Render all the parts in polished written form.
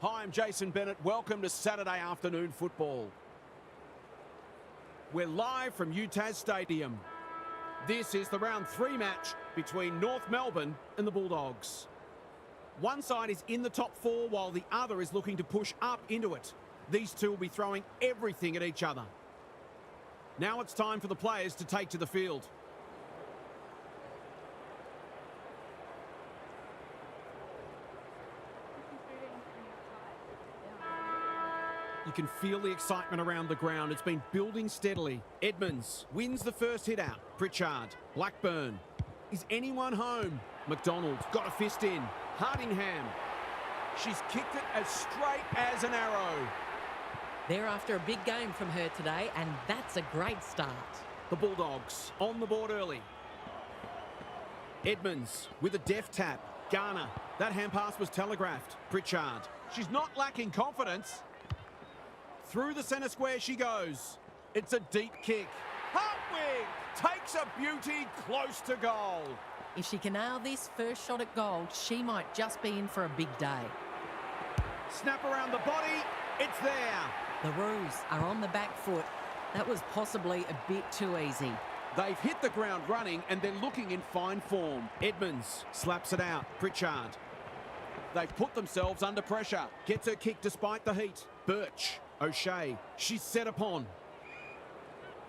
Hi, I'm Jason Bennett. Welcome to Saturday afternoon football. We're live from UTAS Stadium. This is the round 3 match between North Melbourne and the Bulldogs. One side is in the top 4 while the other is looking to push up into it. These two will be throwing everything at each other. Now it's time for the players to take to the field. You can feel the excitement around the ground. It's been building steadily. Edmonds wins the first hit out. Pritchard, Blackburn. Is anyone home? McDonald got a fist in. Hardingham. She's kicked it as straight as an arrow. They're after a big game from her today, and that's a great start. The Bulldogs on the board early. Edmonds with a deft tap. Garner. That hand pass was telegraphed. Pritchard. She's not lacking confidence. Through the centre square she goes. It's a deep kick. Hartwig takes a beauty close to goal. If she can nail this first shot at goal, she might just be in for a big day. Snap around the body. It's there. The Roos are on the back foot. That was possibly a bit too easy. They've hit the ground running and they're looking in fine form. Edmonds slaps it out. Pritchard. They've put themselves under pressure. Gets her kick despite the heat. Birch. O'Shea, she's set upon.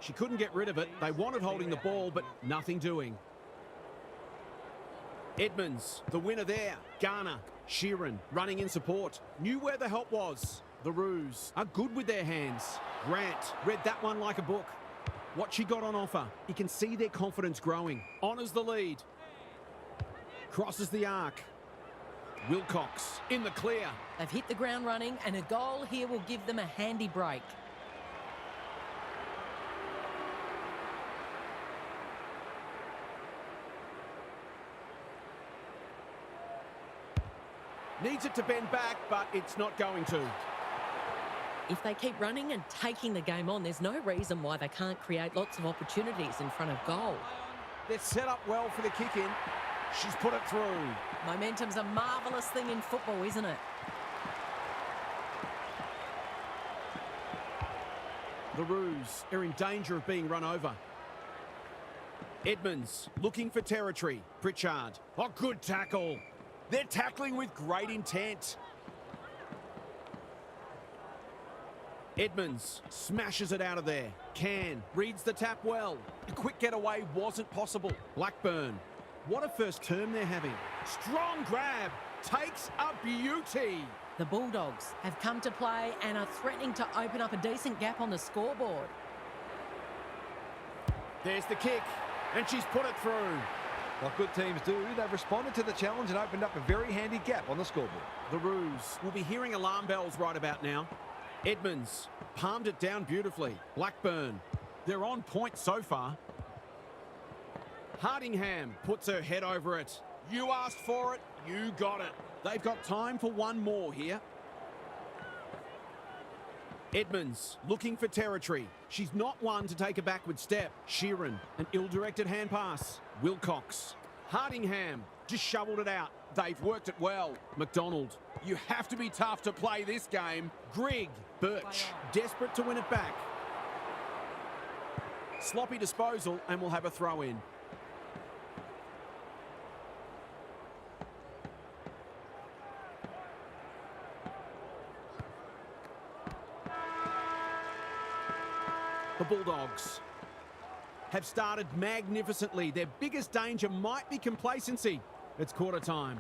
She couldn't get rid of it. They wanted holding the ball, but nothing doing. Edmonds, the winner there. Garner, Sheeran, running in support. Knew where the help was. The Roos are good with their hands. Grant read that one like a book. What she got on offer. You can see their confidence growing. Honours the lead. Crosses the arc. Wilcox in the clear. They've hit the ground running, and a goal here will give them a handy break. Needs it to bend back, but it's not going to. If they keep running and taking the game on, there's no reason why they can't create lots of opportunities in front of goal. They're set up well for the kick in. She's put it through. Momentum's a marvellous thing in football, isn't it? The Roos are in danger of being run over. Edmonds looking for territory. Pritchard. Oh, good tackle. They're tackling with great intent. Edmonds smashes it out of there. Can reads the tap well. A quick getaway wasn't possible. Blackburn. What a first term they're having. Strong grab. Takes a beauty. The Bulldogs have come to play and are threatening to open up a decent gap on the scoreboard. There's the kick, and she's put it through. What good teams do, they've responded to the challenge and opened up a very handy gap on the scoreboard. The Roos will be hearing alarm bells right about now. Edmonds palmed it down beautifully. Blackburn. They're on point so far. Hardingham puts her head over it. You asked for it, you got it. They've got time for one more here. Edmonds looking for territory. She's not one to take a backward step. Sheeran, an ill-directed hand pass. Wilcox. Hardingham just shoveled it out. They've worked it well. McDonald. You have to be tough to play this game. Grigg. Birch. Desperate to win it back. Sloppy disposal, and we'll have a throw in. The Bulldogs. have started magnificently. Their biggest danger might be complacency. It's quarter time.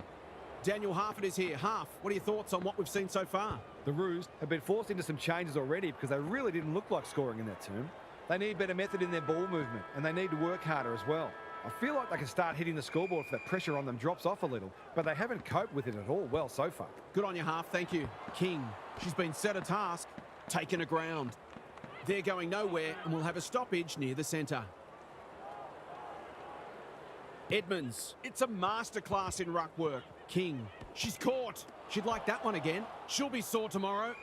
Daniel Harford is here. Half, what are your thoughts on what we've seen so far? The Roos have been forced into some changes already because they really didn't look like scoring in that term. They need better method in their ball movement, and they need to work harder as well. I feel like they can start hitting the scoreboard if that pressure on them drops off a little, but they haven't coped with it at all well so far. Good on you, Half. Thank you. King, she's been set a task, taken a ground. They're going nowhere, and we'll have a stoppage near the centre. Edmonds, it's a masterclass in ruck work. King, she's caught. She'd like that one again. She'll be sore tomorrow.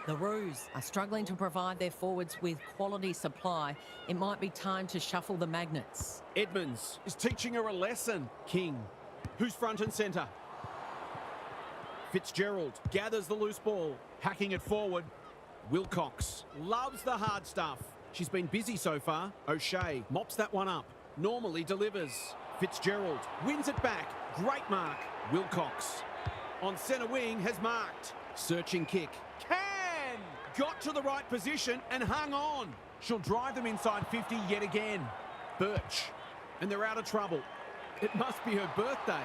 The Roos are struggling to provide their forwards with quality supply. It might be time to shuffle the magnets. Edmonds is teaching her a lesson. King, who's front and centre? Fitzgerald gathers the loose ball, hacking it forward. Wilcox loves the hard stuff. She's been busy so far. O'Shea mops that one up. Normally delivers. Fitzgerald wins it back. Great mark. Wilcox on centre wing has marked. Searching kick. Can! Got to the right position and hung on. She'll drive them inside 50 yet again. Birch. And they're out of trouble. It must be her birthday.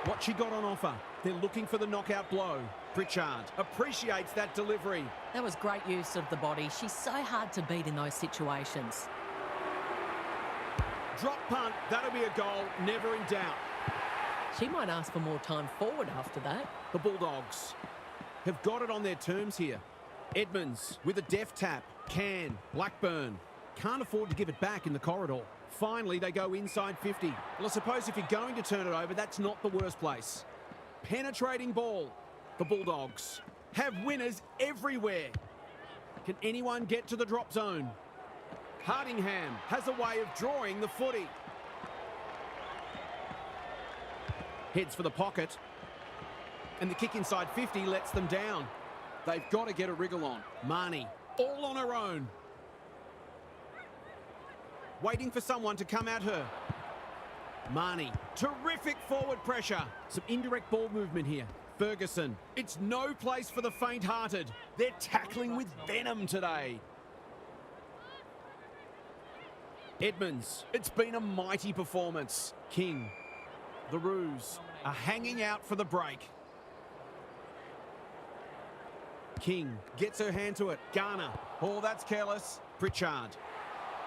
What she got on offer? They're looking for the knockout blow. Pritchard appreciates that delivery. That was great use of the body. She's so hard to beat in those situations. Drop punt. That'll be a goal. Never in doubt. She might ask for more time forward after that. The Bulldogs have got it on their terms here. Edmonds with a deft tap. Can. Blackburn can't afford to give it back in the corridor. Finally, they go inside 50. Well, I suppose if you're going to turn it over, that's not the worst place. Penetrating ball. The Bulldogs have winners everywhere. Can anyone get to the drop zone? Hardingham has a way of drawing the footy. Heads for the pocket. And the kick inside 50 lets them down. They've got to get a wriggle on. Marnie, all on her own. Waiting for someone to come at her. Marnie, terrific forward pressure. Some indirect ball movement here. Ferguson, it's no place for the faint-hearted. They're tackling with venom today. Edmonds, it's been a mighty performance. King, the Roos are hanging out for the break. King gets her hand to it. Garner, oh, that's careless. Pritchard,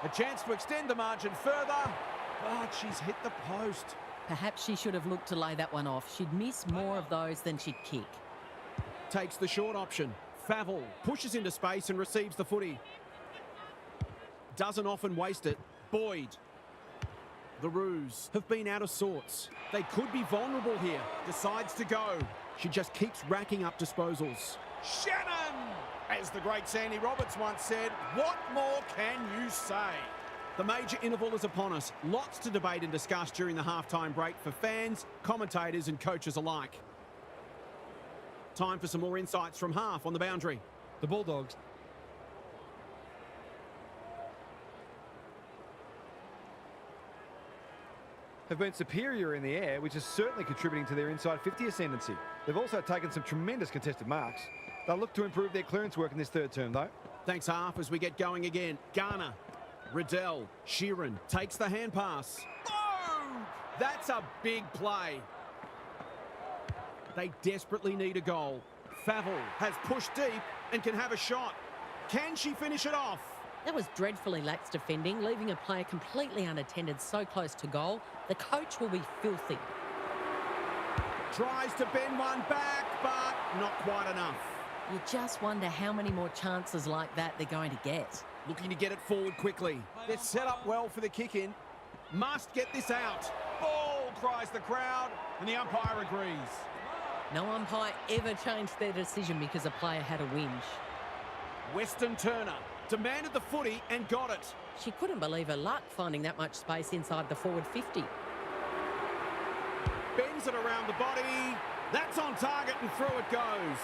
a chance to extend the margin further, but she's hit the post. Perhaps she should have looked to lay that one off. She'd miss more of those than she'd kick. Takes the short option. Favell pushes into space and receives the footy. Doesn't often waste it. Boyd. The Roos have been out of sorts. They could be vulnerable here. Decides to go. She just keeps racking up disposals. Shannon! As the great Sandy Roberts once said, what more can you say? The major interval is upon us. Lots to debate and discuss during the halftime break for fans, commentators and coaches alike. Time for some more insights from Half on the boundary. The Bulldogs have been superior in the air, which is certainly contributing to their inside 50 ascendancy. They've also taken some tremendous contested marks. They'll look to improve their clearance work in this third term, though. Thanks, Half, as we get going again. Garner, Riddell, Sheeran takes the hand pass. Oh! That's a big play. They desperately need a goal. Favell has pushed deep and can have a shot. Can she finish it off? That was dreadfully lax defending, leaving a player completely unattended so close to goal. The coach will be filthy. Tries to bend one back, but not quite enough. You just wonder how many more chances like that they're going to get. Looking to get it forward quickly. They're set up well for the kick-in. Must get this out. Ball, cries the crowd, and the umpire agrees. No umpire ever changed their decision because a player had a whinge. Weston Turner demanded the footy and got it. She couldn't believe her luck finding that much space inside the forward 50. Bends it around the body. That's on target and through it goes.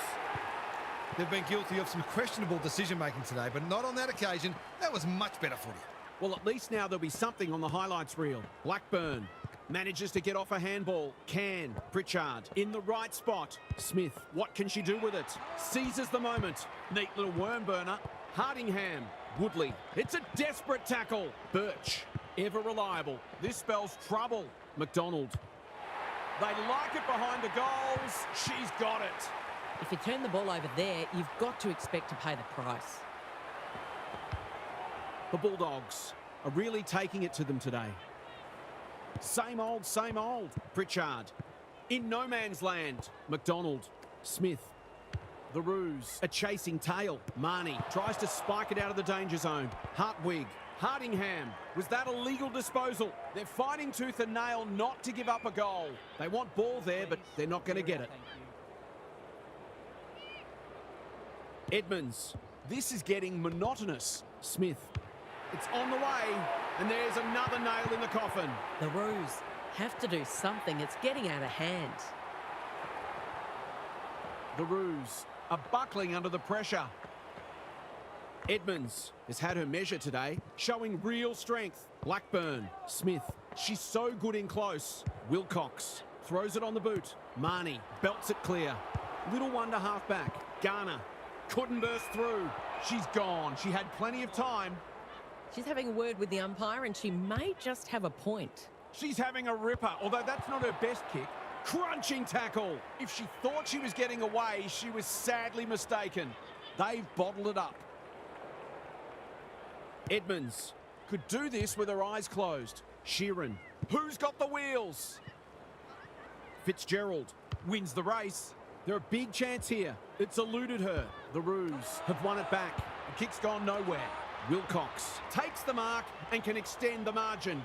They've been guilty of some questionable decision-making today, but not on that occasion. That was much better footy. Well, at least now there'll be something on the highlights reel. Blackburn manages to get off a handball. Can. Pritchard in the right spot. Smith, what can she do with it? Seizes the moment. Neat little worm burner. Hardingham. Woodley. It's a desperate tackle. Birch. Ever reliable. This spells trouble. McDonald. They like it behind the goals. She's got it. If you turn the ball over there, you've got to expect to pay the price. The Bulldogs are really taking it to them today. Same old, same old. Pritchard. In no man's land. McDonald. Smith. The Roos. A chasing tail. Marnie tries to spike it out of the danger zone. Hartwig. Hardingham. Was that a legal disposal? They're fighting tooth and nail not to give up a goal. They want ball there, but they're not going to get it. Edmonds. This is getting monotonous. Smith. It's on the way, and there's another nail in the coffin. The Roos have to do something. It's getting out of hand. The Roos are buckling under the pressure. Edmonds has had her measure today, showing real strength. Blackburn. Smith. She's so good in close. Wilcox throws it on the boot. Marnie belts it clear. Little wonder halfback. Garner couldn't burst through. She's gone. She had plenty of time. She's having a word with the umpire and she may just have a point. She's having a ripper, although that's not her best kick. Crunching tackle. If she thought she was getting away, she was sadly mistaken. They've bottled it up. Edmonds could do this with her eyes closed. Sheeran. Who's got the wheels? Fitzgerald wins the race. They're a big chance here. It's eluded her. The Roos have won it back. The kick's gone nowhere. Wilcox takes the mark and can extend the margin.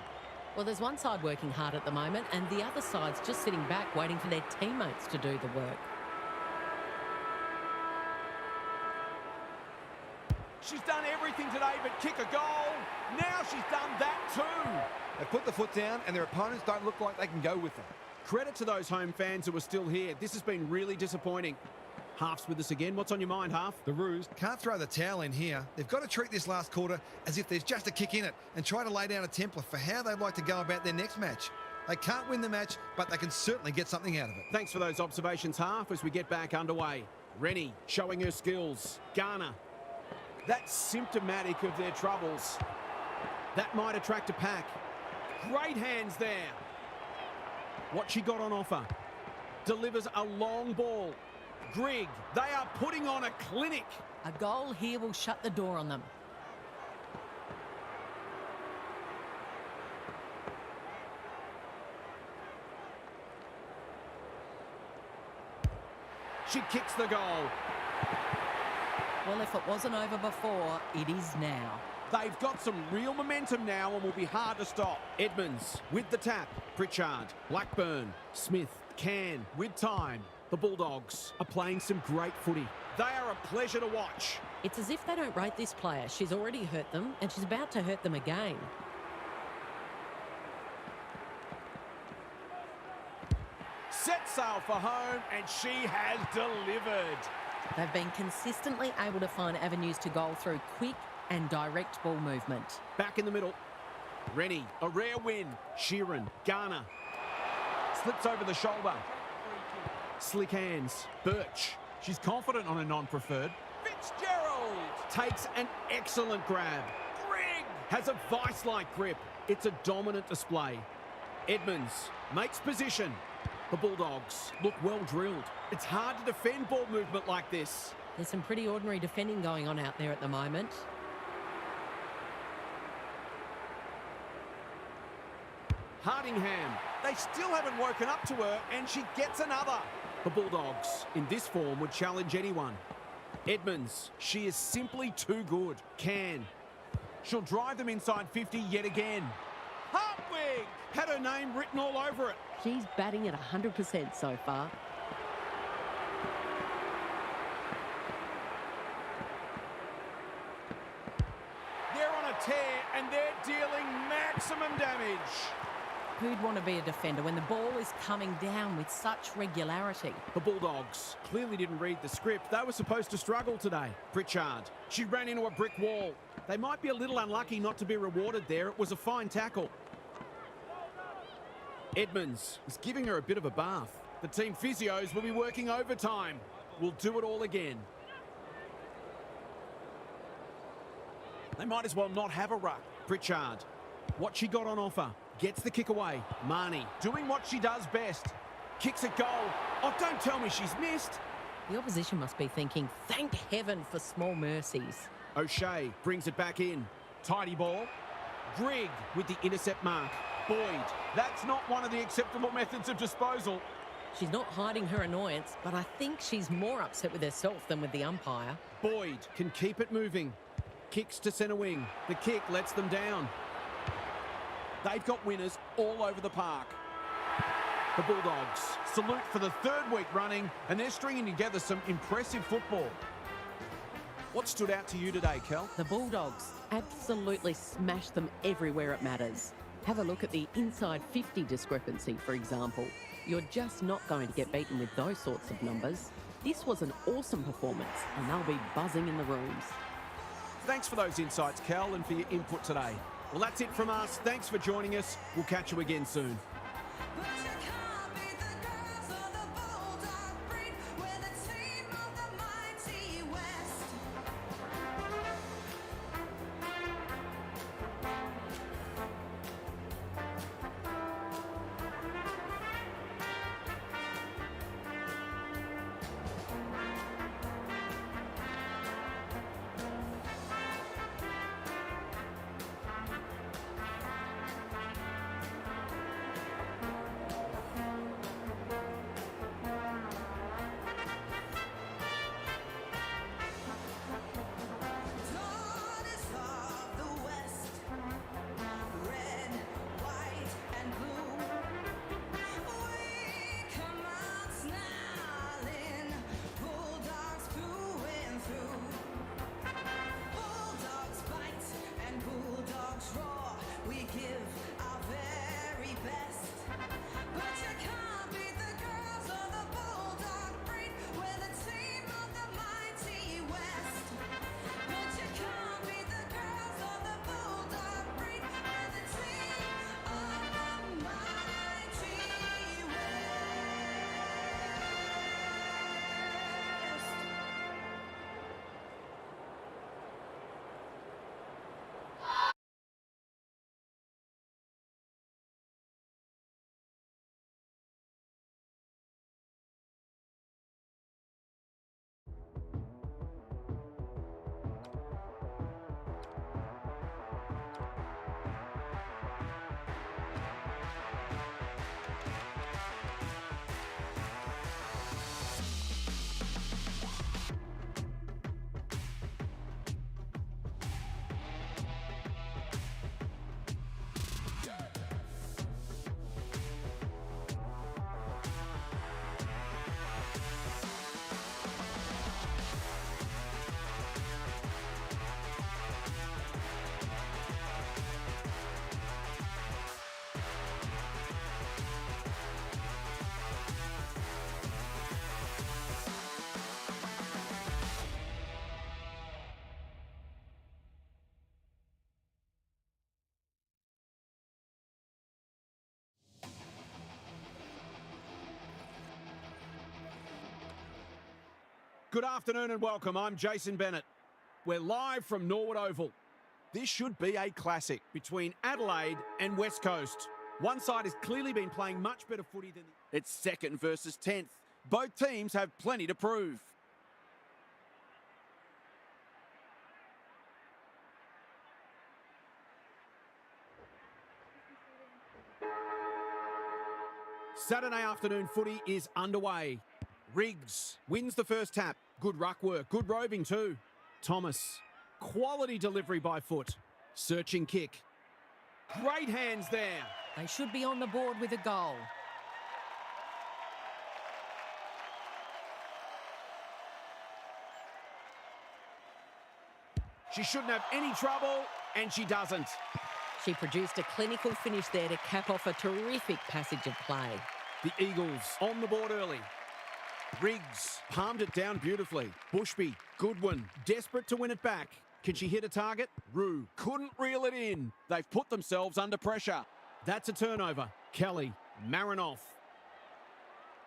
Well, there's one side working hard at the moment and the other side's just sitting back waiting for their teammates to do the work. She's done everything today but kick a goal. Now she's done that too. They put the foot down and their opponents don't look like they can go with them. Credit to those home fans who are still here. This has been really disappointing. Half's with us again. What's on your mind, Half? The Roos can't throw the towel in here. They've got to treat this last quarter as if there's just a kick in it and try to lay down a template for how they'd like to go about their next match. They can't win the match, but they can certainly get something out of it. Thanks for those observations, Half, as we get back underway. Rennie showing her skills. Garner. That's symptomatic of their troubles. That might attract a pack. Great hands there. What she got on offer. Delivers a long ball. Grigg, they are putting on a clinic. A goal here will shut the door on them. She kicks the goal. Well, if it wasn't over before, it is now. They've got some real momentum now and will be hard to stop. Edmonds with the tap. Pritchard, Blackburn, Smith, Can with time. The Bulldogs are playing some great footy. They are a pleasure to watch. It's as if they don't rate this player. She's already hurt them and she's about to hurt them again. Set sail for home and she has delivered. They've been consistently able to find avenues to goal through quick and direct ball movement. Back in the middle. Rennie, a rare win. Sheeran, Garner. Slips over the shoulder. Slick hands. Birch. She's confident on a non-preferred. Fitzgerald takes an excellent grab. Grigg has a vice-like grip. It's a dominant display. Edmonds makes position. The Bulldogs look well drilled. It's hard to defend ball movement like this. There's some pretty ordinary defending going on out there at the moment. Hardingham. They still haven't woken up to her and she gets another. The Bulldogs, in this form, would challenge anyone. Edmonds, she is simply too good. Can. She'll drive them inside 50 yet again. Hartwig had her name written all over it. She's batting at 100% so far. They're on a tear and they're dealing maximum damage. Who'd want to be a defender when the ball is coming down with such regularity? The Bulldogs clearly didn't read the script. They were supposed to struggle today. Pritchard, she ran into a brick wall. They might be a little unlucky not to be rewarded there. It was a fine tackle. Edmonds is giving her a bit of a bath. The team physios will be working overtime. We'll do it all again. They might as well not have a ruck. Pritchard. What she got on offer. Gets the kick away. Marnie doing what she does best. Kicks a goal. Oh, don't tell me she's missed. The opposition must be thinking, thank heaven for small mercies. O'Shea brings it back in. Tidy ball. Grigg with the intercept mark. Boyd. That's not one of the acceptable methods of disposal. She's not hiding her annoyance, but I think she's more upset with herself than with the umpire. Boyd can keep it moving. Kicks to centre wing. The kick lets them down. They've got winners all over the park. The Bulldogs salute for the third week running, and they're stringing together some impressive football. What stood out to you today, Kel? The Bulldogs absolutely smashed them everywhere it matters. Have a look at the inside 50 discrepancy, for example. You're just not going to get beaten with those sorts of numbers. This was an awesome performance, and they'll be buzzing in the rooms. Thanks for those insights, Kel, and for your input today. Well, that's it from us. Thanks for joining us. We'll catch you again soon. Good afternoon and welcome. I'm Jason Bennett. We're live from Norwood Oval. This should be a classic between Adelaide and West Coast. One side has clearly been playing much better footy than it's second versus 10th. Both teams have plenty to prove. Saturday afternoon footy is underway. Riggs wins the first tap. Good ruck work. Good roving too. Thomas. Quality delivery by foot. Searching kick. Great hands there. They should be on the board with a goal. She shouldn't have any trouble, and she doesn't. She produced a clinical finish there to cap off a terrific passage of play. The Eagles on the board early. Riggs palmed it down beautifully. Bushby, Goodwin, desperate to win it back. Can she hit a target? Rue couldn't reel it in. They've put themselves under pressure. That's a turnover. Kelly, Marinoff.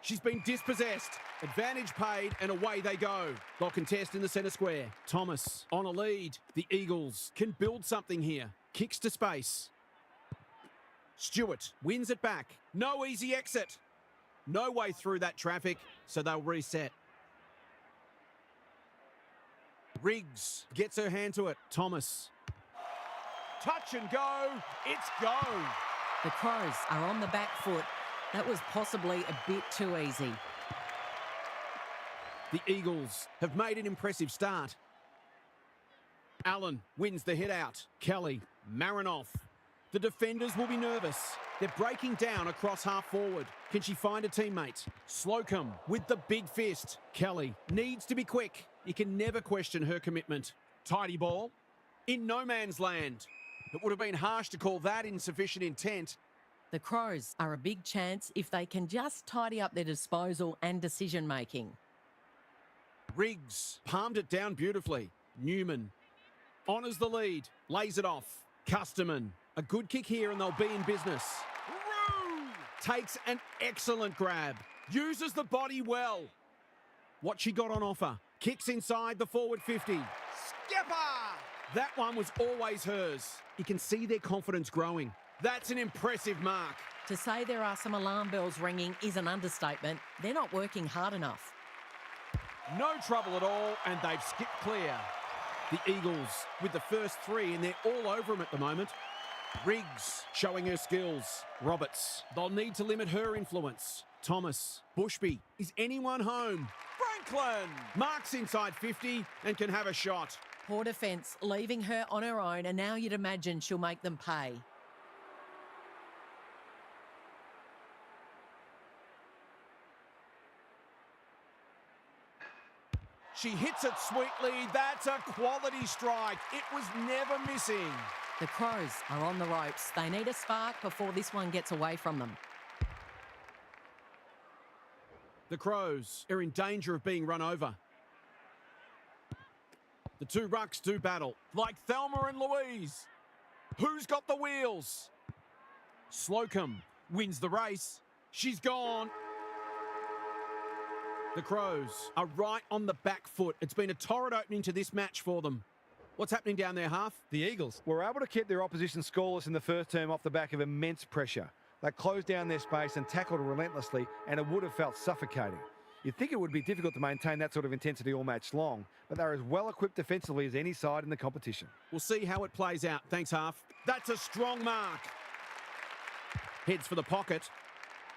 She's been dispossessed. Advantage paid, and away they go. They'll contest in the centre square. Thomas on a lead. The Eagles can build something here. Kicks to space. Stewart wins it back. No easy exit. No way through that traffic, so they'll reset. Riggs gets her hand to it. Thomas. Touch and go. It's go. The Crows are on the back foot. That was possibly a bit too easy. The Eagles have made an impressive start. Allen wins the hit out. Kelly, Marinoff. The defenders will be nervous. They're breaking down across half forward. Can she find a teammate? Slocum with the big fist. Kelly needs to be quick. You can never question her commitment. Tidy ball. In no man's land. It would have been harsh to call that insufficient intent. The Crows are a big chance if they can just tidy up their disposal and decision making. Riggs palmed it down beautifully. Newman honours the lead. Lays it off. Custerman. A good kick here and they'll be in business. Roo! Takes an excellent grab. Uses the body well. What she got on offer. Kicks inside the forward 50. Skipper! That one was always hers. You can see their confidence growing. That's an impressive mark. To say there are some alarm bells ringing is an understatement. They're not working hard enough. No trouble at all, and they've skipped clear. The Eagles with the first three, and they're all over them at the moment. Riggs showing her skills. Roberts, they'll need to limit her influence. Thomas, Bushby, is anyone home? Franklin marks inside 50 and can have a shot. Poor defence, leaving her on her own, and now you'd imagine she'll make them pay. She hits it sweetly. That's a quality strike. It was never missing. The Crows are on the ropes. They need a spark before this one gets away from them. The Crows are in danger of being run over. The two rucks do battle, like Thelma and Louise. Who's got the wheels? Slocum wins the race. She's gone. The Crows are right on the back foot. It's been a torrid opening to this match for them. What's happening down there, Half? The Eagles were able to keep their opposition scoreless in the first term off the back of immense pressure. They closed down their space and tackled relentlessly, and it would have felt suffocating. You'd think it would be difficult to maintain that sort of intensity all match long, but they're as well equipped defensively as any side in the competition. We'll see how it plays out. Thanks, Half. That's a strong mark. Heads for the pocket.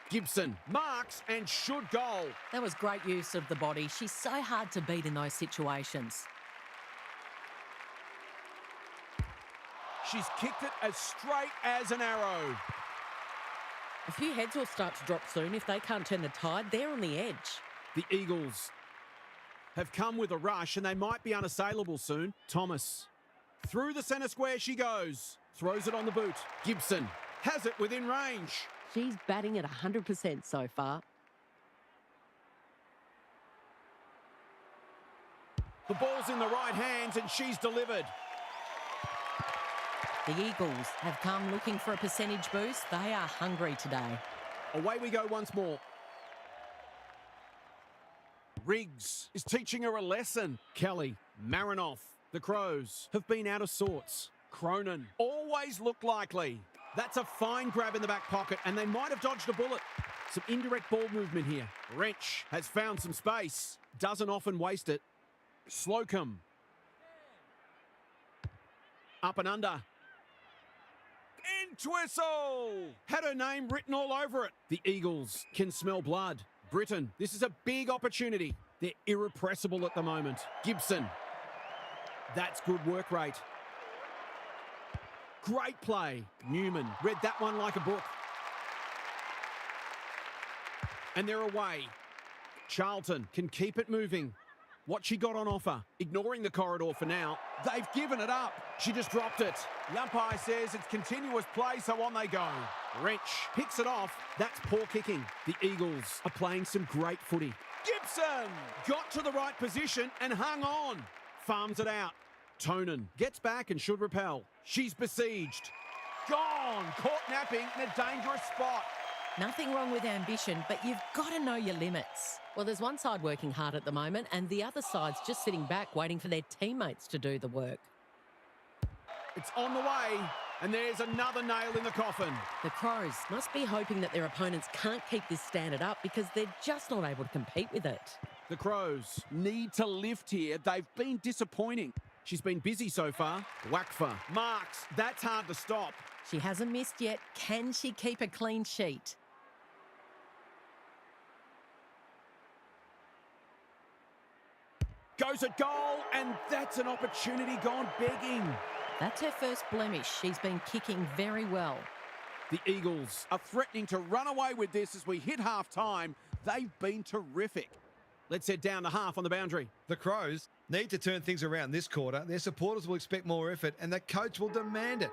Gibson marks and should goal. That was great use of the body. She's so hard to beat in those situations. She's kicked it as straight as an arrow. A few heads will start to drop soon if they can't turn the tide. They're on the edge. The Eagles have come with a rush and they might be unassailable soon. Thomas. Through the centre square she goes. Throws it on the boot. Gibson has it within range. She's batting at 100% so far. The ball's in the right hands and she's delivered. The Eagles have come looking for a percentage boost. They are hungry today. Away we go once more. Riggs is teaching her a lesson. Kelly, Marinoff. The Crows have been out of sorts. Cronin always looked likely. That's a fine grab in the back pocket, and they might have dodged a bullet. Some indirect ball movement here. Wrench has found some space. Doesn't often waste it. Slocum. Up and under. Entwistle! Had her name written all over it. The Eagles can smell blood. Britain, this is a big opportunity. They're irrepressible at the moment. Gibson. That's good work rate. Great play. Newman read that one like a book. And they're away. Charlton can keep it moving. What she got on offer, ignoring the corridor for now. They've given it up. She just dropped it. The umpire says it's continuous play, so on they go. Wrench picks it off. That's poor kicking. The Eagles are playing some great footy. Gibson got to the right position and hung on. Farms it out. Tonin gets back and should repel. She's besieged. Gone. Caught napping in a dangerous spot. Nothing wrong with ambition, but you've got to know your limits. Well, there's one side working hard at the moment, and the other side's just sitting back waiting for their teammates to do the work. It's on the way. And there's another nail in the coffin. The Crows must be hoping that their opponents can't keep this standard up because they're just not able to compete with it. The Crows need to lift here. They've been disappointing. She's been busy so far. Wakfa marks. That's hard to stop. She hasn't missed yet. Can she keep a clean sheet? Goes at goal, and that's an opportunity gone begging. That's her first blemish. She's been kicking very well. The Eagles are threatening to run away with this as we hit half-time. They've been terrific. Let's head down to half on the boundary. The Crows need to turn things around this quarter. Their supporters will expect more effort and the coach will demand it.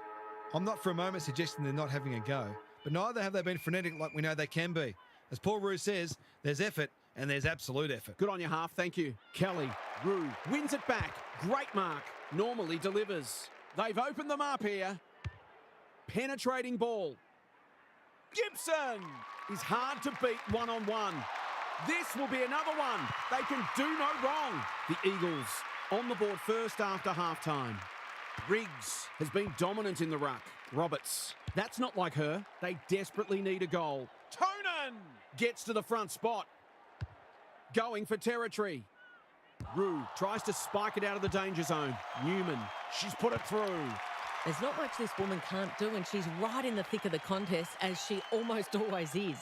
I'm not for a moment suggesting they're not having a go, but neither have they been frenetic like we know they can be. As Paul Roux says, there's effort and there's absolute effort. Good on your half, thank you. Kelly, Roux, wins it back. Great mark. Normally delivers. They've opened them up here. Penetrating ball. Gibson is hard to beat one-on-one. This will be another one. They can do no wrong. The Eagles on the board first after halftime. Riggs has been dominant in the ruck. Roberts, that's not like her. They desperately need a goal. Tonin gets to the front spot. Going for territory. Roux tries to spike it out of the danger zone. Newman, she's put it through. There's not much this woman can't do, and she's right in the thick of the contest, as she almost always is.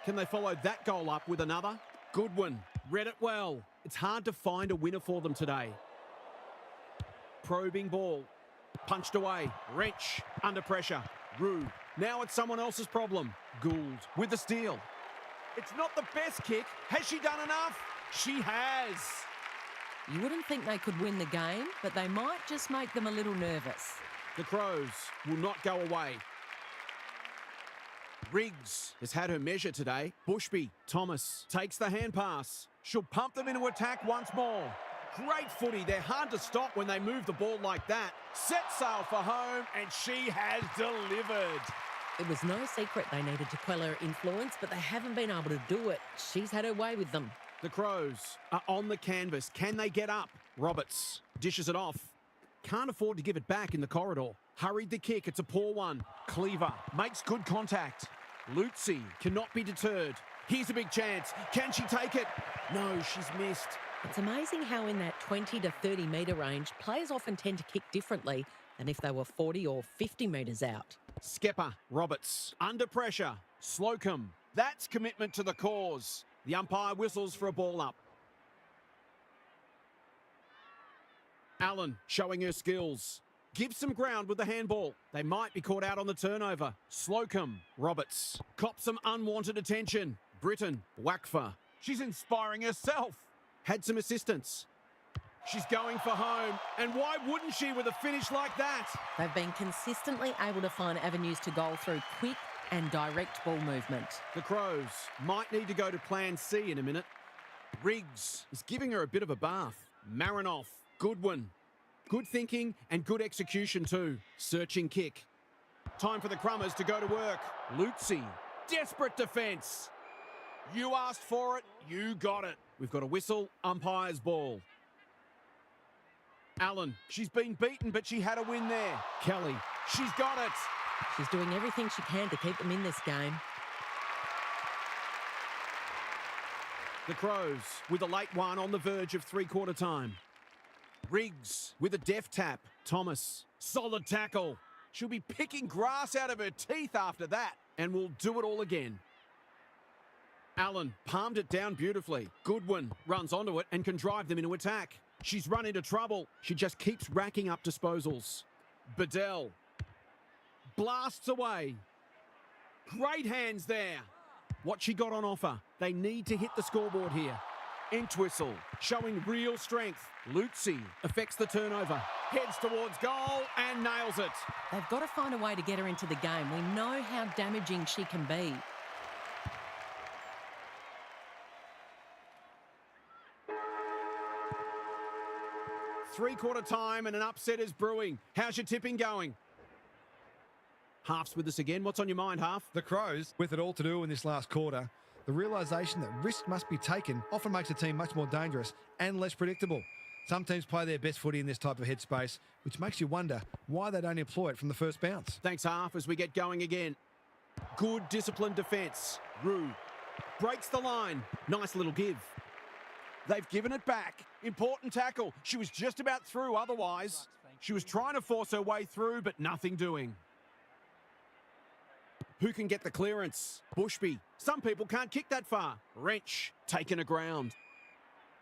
Can they follow that goal up with another? Goodwin read it well. It's hard to find a winner for them today. Probing ball. Punched away. Wrench under pressure. Roux. Now it's someone else's problem. Gould with the steal. It's not the best kick. Has she done enough? She has. You wouldn't think they could win the game, but they might just make them a little nervous. The Crows will not go away. Riggs has had her measure today. Bushby, Thomas takes the hand pass. She'll pump them into attack once more. Great footy. They're hard to stop when they move the ball like that. Set sail for home, and she has delivered. It was no secret they needed to quell her influence, but they haven't been able to do it. She's had her way with them. The Crows are on the canvas. Can they get up? Roberts dishes it off. Can't afford to give it back in the corridor. Hurried the kick. It's a poor one. Cleaver makes good contact. Lutzi cannot be deterred. Here's a big chance. Can she take it? No, she's missed. It's amazing how in that 20 to 30 metre range, players often tend to kick differently than if they were 40 or 50 metres out. Skepper, Roberts, under pressure. Slocum, that's commitment to the cause. The umpire whistles for a ball up. Allen showing her skills. Gives some ground with the handball. They might be caught out on the turnover. Slocum, Roberts, cops some unwanted attention. Britton, Wakfa. She's inspiring herself. Had some assistance. She's going for home. And why wouldn't she with a finish like that? They've been consistently able to find avenues to goal through quick and direct ball movement. The Crows might need to go to plan C in a minute. Riggs is giving her a bit of a bath. Marinoff, Goodwin. Good thinking and good execution too. Searching kick. Time for the Crummers to go to work. Lutzi, desperate defence. You asked for it, you got it. We've got a whistle, umpire's ball. Allen, she's been beaten, but she had a win there. Kelly, she's got it. She's doing everything she can to keep them in this game. The Crows with a late one on the verge of three-quarter time. Riggs with a deft tap. Thomas, solid tackle. She'll be picking grass out of her teeth after that, and will do it all again. Allen palmed it down beautifully. Goodwin runs onto it and can drive them into attack. She's run into trouble. She just keeps racking up disposals. Bedell blasts away. Great hands there. What she got on offer. They need to hit the scoreboard here. Entwistle showing real strength. Lutzi affects the turnover. Heads towards goal and nails it. They've got to find a way to get her into the game. We know how damaging she can be. Three-quarter time and an upset is brewing. How's your tipping going? Half's with us again. What's on your mind, Half? The Crows, with it all to do in this last quarter, the realisation that risk must be taken often makes a team much more dangerous and less predictable. Some teams play their best footy in this type of headspace, which makes you wonder why they don't employ it from the first bounce. Thanks, half, as we get going again. Good disciplined defence. Rue breaks the line. Nice little give. They've given it back. Important tackle. She was just about through otherwise. She was trying to force her way through, but nothing doing. Who can get the clearance? Bushby. Some people can't kick that far. Wrench. Taken aground.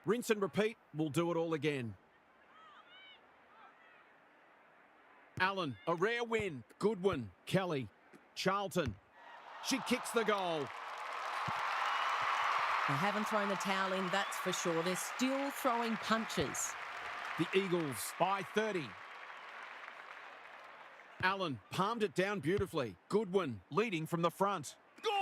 Rinse and repeat. We'll do it all again. Allen. A rare win. Goodwin. Kelly. Charlton. She kicks the goal. They haven't thrown the towel in, that's for sure. They're still throwing punches. The Eagles by 30. Allen palmed it down beautifully. Goodwin leading from the front. Goal!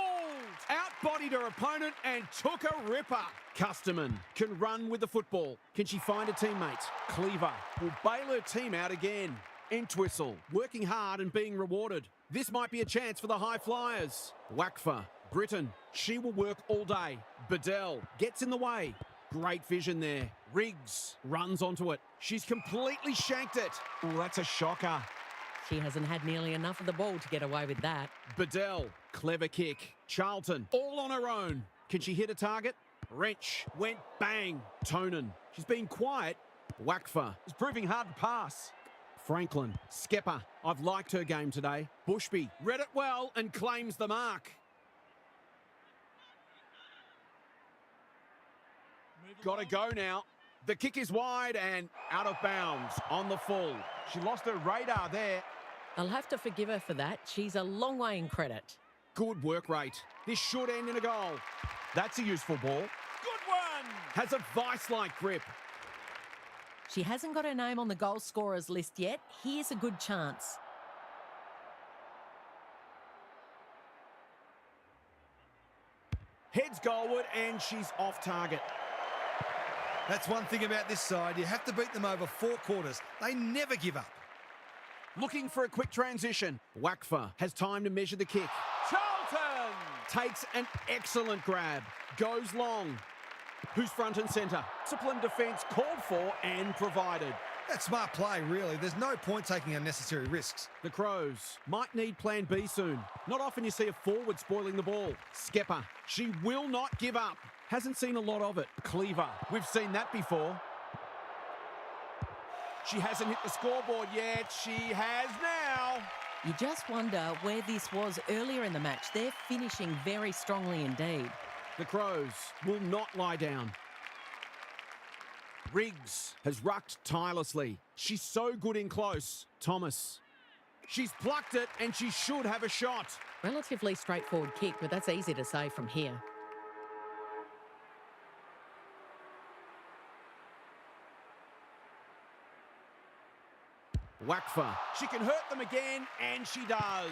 Outbodied her opponent and took a ripper. Custerman can run with the football. Can she find a teammate? Cleaver will bail her team out again. Entwistle working hard and being rewarded. This might be a chance for the high flyers. Wackfer. Britton, she will work all day. Bedell gets in the way. Great vision there. Riggs runs onto it. She's completely shanked it. Oh, that's a shocker. She hasn't had nearly enough of the ball to get away with that. Bedell, clever kick. Charlton, all on her own. Can she hit a target? Wrench went bang. Tonin, she's been quiet. Wackfer is proving hard to pass. Franklin, Skepper, I've liked her game today. Bushby read it well and claims the mark. Got to go now. The kick is wide and out of bounds on the full. She lost her radar there. They'll have to forgive her for that. She's a long way in credit. Good work rate. This should end in a goal. That's a useful ball. Good one! Has a vice-like grip. She hasn't got her name on the goal scorers list yet. Here's a good chance. Heads goalward and she's off target. That's one thing about this side. You have to beat them over 4 quarters. They never give up. Looking for a quick transition. Wackfer has time to measure the kick. Charlton takes an excellent grab. Goes long. Who's front and centre? Disciplined defence called for and provided. That's smart play, really. There's no point taking unnecessary risks. The Crows might need plan B soon. Not often you see a forward spoiling the ball. Skepper, she will not give up. Hasn't seen a lot of it. Cleaver, we've seen that before. She hasn't hit the scoreboard yet. She has now. You just wonder where this was earlier in the match. They're finishing very strongly indeed. The Crows will not lie down. Riggs has rucked tirelessly. She's so good in close. Thomas. She's plucked it and she should have a shot. Relatively straightforward kick, but that's easy to say from here. Wackfer. She can hurt them again, and she does.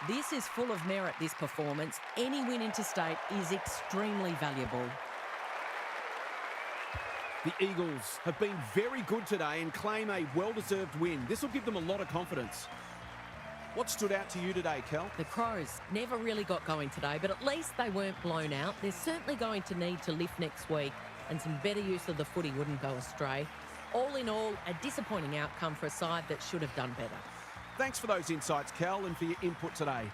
This is full of merit, this performance. Any win interstate is extremely valuable. The Eagles have been very good today and claim a well-deserved win. This will give them a lot of confidence. What stood out to you today, Kel? The Crows never really got going today, but at least they weren't blown out. They're certainly going to need to lift next week, and some better use of the footy wouldn't go astray. All in all, a disappointing outcome for a side that should have done better. Thanks for those insights, Kel, and for your input today.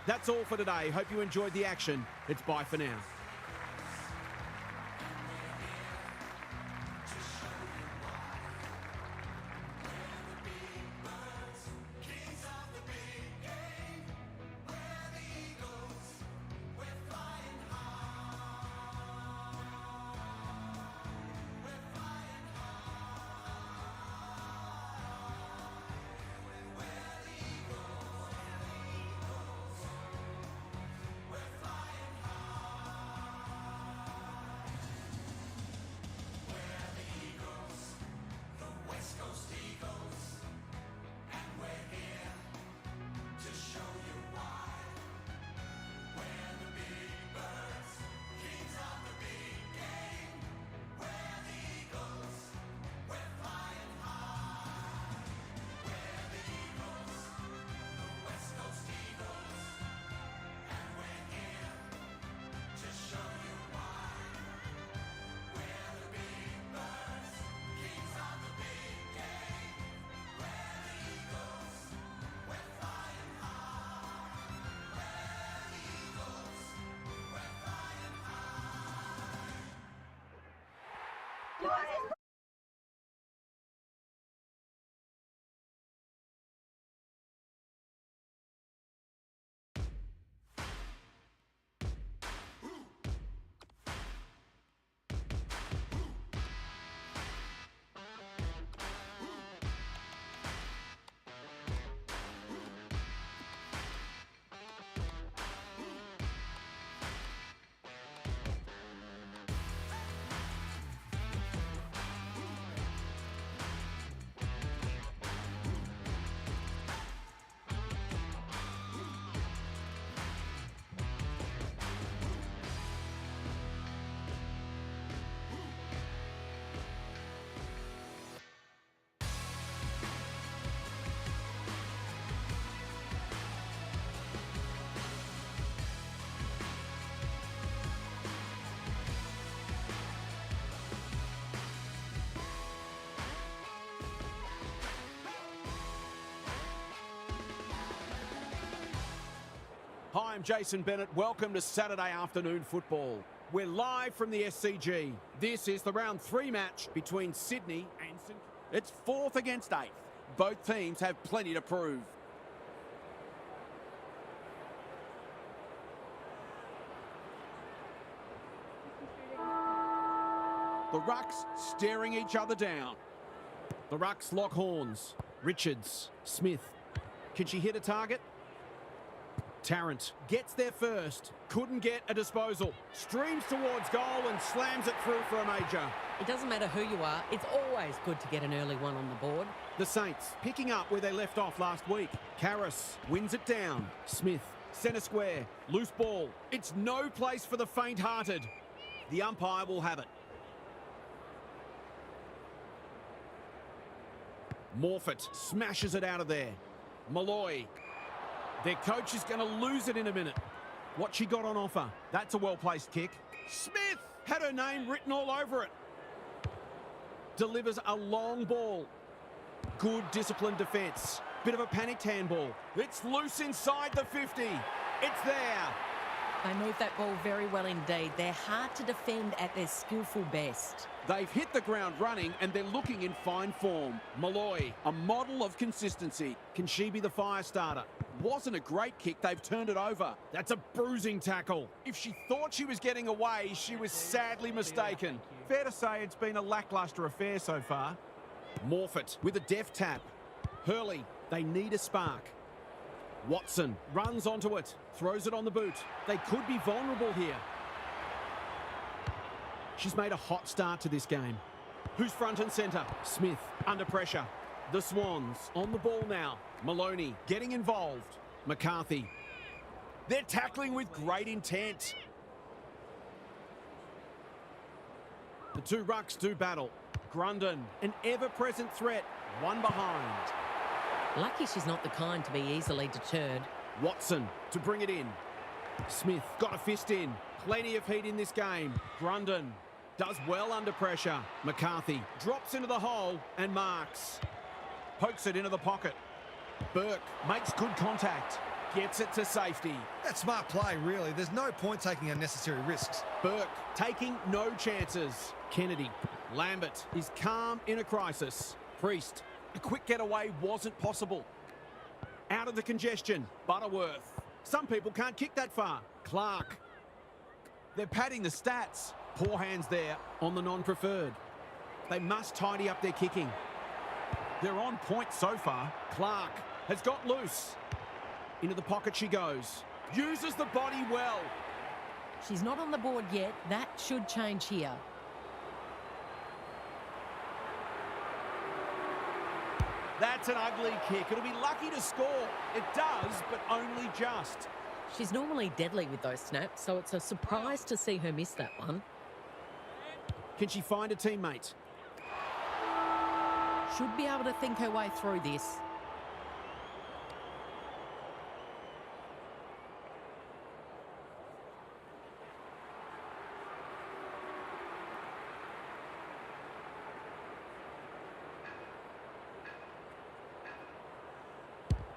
That's all for today. Hope you enjoyed the action. It's bye for now. Hi, I'm Jason Bennett. Welcome to Saturday afternoon football. We're live from the SCG. This is the round 3 match between Sydney and St. It's 4th against 8th. Both teams have plenty to prove. The Rucks staring each other down. The Rucks lock horns. Richards, Smith. Can she hit a target? Tarrant gets there first. Couldn't get a disposal. Streams towards goal and slams it through for a major. It doesn't matter who you are, it's always good to get an early one on the board. The Saints picking up where they left off last week. Karras wins it down. Smith, centre square, loose ball. It's no place for the faint-hearted. The umpire will have it. Morfitt smashes it out of there. Malloy. Their coach is going to lose it in a minute. What she got on offer. That's a well-placed kick. Smith had her name written all over it. Delivers a long ball. Good disciplined defence. Bit of a panicked handball. It's loose inside the 50. It's there. They move that ball very well indeed. They're hard to defend at their skillful best. They've hit the ground running and they're looking in fine form. Malloy, a model of consistency. Can she be the fire starter? Wasn't a great kick, they've turned it over. That's a bruising tackle. If she thought she was getting away, she was sadly mistaken. Fair to say it's been a lacklustre affair so far. Morfitt with a deft tap. Hurley, they need a spark. Watson runs onto it, throws it on the boot. They could be vulnerable here. She's made a hot start to this game. Who's front and centre? Smith under pressure. The Swans on the ball now. Maloney getting involved. McCarthy. They're tackling with great intent. The two rucks do battle. Grundon, an ever-present threat. One behind. Lucky she's not the kind to be easily deterred. Watson to bring it in. Smith got a fist in. Plenty of heat in this game. Grundon does well under pressure. McCarthy drops into the hole and marks. Pokes it into the pocket. Burke makes good contact. Gets it to safety. That's smart play, really. There's no point taking unnecessary risks. Burke taking no chances. Kennedy. Lambert is calm in a crisis. Priest. A quick getaway wasn't possible. Out of the congestion. Butterworth. Some people can't kick that far. Clark. They're padding the stats. Poor hands there on the non-preferred. They must tidy up their kicking. They're on point so far. Clark has got loose. Into the pocket she goes. Uses the body well. She's not on the board yet. That should change here. That's an ugly kick. It'll be lucky to score. It does, but only just. She's normally deadly with those snaps, so it's a surprise to see her miss that one. Can she find a teammate? Should be able to think her way through this.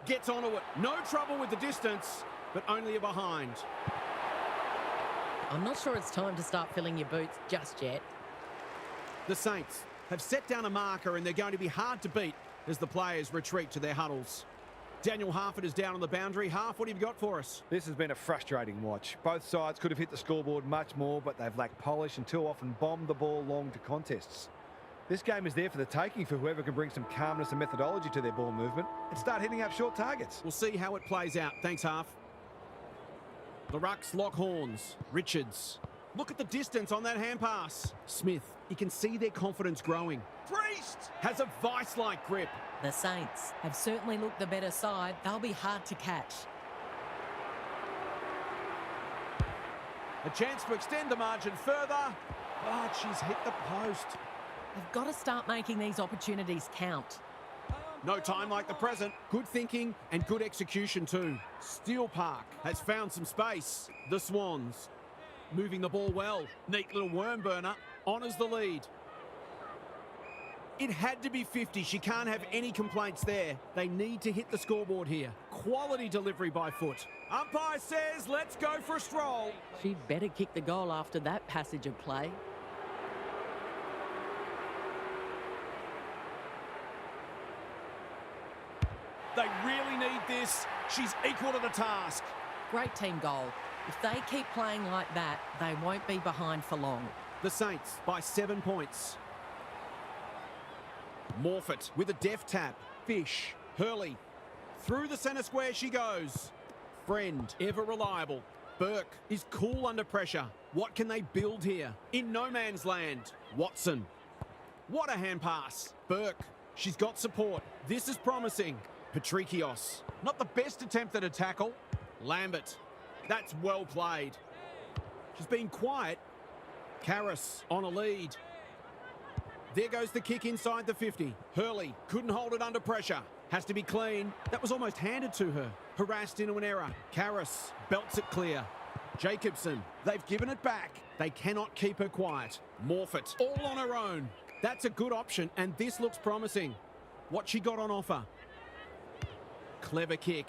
Gets onto it. No trouble with the distance, but only a behind. I'm not sure it's time to start filling your boots just yet. The Saints have set down a marker and they're going to be hard to beat as the players retreat to their huddles. Daniel Harford is down on the boundary. Harf, what have you got for us? This has been a frustrating watch. Both sides could have hit the scoreboard much more, but they've lacked polish and too often bombed the ball long to contests. This game is there for the taking for whoever can bring some calmness and methodology to their ball movement and start hitting up short targets. We'll see how it plays out. Thanks, Harf. The Rucks lock horns. Richards. Look at the distance on that hand pass. Smith. You can see their confidence growing. Priest has a vice-like grip. The Saints have certainly looked the better side. They'll be hard to catch. A chance to extend the margin further, but she's hit the post. They've got to start making these opportunities count. No time like the present. Good thinking and good execution too. Steel Park has found some space. The Swans moving the ball well. Neat little worm burner. Honours the lead. It had to be 50. She can't have any complaints there. They need to hit the scoreboard here. Quality delivery by foot. Umpire says, let's go for a stroll. She'd better kick the goal after that passage of play. They really need this. She's equal to the task. Great team goal. If they keep playing like that, they won't be behind for long. The Saints by 7 points. Morfitt with a deft tap. Fish. Hurley. Through the centre square she goes. Friend, ever reliable. Burke is cool under pressure. What can they build here? In no man's land. Watson. What a hand pass. Burke. She's got support. This is promising. Patrikios. Not the best attempt at a tackle. Lambert. That's well played. She's been quiet. Karras on a lead. There goes the kick inside the 50. Hurley couldn't hold it under pressure. Has to be clean. That was almost handed to her. Harassed into an error. Karras belts it clear. Jacobson. They've given it back. They cannot keep her quiet. Morfitt all on her own. That's a good option, and this looks promising. What she got on offer. Clever kick.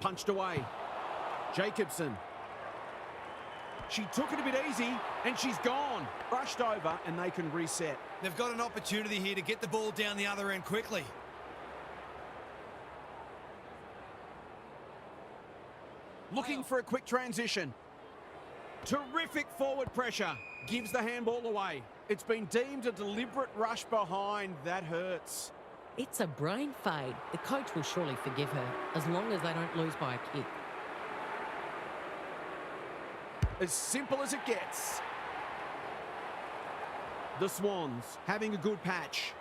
Punched away. Jacobson. She took it a bit easy, and she's gone. Brushed over, and they can reset. They've got an opportunity here to get the ball down the other end quickly. Looking for a quick transition. Terrific forward pressure. Gives the handball away. It's been deemed a deliberate rush behind. That hurts. It's a brain fade. The coach will surely forgive her, as long as they don't lose by a kick. As simple as it gets. The Swans having a good patch.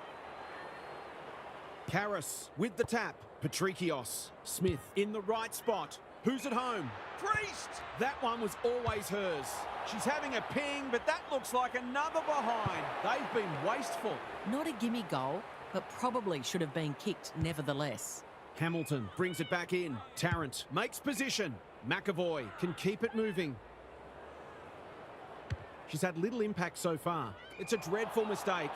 Karras with the tap. Patrikios. Smith in the right spot. Who's at home? Priest! That one was always hers. She's having a ping, but that looks like another behind. They've been wasteful. Not a gimme goal, but probably should have been kicked nevertheless. Hamilton brings it back in. Tarrant makes position. McAvoy can keep it moving. She's had little impact so far. It's a dreadful mistake.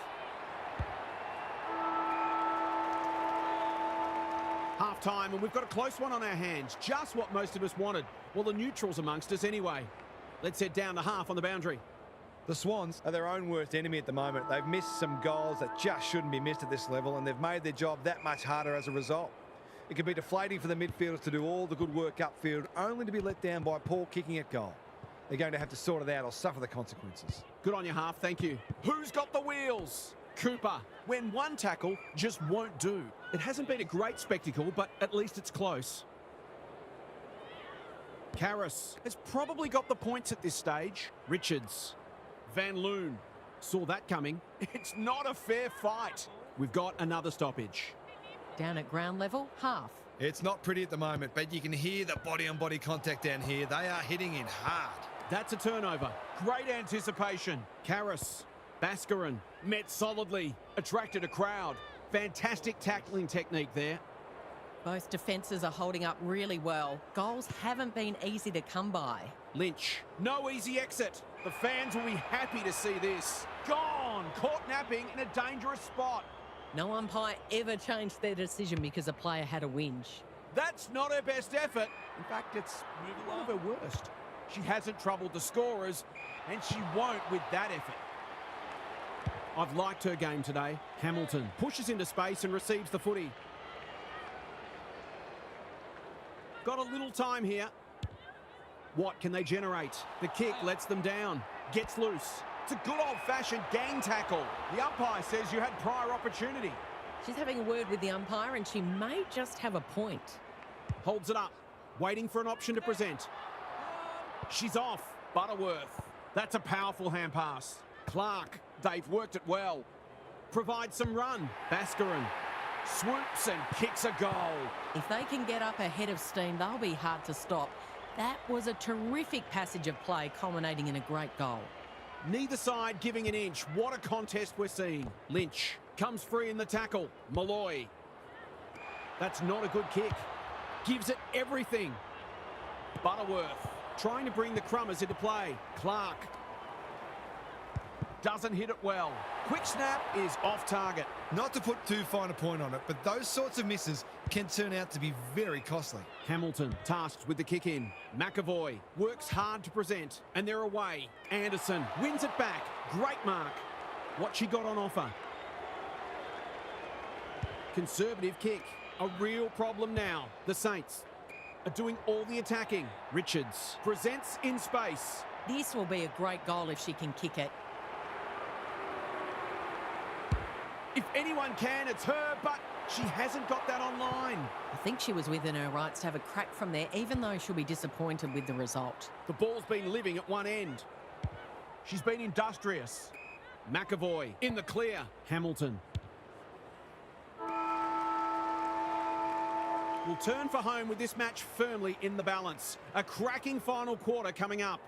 Half-time, and we've got a close one on our hands. Just what most of us wanted. Well, the neutrals amongst us anyway. Let's head down the half on the boundary. The Swans are their own worst enemy at the moment. They've missed some goals that just shouldn't be missed at this level, and they've made their job that much harder as a result. It can be deflating for the midfielders to do all the good work upfield, only to be let down by poor kicking at goal. They're going to have to sort it out or suffer the consequences. Good on your half, thank you. Who's got the wheels? Cooper, when one tackle just won't do. It hasn't been a great spectacle, but at least it's close. Karras has probably got the points at this stage. Richards. Van Loon. Saw that coming. It's not a fair fight. We've got another stoppage. Down at ground level, half. It's not pretty at the moment, but you can hear the body-on-body contact down here. They are hitting in hard. That's a turnover. Great anticipation. Karras. Baskarin. Met solidly. Attracted a crowd. Fantastic tackling technique there. Both defences are holding up really well. Goals haven't been easy to come by. Lynch. No easy exit. The fans will be happy to see this. Gone. Caught napping in a dangerous spot. No umpire ever changed their decision because a player had a whinge. That's not her best effort. In fact, it's one of her worst. She hasn't troubled the scorers, and she won't with that effort. I've liked her game today. Hamilton pushes into space and receives the footy. Got a little time here. What can they generate? The kick lets them down. Gets loose. It's a good old-fashioned gang tackle. The umpire says you had prior opportunity. She's having a word with the umpire and she may just have a point. Holds it up. Waiting for an option to present. She's off. Butterworth. That's a powerful hand pass. Clark. They've worked it well. Provide some run. Baskarin. Swoops and kicks a goal. If they can get up ahead of steam, they'll be hard to stop. That was a terrific passage of play, culminating in a great goal. Neither side giving an inch. What a contest we're seeing. Lynch comes free in the tackle. Malloy. That's not a good kick. Gives it everything. Butterworth trying to bring the Crummers into play. Clark. Doesn't hit it well. Quick snap is off target. Not to put too fine a point on it, but those sorts of misses can turn out to be very costly. Hamilton tasked with the kick in. McAvoy works hard to present, and they're away. Anderson wins it back. Great mark. What she got on offer. Conservative kick. A real problem now. The Saints are doing all the attacking. Richards presents in space. This will be a great goal if she can kick it. If anyone can, it's her, but she hasn't got that online. I think she was within her rights to have a crack from there, even though she'll be disappointed with the result. The ball's been living at one end. She's been industrious. McAvoy in the clear. Hamilton will turn for home with this match firmly in the balance. A cracking final quarter coming up.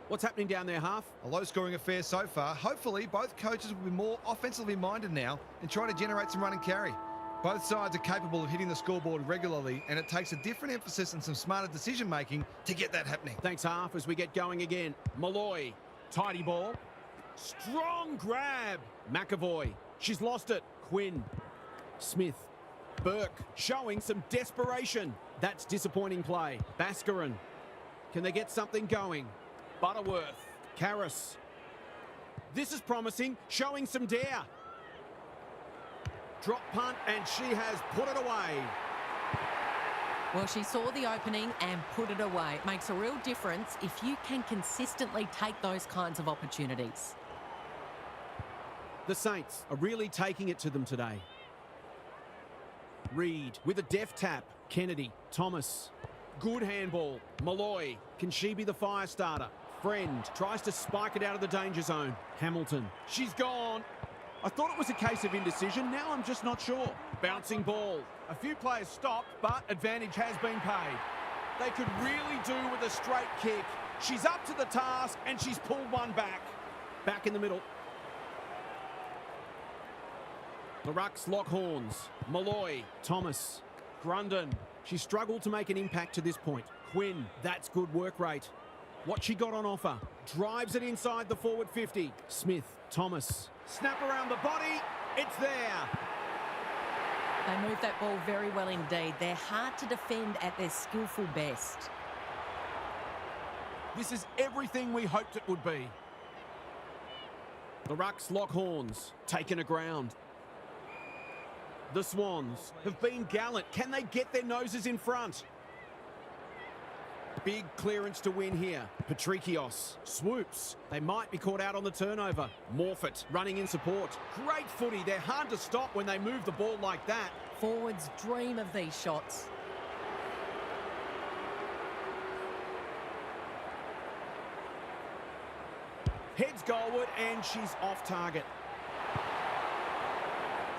What's happening down there, Half? A low-scoring affair so far. Hopefully, both coaches will be more offensively minded now and try to generate some run and carry. Both sides are capable of hitting the scoreboard regularly, and it takes a different emphasis and some smarter decision-making to get that happening. Thanks, Half, as we get going again. Malloy, tidy ball. Strong grab. McAvoy, she's lost it. Quinn, Smith, Burke, showing some desperation. That's disappointing play. Baskarin, can they get something going? Butterworth, Karras. This is promising, showing some dare. Drop punt, and she has put it away. Well, she saw the opening and put it away. It makes a real difference if you can consistently take those kinds of opportunities. The Saints are really taking it to them today. Reed with a deft tap. Kennedy, Thomas. Good handball. Malloy, can she be the fire starter? Friend tries to spike it out of the danger zone. Hamilton, she's gone. I thought it was a case of indecision. Now I'm just not sure. Bouncing ball. A few players stopped, but advantage has been paid. They could really do with a straight kick. She's up to the task, and she's pulled one back. Back in the middle. The Rucks lock horns. Malloy, Thomas, Grundon. She struggled to make an impact to this point. Quinn, that's good work rate. What she got on offer. Drives it inside the forward 50. Smith, Thomas. Snap around the body. It's there. They move that ball very well indeed. They're hard to defend at their skillful best. This is everything we hoped it would be. The Rucks lock horns. Taken aground. The Swans have been gallant. Can they get their noses in front? Big clearance to win here. Patrikios swoops. They might be caught out on the turnover. Morfitt running in support. Great footy. They're hard to stop when they move the ball like that. Forwards dream of these shots. Heads goalward, and she's off target.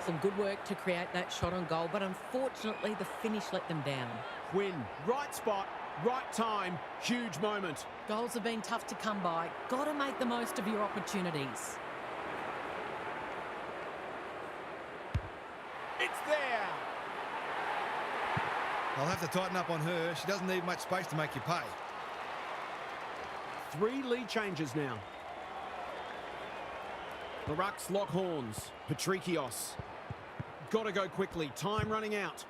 Some good work to create that shot on goal, but unfortunately the finish let them down. Quinn, right spot, right time, huge moment. Goals have been tough to come by. Got to make the most of your opportunities. It's there. I'll have to tighten up on her. She doesn't need much space to make you pay. 3 lead changes now. The Rucks lock horns. Patrikios. Got to go quickly. Time running out.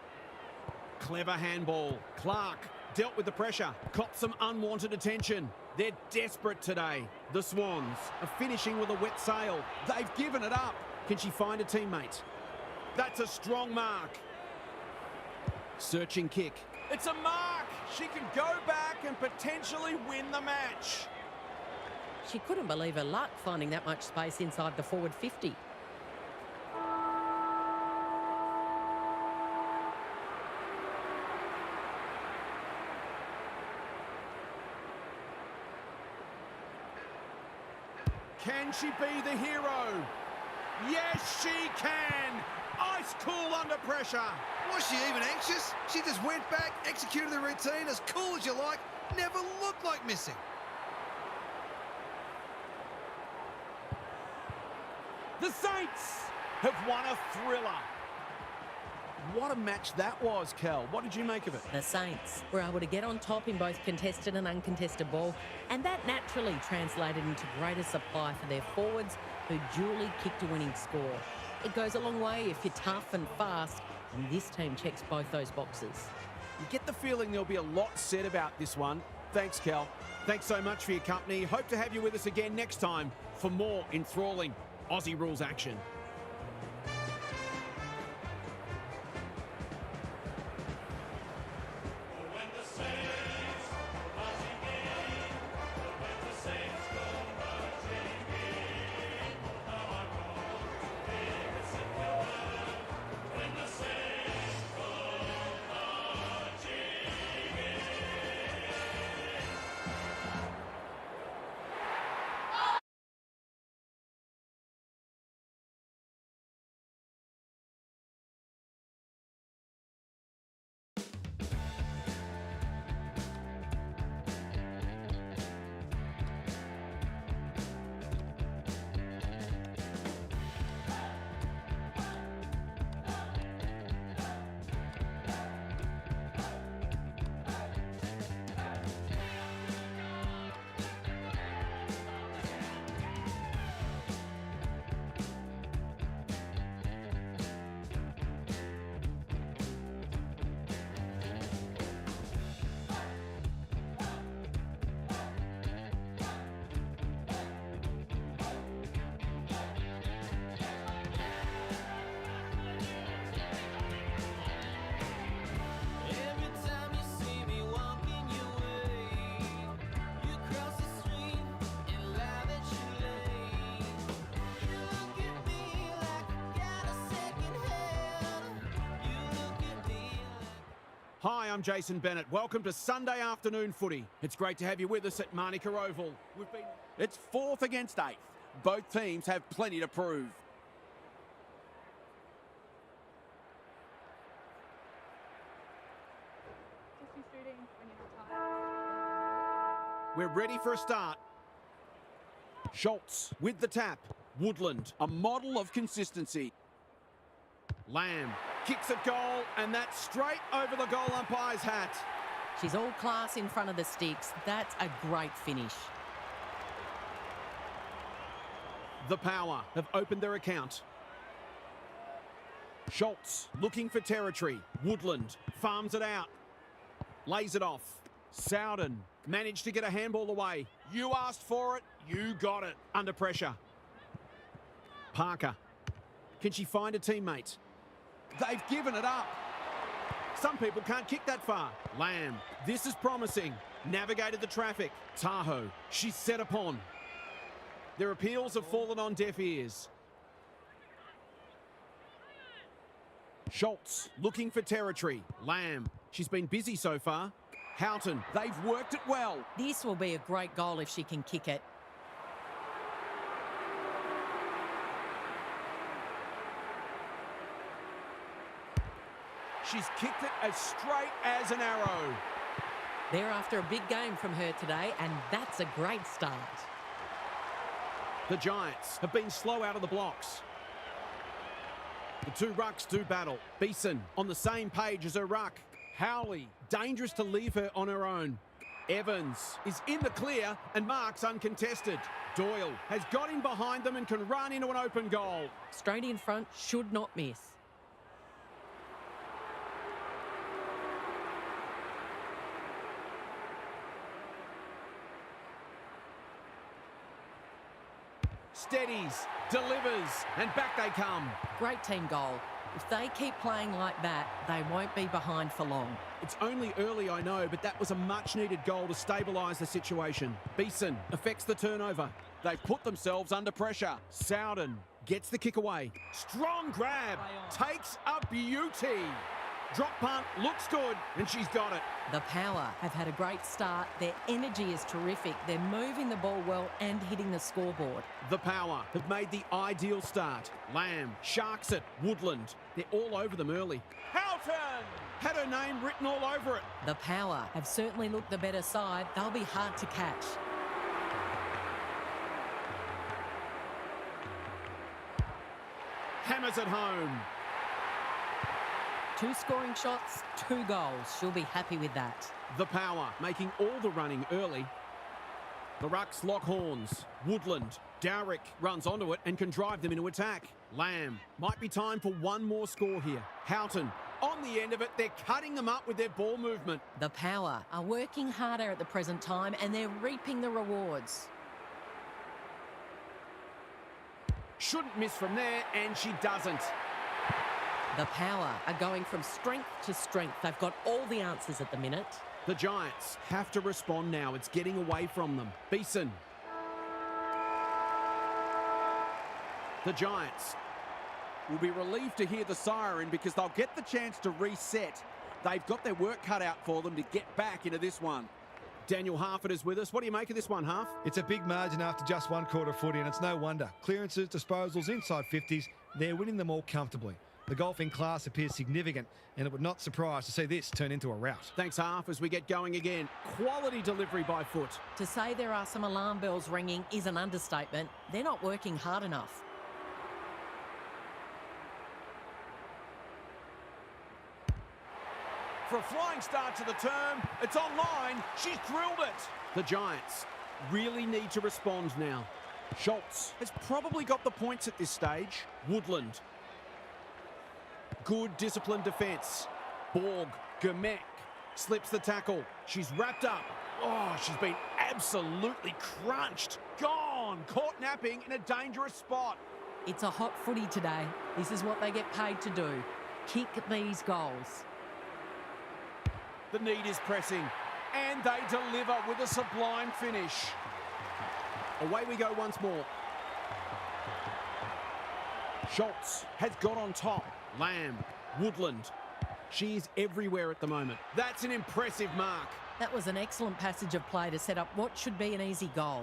Clever handball. Clark dealt with the pressure. Caught some unwanted attention. They're desperate today. The Swans are finishing with a wet sail. They've given it up. Can she find a teammate? That's a strong mark. Searching kick. It's a mark. She can go back and potentially win the match. She couldn't believe her luck finding that much space inside the forward 50. Can she be the hero? Yes, she can. Ice cool under pressure. Was she even anxious? She just went back, executed the routine as cool as you like, never looked like missing. The Saints have won a thriller. What a match that was, Kel. What did you make of it? The Saints were able to get on top in both contested and uncontested ball, and that naturally translated into greater supply for their forwards who duly kicked a winning score. It goes a long way if you're tough and fast, and this team checks both those boxes. You get the feeling there'll be a lot said about this one. Thanks, Cal. Thanks so much for your company. Hope to have you with us again next time for more enthralling Aussie rules action. Hi, I'm Jason Bennett. Welcome to Sunday afternoon footy. It's great to have you with us at Manuka Oval. It's 4th against 8th. Both teams have plenty to prove. We're ready for a start. Schultz with the tap. Woodland, a model of consistency. Lamb kicks at goal, and that's straight over the goal umpire's hat. She's all class in front of the sticks. That's a great finish. The Power have opened their account. Schultz looking for territory. Woodland farms it out. Lays it off. Sowden managed to get a handball away. You asked for it, you got it. Under pressure. Parker. Can she find a teammate? They've given it up. Some people can't kick that far. Lamb, this is promising. Navigated the traffic. Tahoe, she's set upon. Their appeals have fallen on deaf ears. Schultz looking for territory. Lamb, she's been busy so far. Houghton, they've worked it well. This will be a great goal if she can kick it. She's kicked it as straight as an arrow. They're after a big game from her today, and that's a great start. The Giants have been slow out of the blocks. The two rucks do battle. Beeson on the same page as her ruck. Howley, dangerous to leave her on her own. Evans is in the clear and marks uncontested. Doyle has got in behind them and can run into an open goal. Straight in front, should not miss. Steadies, delivers, and back they come. Great team goal. If they keep playing like that, they won't be behind for long. It's only early, I know, but that was a much-needed goal to stabilise the situation. Beeson affects the turnover. They've put themselves under pressure. Sowden gets the kick away. Strong grab. Takes a beauty. Drop punt, looks good, and she's got it. The Power have had a great start. Their energy is terrific. They're moving the ball well and hitting the scoreboard. The Power have made the ideal start. Lamb sharks it. Woodland, they're all over them early. Houghton had her name written all over it. The Power have certainly looked the better side. They'll be hard to catch. Hammers it home. 2 scoring shots, 2 goals. She'll be happy with that. The Power making all the running early. The rucks lock horns. Woodland Dowrick runs onto it and can drive them into attack. Lamb. Might be time for one more score here. Houghton. On the end of it, they're cutting them up with their ball movement. The Power are working harder at the present time and they're reaping the rewards. Shouldn't miss from there, and she doesn't. The Power are going from strength to strength. They've got all the answers at the minute. The Giants have to respond now. It's getting away from them. Beeson. The Giants will be relieved to hear the siren because they'll get the chance to reset. They've got their work cut out for them to get back into this one. Daniel Harford is with us. What do you make of this one, Harf? It's a big margin after just one quarter of footy, and it's no wonder. Clearances, disposals, inside 50s, they're winning them all comfortably. The golfing class appears significant, and it would not surprise to see this turn into a rout. Thanks, Harf, as we get going again. Quality delivery by foot. To say there are some alarm bells ringing is an understatement. They're not working hard enough. For a flying start to the term, it's online. She's drilled it. The Giants really need to respond now. Schultz has probably got the points at this stage. Woodland. Good disciplined defence. Borg. Germek slips the tackle. She's wrapped up. Oh, she's been absolutely crunched. Gone. Caught napping in a dangerous spot. It's a hot footy today. This is what they get paid to do. Kick these goals. The need is pressing, and they deliver with a sublime finish. Away we go once more. Schultz has got on top. Lamb, Woodland. She is everywhere at the moment. That's an impressive mark. That was an excellent passage of play to set up what should be an easy goal.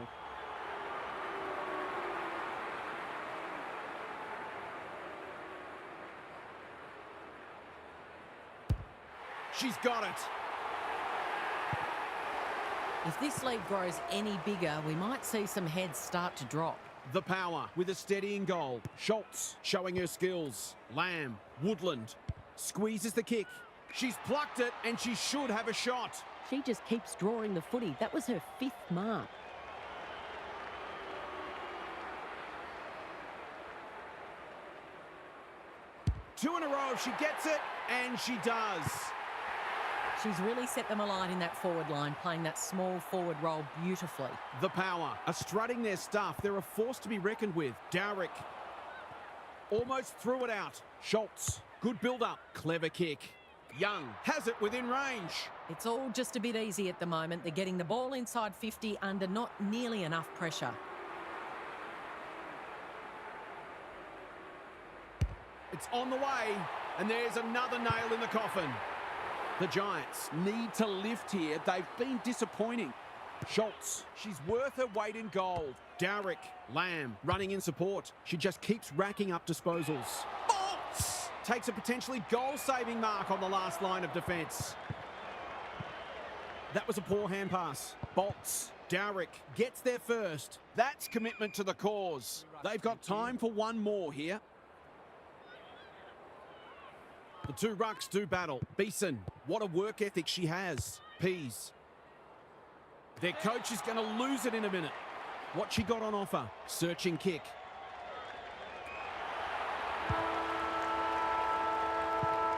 She's got it. If this lead grows any bigger, we might see some heads start to drop. The Power with a steadying goal. Schultz showing her skills. Lamb, Woodland squeezes the kick. She's plucked it and she should have a shot. She just keeps drawing the footy. That was her 5th mark. Two in a row, she gets it, and she does. She's really set them alight in that forward line, playing that small forward role beautifully. The Power are strutting their stuff. They're a force to be reckoned with. Dowrick almost threw it out. Schultz, good build-up, clever kick. Young has it within range. It's all just a bit easy at the moment. They're getting the ball inside 50 under not nearly enough pressure. It's on the way, and there's another nail in the coffin. The Giants need to lift here. They've been disappointing. Schultz, she's worth her weight in gold. Dowrick, Lamb, running in support. She just keeps racking up disposals. Bolts takes a potentially goal-saving mark on the last line of defence. That was a poor hand pass. Bolts, Dowrick gets there first. That's commitment to the cause. They've got time for one more here. The two rucks do battle. Beeson, what a work ethic she has. Pease. Their coach is going to lose it in a minute. What she got on offer? Searching kick.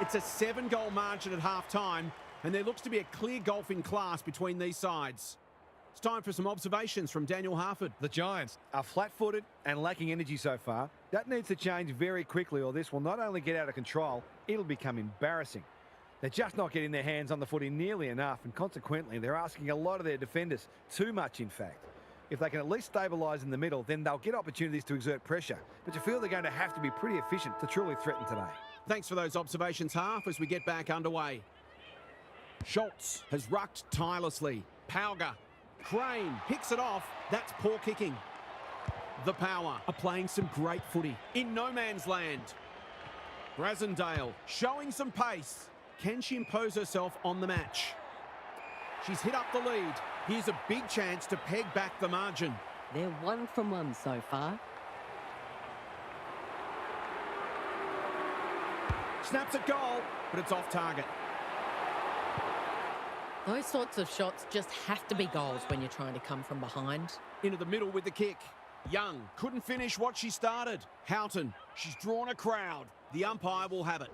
It's a 7-goal margin at half-time, and there looks to be a clear golfing class between these sides. It's time for some observations from Daniel Harford. The Giants are flat-footed and lacking energy so far. That needs to change very quickly, or this will not only get out of control, it'll become embarrassing. They're just not getting their hands on the footy nearly enough, and consequently, they're asking a lot of their defenders, too much in fact. If they can at least stabilise in the middle, then they'll get opportunities to exert pressure. But you feel they're going to have to be pretty efficient to truly threaten today. Thanks for those observations, Harf, as we get back underway. Schultz has rucked tirelessly. Pauga. Crane picks it off. That's poor kicking. The Power are playing some great footy in no man's land. Brasendale showing some pace. Can she impose herself on the match? She's hit up the lead. Here's a big chance to peg back the margin. They're 1 from 1 so far. Snaps at goal, but it's off target. Those sorts of shots just have to be goals when you're trying to come from behind. Into the middle with the kick. Young couldn't finish what she started. Houghton, she's drawn a crowd. The umpire will have it.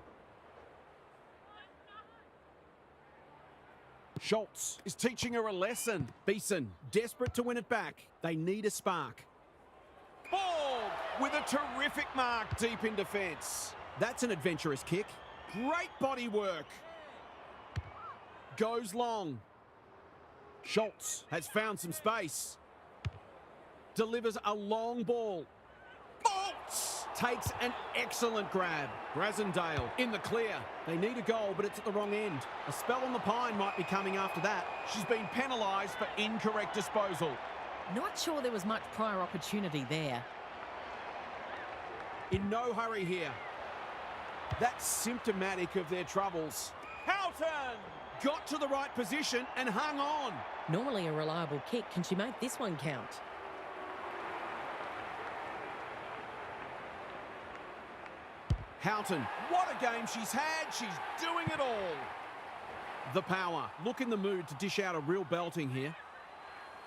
Schultz is teaching her a lesson. Beeson, desperate to win it back. They need a spark. Ball with a terrific mark deep in defence. That's an adventurous kick. Great body work. Goes long. Schultz has found some space. Delivers a long ball. Bolts! Takes an excellent grab. Brasendale in the clear. They need a goal, but it's at the wrong end. A spell on the pine might be coming after that. She's been penalised for incorrect disposal. Not sure there was much prior opportunity there. In no hurry here. That's symptomatic of their troubles. Houghton got to the right position and hung on. Normally a reliable kick. Can she make this one count? Houghton, what a game she's had. She's doing it all. The power. Look in the mood to dish out a real belting here.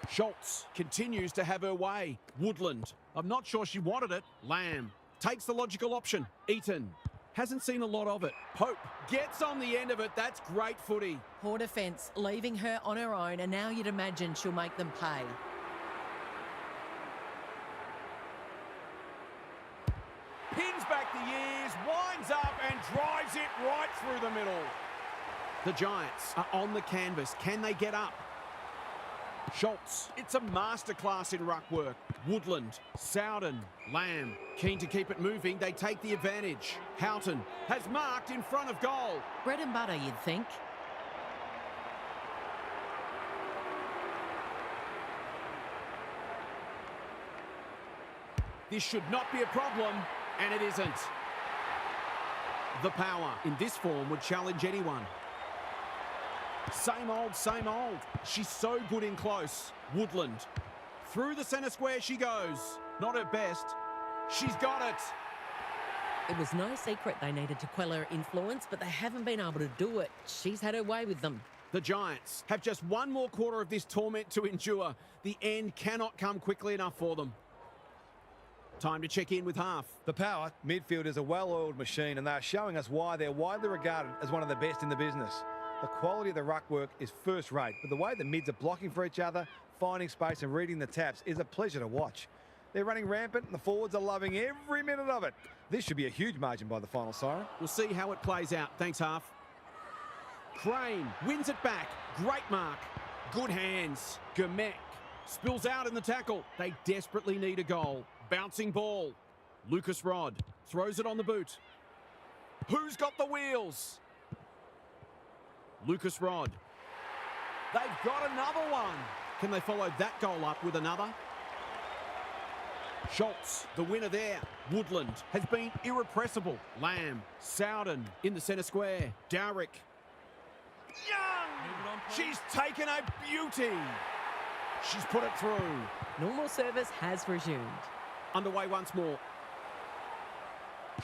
Schultz continues to have her way. Woodland, I'm not sure she wanted it. Lamb takes the logical option. Eaton hasn't seen a lot of it. Pope gets on the end of it. That's great footy. Poor defence, leaving her on her own, and now you'd imagine she'll make them pay. Pins back the ears, winds up and drives it right through the middle. The Giants are on the canvas. Can they get up? Schultz, it's a masterclass in ruck work. Woodland, Sowden, Lamb, keen to keep it moving. They take the advantage. Houghton has marked in front of goal. Bread and butter, you'd think. This should not be a problem, and it isn't. The power in this form would challenge anyone. Same old, same old. She's so good in close. Woodland. Through the centre square she goes. Not her best. She's got it. It was no secret they needed to quell her influence, but they haven't been able to do it. She's had her way with them. The Giants have just one more quarter of this torment to endure. The end cannot come quickly enough for them. Time to check in with half. The power midfield is a well-oiled machine, and they are showing us why they're widely regarded as one of the best in the business. The quality of the ruck work is first rate, but the way the mids are blocking for each other, finding space and reading the taps is a pleasure to watch. They're running rampant and the forwards are loving every minute of it. This should be a huge margin by the final siren. We'll see how it plays out. Thanks, half. Crane wins it back. Great mark. Good hands. Gomek spills out in the tackle. They desperately need a goal. Bouncing ball. Lucas Rod throws it on the boot. Who's got the wheels? Lucas Rod. They've got another one. Can they follow that goal up with another? Schultz, the winner there. Woodland has been irrepressible. Lamb, Sowden in the centre square. Dowrick. Young! She's taken a beauty. She's put it through. Normal service has resumed. Underway once more.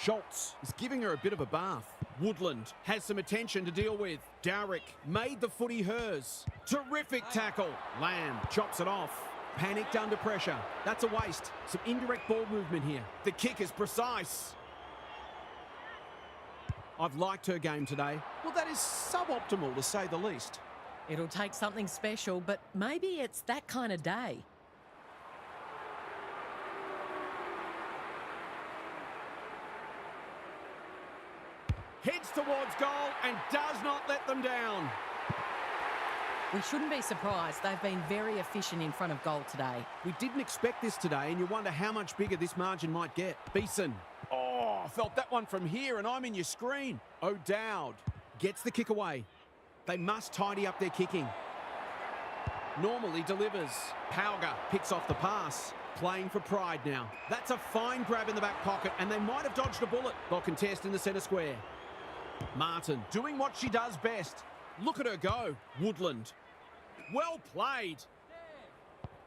Schultz is giving her a bit of a bath. Woodland has some attention to deal with. Dowrick made the footy hers. Terrific tackle. Lamb chops it off. Panicked under pressure. That's a waste. Some indirect ball movement here. The kick is precise. I've liked her game today. Well, that is suboptimal to say the least. It'll take something special, but maybe it's that kind of day. Heads towards goal and does not let them down. We shouldn't be surprised. They've been very efficient in front of goal today. We didn't expect this today, and you wonder how much bigger this margin might get. Beeson. Oh, I felt that one from here, and I'm in your screen. O'Dowd gets the kick away. They must tidy up their kicking. Normally delivers. Pauga picks off the pass. Playing for pride now. That's a fine grab in the back pocket, and they might have dodged a bullet. They'll contest in the centre square. Martin doing what she does best. Look at her go. Woodland. Well played.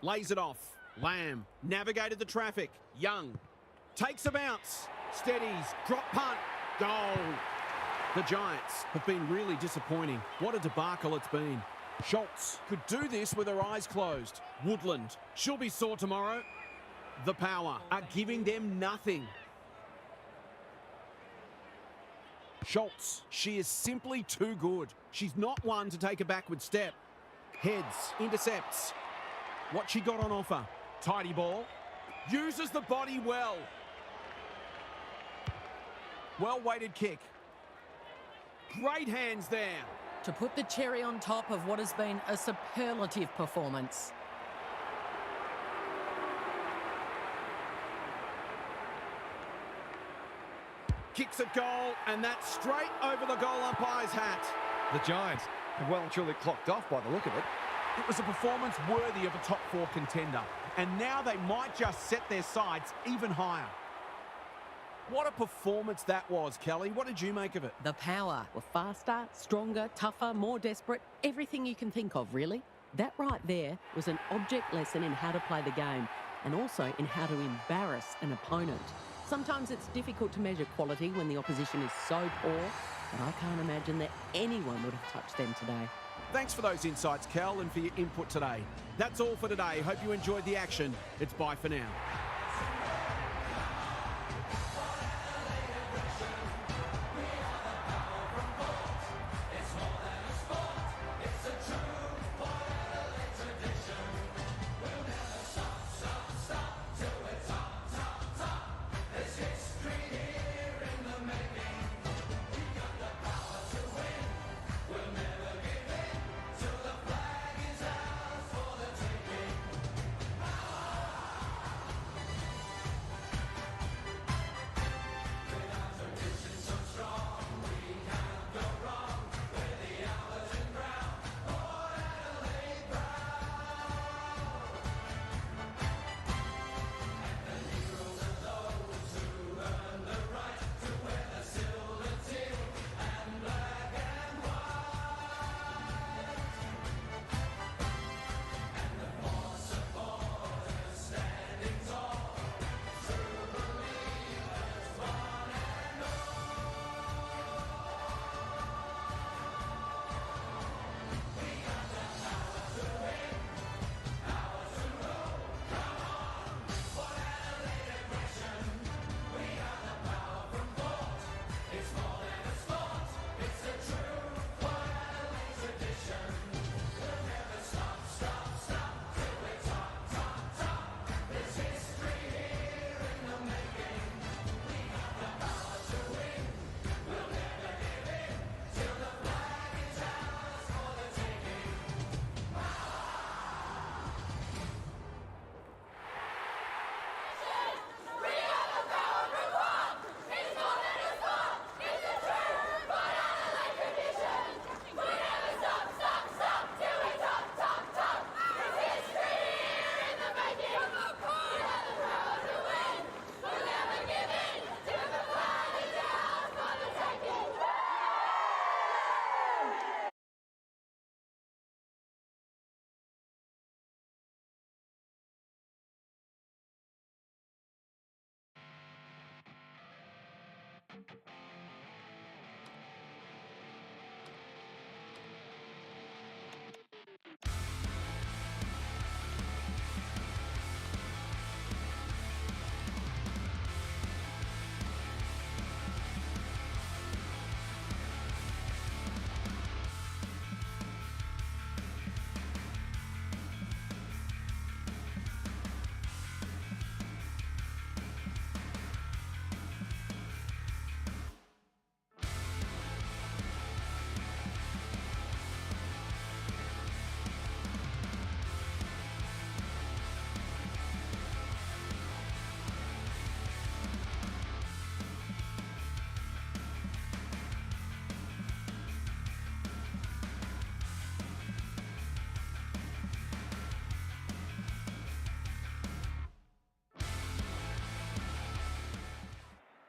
Lays it off. Lamb navigated the traffic. Young takes a bounce. Steadies. Drop punt. Goal. The Giants have been really disappointing. What a debacle it's been. Schultz could do this with her eyes closed. Woodland. She'll be sore tomorrow. The Power are giving them nothing. Schultz, she is simply too good. She's not one to take a backward step. Heads, intercepts. What she got on offer. Tidy ball. Uses the body well. Well-weighted kick. Great hands there. To put the cherry on top of what has been a superlative performance. Kicks at goal, and that's straight over the goal umpire's hat. The Giants have well and truly clocked off by the look of it. It was a performance worthy of a top 4 contender, and now they might just set their sights even higher. What a performance that was, Kelly. What did you make of it? The Power were faster, stronger, tougher, more desperate, everything you can think of, really. That right there was an object lesson in how to play the game and also in how to embarrass an opponent. Sometimes it's difficult to measure quality when the opposition is so poor, but I can't imagine that anyone would have touched them today. Thanks for those insights, Kel, and for your input today. That's all for today. Hope you enjoyed the action. It's bye for now.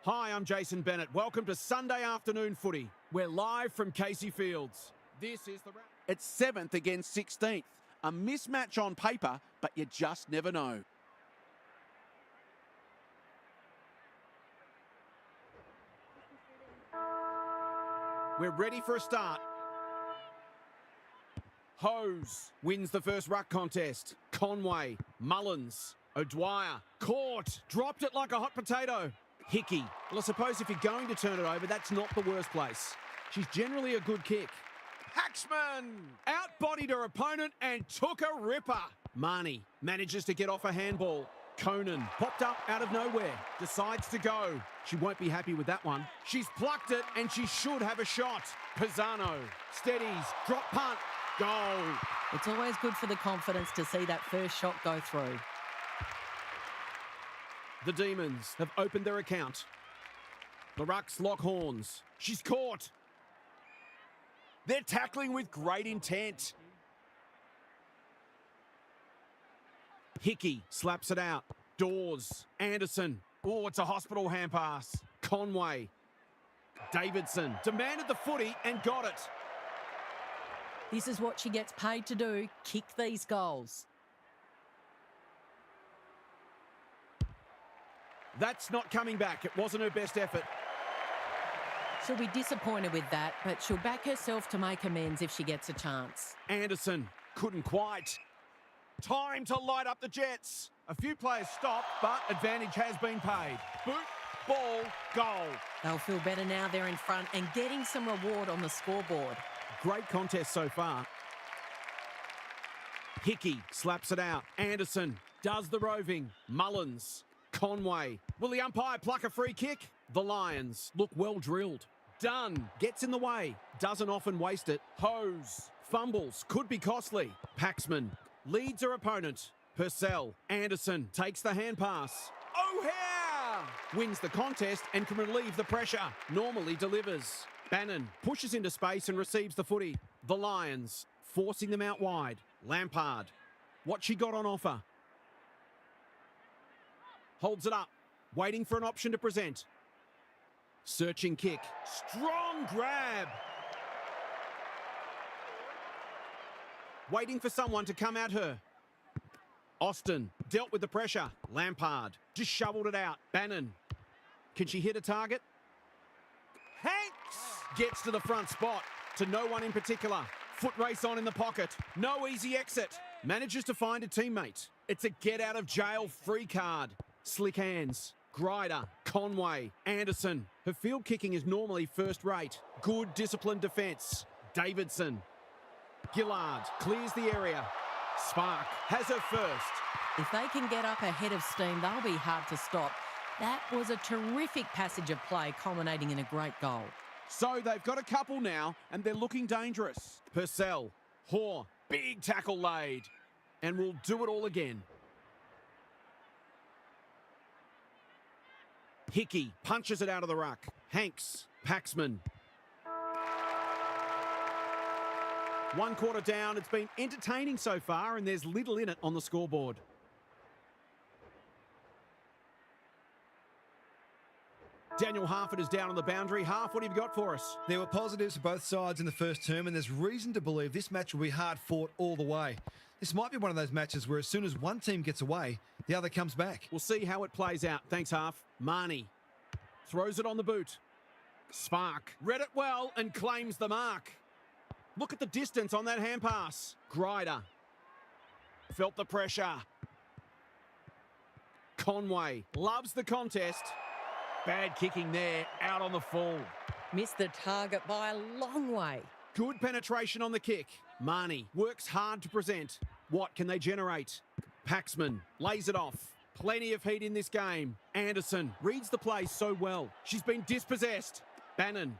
Hi, I'm Jason Bennett. Welcome to Sunday Afternoon Footy. We're live from Casey Fields. This is the round. It's 7th against 16th. A mismatch on paper, but you just never know. We're ready for a start. Hose wins the first ruck contest. Conway, Mullins O'Dwyer, caught, dropped it like a hot potato. Hickey. Well, I suppose if you're going to turn it over, that's not the worst place. She's generally a good kick. Paxman outbodied her opponent and took a ripper. Marnie manages to get off a handball. Conan popped up out of nowhere, decides to go. She won't be happy with that one. She's plucked it and she should have a shot. Pisano steadies, drop punt, goal. It's always good for the confidence to see that first shot go through. The Demons have opened their account. The Rucks lock horns. She's caught. They're tackling with great intent. Hickey slaps it out. Dawes. Anderson. Oh, it's a hospital hand pass. Conway. Davidson demanded the footy and got it. This is what she gets paid to do, kick these goals. That's not coming back. It wasn't her best effort. She'll be disappointed with that, but she'll back herself to make amends if she gets a chance. Anderson couldn't quite. Time to light up the Jets. A few players stopped, but advantage has been paid. Boot, ball, goal. They'll feel better now they're in front and getting some reward on the scoreboard. Great contest so far. Hickey slaps it out. Anderson does the roving. Mullins. Conway. Will the umpire pluck a free kick? The Lions look well drilled. Dunn gets in the way. Doesn't often waste it. Hose. Fumbles. Could be costly. Paxman leads her opponent. Purcell. Anderson takes the hand pass. O'Hare wins the contest and can relieve the pressure. Normally delivers. Bannon pushes into space and receives the footy. The Lions forcing them out wide. Lampard. What she got on offer. Holds it up. Waiting for an option to present. Searching kick. Strong grab. Waiting for someone to come at her. Austin dealt with the pressure. Lampard just shoveled it out. Bannon. Can she hit a target? Hanks gets to the front spot. To no one in particular. Foot race on in the pocket. No easy exit. Manages to find a teammate. It's a get out of jail free card. Slick hands. Grider. Conway. Anderson. Her field kicking is normally first rate. Good disciplined defence. Davidson. Gillard clears the area. Spark has her first. If they can get up ahead of steam, they'll be hard to stop. That was a terrific passage of play, culminating in a great goal. So they've got a couple now, and they're looking dangerous. Purcell. Hoare. Big tackle laid. And we'll do it all again. Hickey punches it out of the ruck. Hanks. Paxman. 1 quarter down. It's been entertaining so far, and there's little in it on the scoreboard. Daniel Harford is down on the boundary. Harf, what have you got for us? There were positives for both sides in the first term, and there's reason to believe this match will be hard fought all the way. This might be one of those matches where as soon as one team gets away, the other comes back. We'll see how it plays out. Thanks, Harf. Marnie throws it on the boot. Spark read it well and claims the mark. Look at the distance on that hand pass. Grider felt the pressure. Conway loves the contest. Bad kicking there, out on the full. Missed the target by a long way. Good penetration on the kick. Marnie works hard to present. What can they generate? Paxman lays it off. Plenty of heat in this game. Anderson reads the play so well. She's been dispossessed. Bannon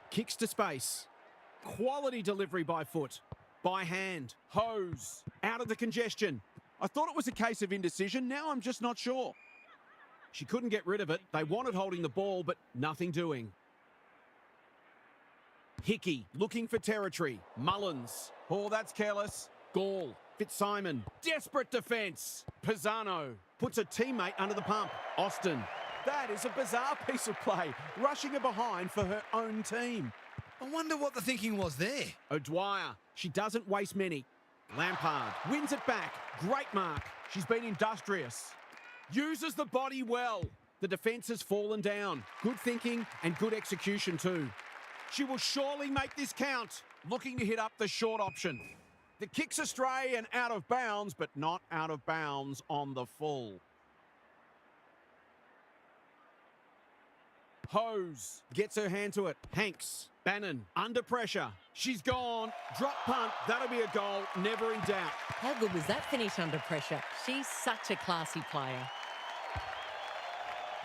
kicks to space. Quality delivery by foot. By hand. Hose. Out of the congestion. I thought it was a case of indecision. Now I'm just not sure. She couldn't get rid of it. They wanted holding the ball, but nothing doing. Hickey looking for territory. Mullins. Oh, that's careless. Gall. Fitzsimon. Desperate defence. Pisano puts a teammate under the pump. Austin. That is a bizarre piece of play. Rushing her behind for her own team. I wonder what the thinking was there. O'Dwyer. She doesn't waste many. Lampard wins it back. Great mark. She's been industrious. Uses the body well. The defence has fallen down. Good thinking and good execution too. She will surely make this count. Looking to hit up the short option. The kick's astray and out of bounds, but not out of bounds on the full. Hose gets her hand to it. Hanks, Bannon, under pressure. She's gone. Drop punt. That'll be a goal. Never in doubt. How good was that finish under pressure? She's such a classy player.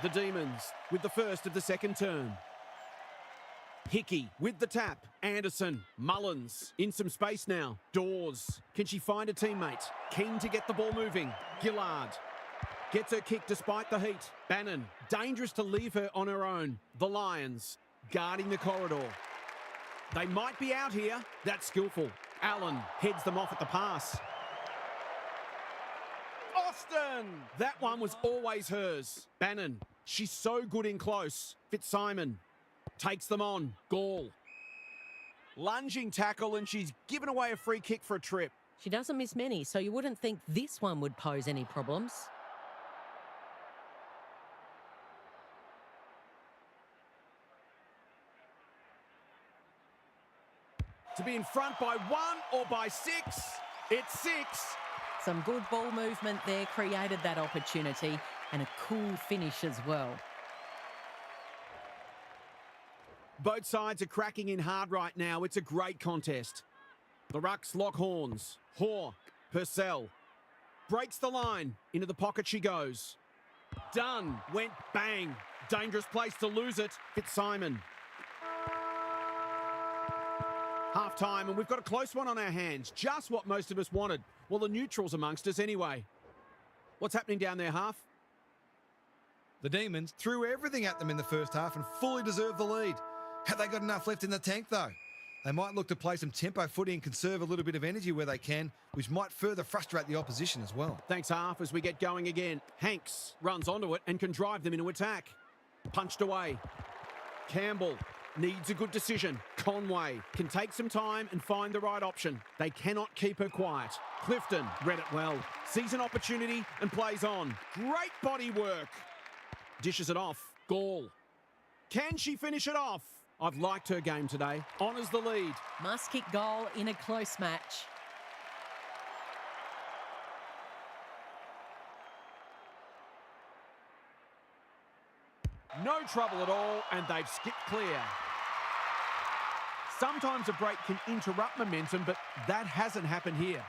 The Demons with the first of the second term. Hickey with the tap. Anderson, Mullins in some space now. Dawes, can she find a teammate? Keen to get the ball moving. Gillard gets her kick despite the heat. Bannon, dangerous to leave her on her own. The Lions guarding the corridor. They might be out here. That's skillful. Allen heads them off at the pass. Austin! That one was always hers. Bannon, she's so good in close. Fitzsimon takes them on. Gall. Lunging tackle, and she's given away a free kick for a trip. She doesn't miss many, so you wouldn't think this one would pose any problems. To be in front by 1 or by 6, it's 6. Some good ball movement there created that opportunity, and a cool finish as well. Both sides are cracking in hard right now. It's a great contest. The Rucks lock horns. Hoare, Purcell. Breaks the line. Into the pocket she goes. Dunn went bang. Dangerous place to lose it. Fitzsimon. Half time, and we've got a close one on our hands. Just what most of us wanted. Well, the neutrals amongst us anyway. What's happening down there, Half? The Demons threw everything at them in the first half and fully deserved the lead. Have they got enough left in the tank, though? They might look to play some tempo footy and conserve a little bit of energy where they can, which might further frustrate the opposition as well. Thanks, Half, as we get going again. Hanks runs onto it and can drive them into attack. Punched away. Campbell needs a good decision. Conway can take some time and find the right option. They cannot keep her quiet. Clifton read it well. Sees an opportunity and plays on. Great body work. Dishes it off. Gall. Can she finish it off? I've liked her game today. Honours the lead. Must kick goal in a close match. No trouble at all, and they've skipped clear. Sometimes a break can interrupt momentum, but that hasn't happened here.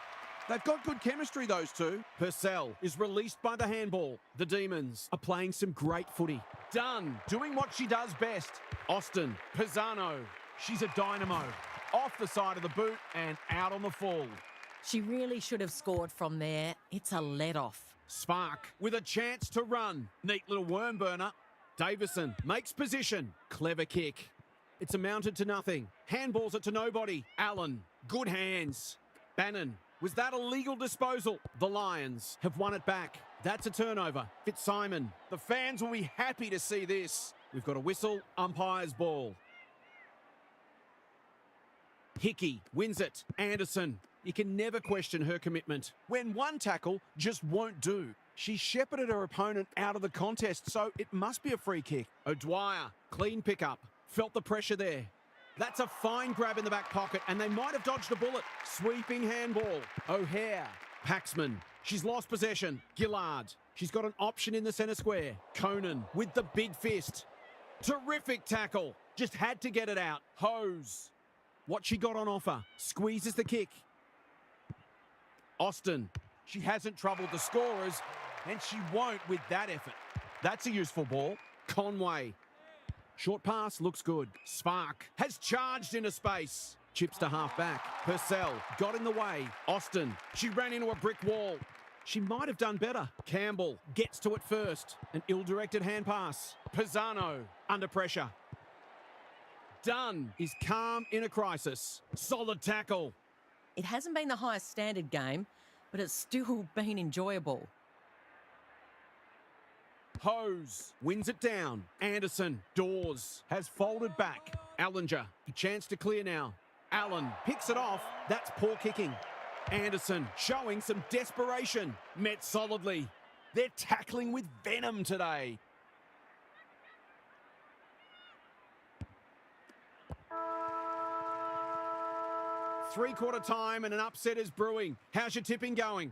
They've got good chemistry, those two. Purcell is released by the handball. The Demons are playing some great footy. Dunn doing what she does best. Austin, Pisano, she's a dynamo. Off the side of the boot and out on the full. She really should have scored from there. It's a let-off. Spark with a chance to run. Neat little worm burner. Davison makes position. Clever kick. It's amounted to nothing. Handballs it to nobody. Allen, good hands. Bannon, was that a legal disposal? The Lions have won it back. That's a turnover. Fitzsimon, the fans will be happy to see this. We've got a whistle, umpire's ball. Hickey wins it. Anderson, you can never question her commitment. When one tackle just won't do. She shepherded her opponent out of the contest, so it must be a free kick. O'Dwyer, clean pickup. Felt the pressure there. That's a fine grab in the back pocket, and they might have dodged a bullet. Sweeping handball. O'Hare. Paxman. She's lost possession. Gillard. She's got an option in the centre square. Conan with the big fist. Terrific tackle. Just had to get it out. Hose. What she got on offer. Squeezes the kick. Austin. She hasn't troubled the scorers, and she won't with that effort. That's a useful ball. Conway. Short pass looks good. Spark has charged into space. Chips to half back. Purcell got in the way. Austin. She ran into a brick wall. She might have done better. Campbell gets to it first. An ill-directed hand pass. Pisano under pressure. Dunn is calm in a crisis. Solid tackle. It hasn't been the highest standard game, but it's still been enjoyable. Hose wins it down. Anderson, Dawes has folded back. Allinger, a chance to clear now. Allen picks it off. That's poor kicking. Anderson showing some desperation. Met solidly. They're tackling with venom today. Three-quarter time and an upset is brewing. How's your tipping going?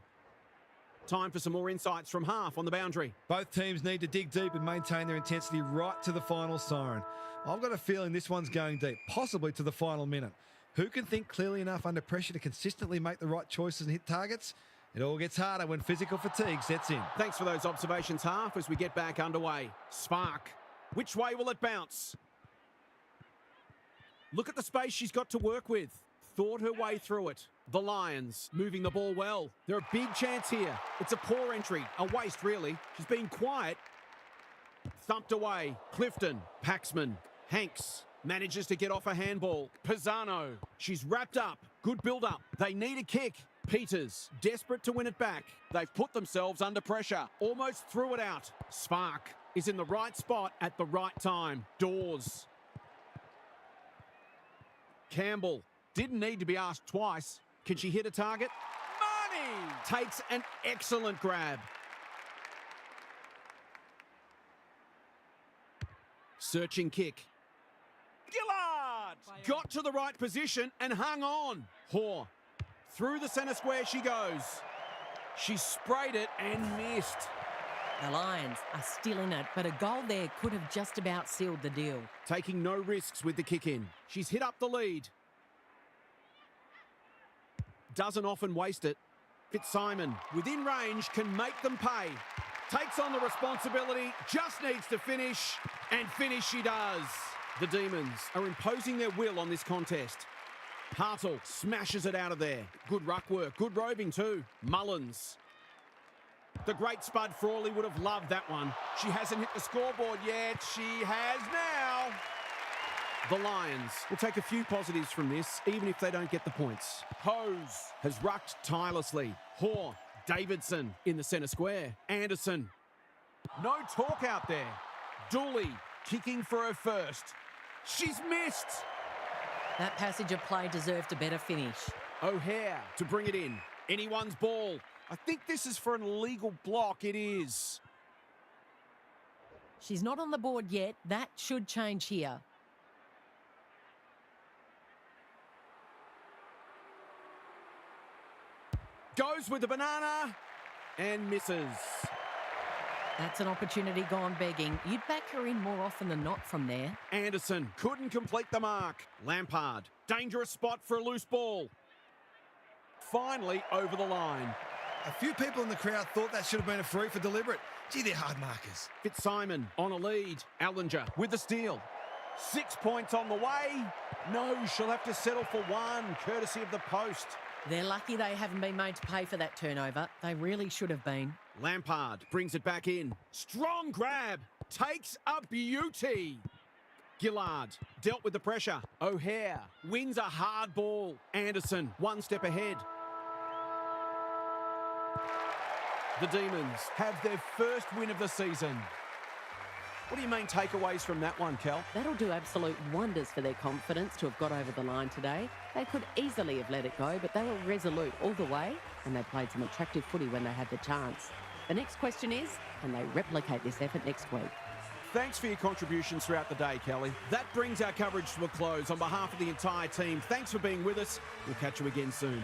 Time for some more insights from half on the boundary. Both teams need to dig deep and maintain their intensity right to the final siren. I've got a feeling this one's going deep, possibly to the final minute. Who can think clearly enough under pressure to consistently make the right choices and hit targets? It all gets harder when physical fatigue sets in. Thanks for those observations, half, as we get back underway. Spark. Which way will it bounce? Look at the space she's got to work with. Thought her way through it. The Lions moving the ball well. They're a big chance here. It's a poor entry. A waste, really. She's been quiet. Thumped away. Clifton. Paxman. Hanks. Manages to get off a handball. Pisano. She's wrapped up. Good build-up. They need a kick. Peters. Desperate to win it back. They've put themselves under pressure. Almost threw it out. Spark is in the right spot at the right time. Dawes. Campbell. Didn't need to be asked twice. Can she hit a target? Money! Takes an excellent grab. Searching kick. Gillard! Got to the right position and hung on. Hoare. Through the centre square she goes. She sprayed it and missed. The Lions are still in it, but a goal there could have just about sealed the deal. Taking no risks with the kick in. She's hit up the lead. Doesn't often waste it. Fitzsimon, within range, can make them pay. Takes on the responsibility, just needs to finish, and finish she does. The Demons are imposing their will on this contest. Hartle smashes it out of there. Good ruck work, good roving too. Mullins. The great Spud Frawley would have loved that one. She hasn't hit the scoreboard yet. She has now. The Lions will take a few positives from this, even if they don't get the points. Hose has rucked tirelessly. Hoare, Davidson in the centre square. Anderson. No talk out there. Dooley kicking for her first. She's missed. That passage of play deserved a better finish. O'Hare to bring it in. Anyone's ball. I think this is for an illegal block. It is. She's not on the board yet. That should change here. Goes with the banana and misses. That's an opportunity gone begging. You'd back her in more often than not from there. Anderson couldn't complete the mark. Lampard, dangerous spot for a loose ball. Finally over the line. A few people in the crowd thought that should have been a free for deliberate. Gee, they're hard markers. Fitzsimon on a lead. Allinger with the steal. 6 points on the way. No, she'll have to settle for one, courtesy of the post. They're lucky they haven't been made to pay for that turnover. They really should have been. Lampard brings it back in. Strong grab. Takes a beauty. Gillard dealt with the pressure. O'Hare wins a hard ball. Anderson one step ahead. The Demons have their first win of the season. What do you mean takeaways from that one, Kel? That'll do absolute wonders for their confidence to have got over the line today. They could easily have let it go, but they were resolute all the way, and they played some attractive footy when they had the chance. The next question is, can they replicate this effort next week? Thanks for your contributions throughout the day, Kelly. That brings our coverage to a close. On behalf of the entire team, thanks for being with us. We'll catch you again soon.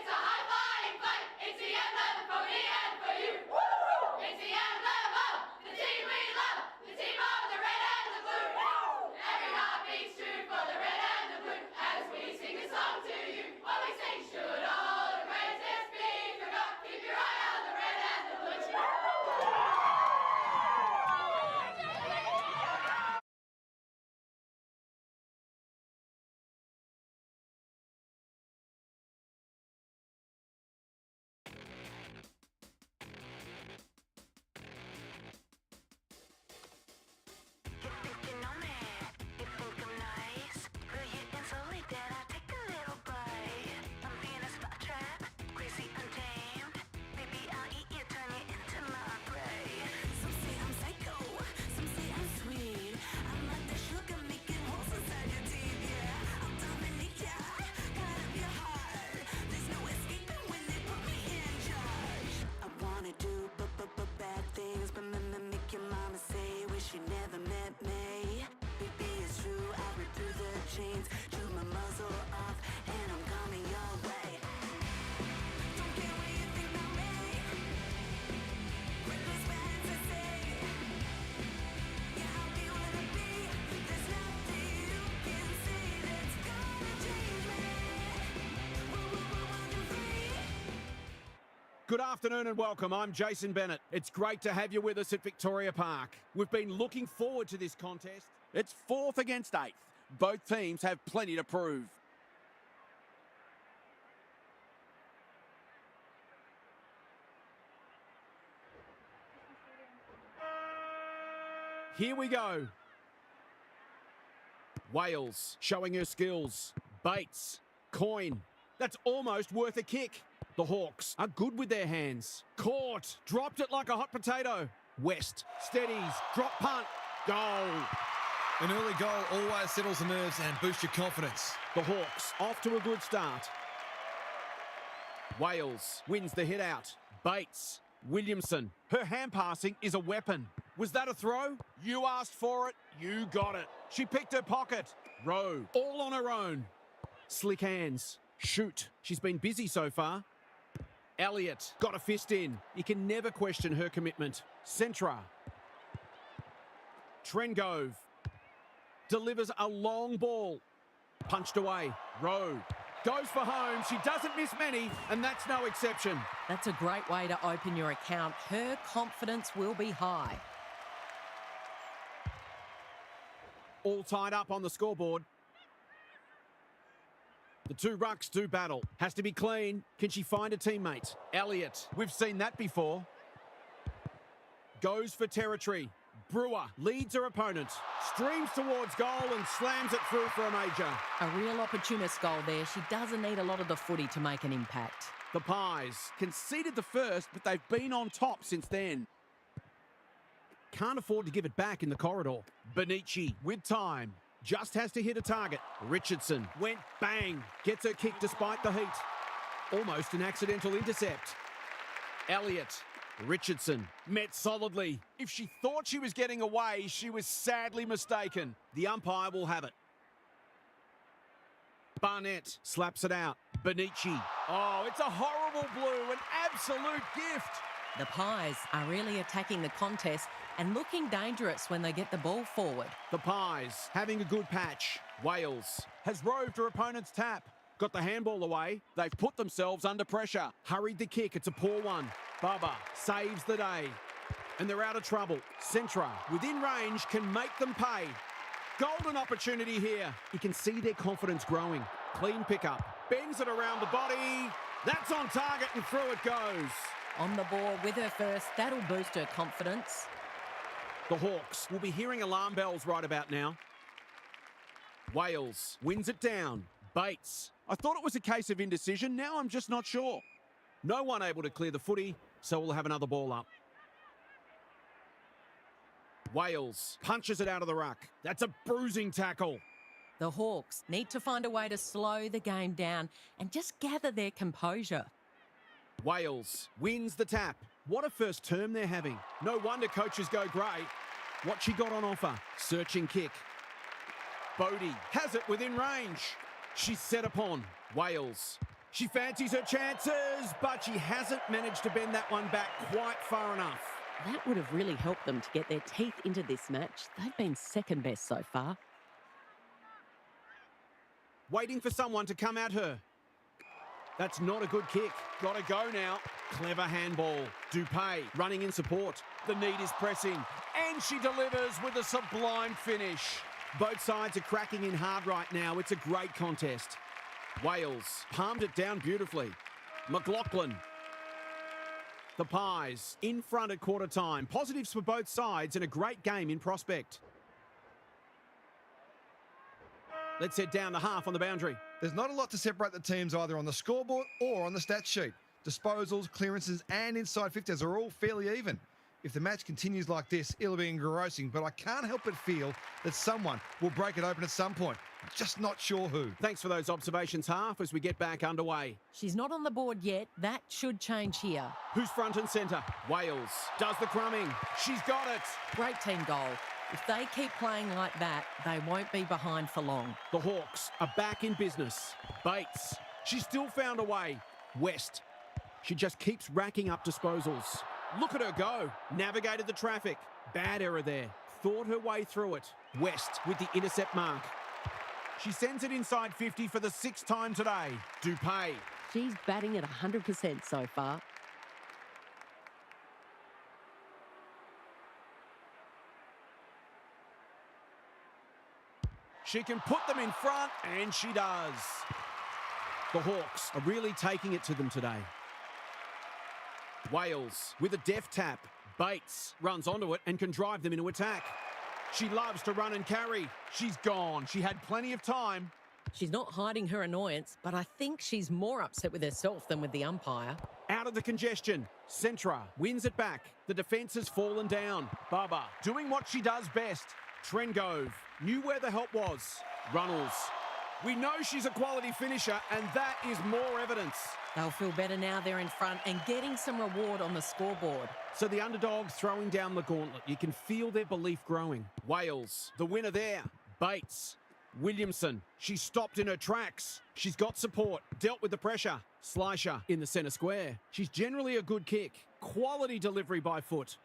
It's a high-flying fight. It's the emblem for me and for you. Woo! It's the emblem of the team we love, the team of the red and the blue. Woo! Every heart beats true for the red and the blue as we sing a song to you. What we sing should all the greatest be forgot. Keep your eye on the red and the blue. Bad things, but make your mama say, wish you never met me. Baby, it's true, I rip through the chains, chew my muzzle off, and I'm coming your way. Don't care what you think about me. Reckless bands, I say. Yeah, I'll be what I be. There's nothing you can say that's gonna change me. Walking free. Good afternoon and welcome. I'm Jason Bennett. It's great to have you with us at Victoria Park. We've been looking forward to this contest. It's 4th against 8th. Both teams have plenty to prove. Here we go. Wales showing her skills. Bates. Coyne. That's almost worth a kick. The Hawks are good with their hands. Caught. Dropped it like a hot potato. West. Steadies. Drop punt. Goal. An early goal always settles the nerves and boosts your confidence. The Hawks off to a good start. Wales wins the hit out. Bates. Williamson. Her hand passing is a weapon. Was that a throw? You asked for it. You got it. She picked her pocket. Rowe. All on her own. Slick hands. Shoot. She's been busy so far. Elliott got a fist in. You can never question her commitment. Centra. Trengove. Delivers a long ball. Punched away. Rowe. Goes for home. She doesn't miss many, and that's no exception. That's a great way to open your account. Her confidence will be high. All tied up on the scoreboard. The two rucks do battle. Has to be clean. Can she find a teammate? Elliott. We've seen that before. Goes for territory. Brewer leads her opponent. Streams towards goal and slams it through for a major. A real opportunist goal there. She doesn't need a lot of the footy to make an impact. The Pies conceded the first, but they've been on top since then. Can't afford to give it back in the corridor. Benici with time. Just has to hit a target. Richardson went bang. Gets her kick despite the heat. Almost an accidental intercept. Elliott. Richardson met solidly. If she thought she was getting away, she was sadly mistaken. The umpire will have it. Barnett slaps it out. Benici. Oh, it's a horrible blue. An absolute gift. The Pies are really attacking the contest and looking dangerous when they get the ball forward. The Pies having a good patch. Wales has roved her opponent's tap. Got the handball away. They've put themselves under pressure. Hurried the kick. It's a poor one. Bubba saves the day. And they're out of trouble. Centra, within range, can make them pay. Golden opportunity here. You can see their confidence growing. Clean pickup. Bends it around the body. That's on target and through it goes. On the ball with her first, that'll boost her confidence. The Hawks will be hearing alarm bells right about now. Wales wins it down. Bates. I thought it was a case of indecision. Now I'm just not sure. No one able to clear the footy, so we'll have another ball up. Wales punches it out of the ruck. That's a bruising tackle. The Hawks need to find a way to slow the game down and just gather their composure. Wales wins the tap. What a first term they're having. No wonder coaches go great. What she got on offer? Searching kick. Bodie has it within range. She's set upon. Wales. She fancies her chances, but she hasn't managed to bend that one back quite far enough. That would have really helped them to get their teeth into this match. They've been second best so far. Waiting for someone to come at her. That's not a good kick. Got to go now. Clever handball. Dupay running in support. The need is pressing. And she delivers with a sublime finish. Both sides are cracking in hard right now. It's a great contest. Wales palmed it down beautifully. McLaughlin. The Pies in front at quarter time. Positives for both sides and a great game in prospect. Let's head down to half on the boundary. There's not a lot to separate the teams either on the scoreboard or on the stat sheet. Disposals, clearances and inside 50s are all fairly even. If the match continues like this, it'll be engrossing, but I can't help but feel that someone will break it open at some point. Just not sure who. Thanks for those observations, Half, as we get back underway. She's not on the board yet. That should change here. Who's front and centre? Wales does the crumbing. She's got it. Great team goal. If they keep playing like that, they won't be behind for long. The Hawks are back in business. Bates, she still found a way. West, she just keeps racking up disposals. Look at her go. Navigated the traffic. Bad error there. Thought her way through it. West with the intercept mark. She sends it inside 50 for the 6th time today. Dupay. She's batting at 100% so far. She can put them in front, and she does. The Hawks are really taking it to them today. Wales with a deft tap. Bates runs onto it and can drive them into attack. She loves to run and carry. She's gone. She had plenty of time. She's not hiding her annoyance, but I think she's more upset with herself than with the umpire. Out of the congestion. Centra wins it back. The defence has fallen down. Baba doing what she does best. Trengove knew where the help was. Runnels. We know she's a quality finisher, and that is more evidence. They'll feel better now they're in front and getting some reward on the scoreboard. So the underdog throwing down the gauntlet. You can feel their belief growing. Wales, the winner there. Bates. Williamson, she stopped in her tracks. She's got support, dealt with the pressure. Slisher in the centre square. She's generally a good kick. Quality delivery by foot.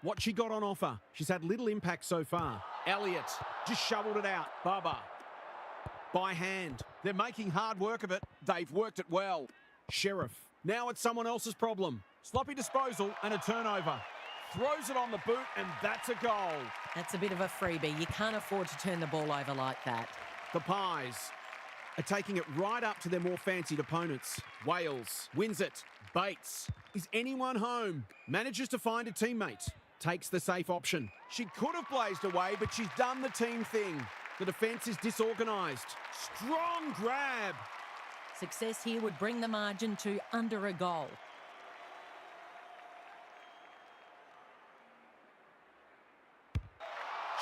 What she got on offer. She's had little impact so far. Elliott just shoveled it out. Baba. By hand. They're making hard work of it. They've worked it well. Sheriff. Now it's someone else's problem. Sloppy disposal and a turnover. Throws it on the boot and that's a goal. That's a bit of a freebie. You can't afford to turn the ball over like that. The Pies are taking it right up to their more fancied opponents. Wales wins it. Bates. Is anyone home? Manages to find a teammate. Takes the safe option. She could have blazed away, but she's done the team thing. The defence is disorganised. Strong grab. Success here would bring the margin to under a goal.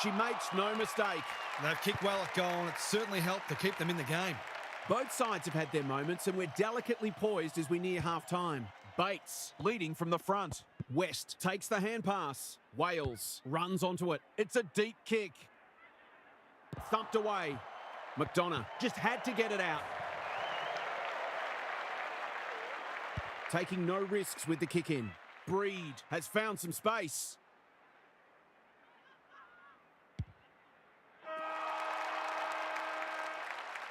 She makes no mistake. They've kicked well at goal and it's certainly helped to keep them in the game. Both sides have had their moments and we're delicately poised as we near half-time. Bates leading from the front. West takes the hand pass. Wales runs onto it. It's a deep kick. Thumped away. McDonough just had to get it out. Taking no risks with the kick in. Breed has found some space.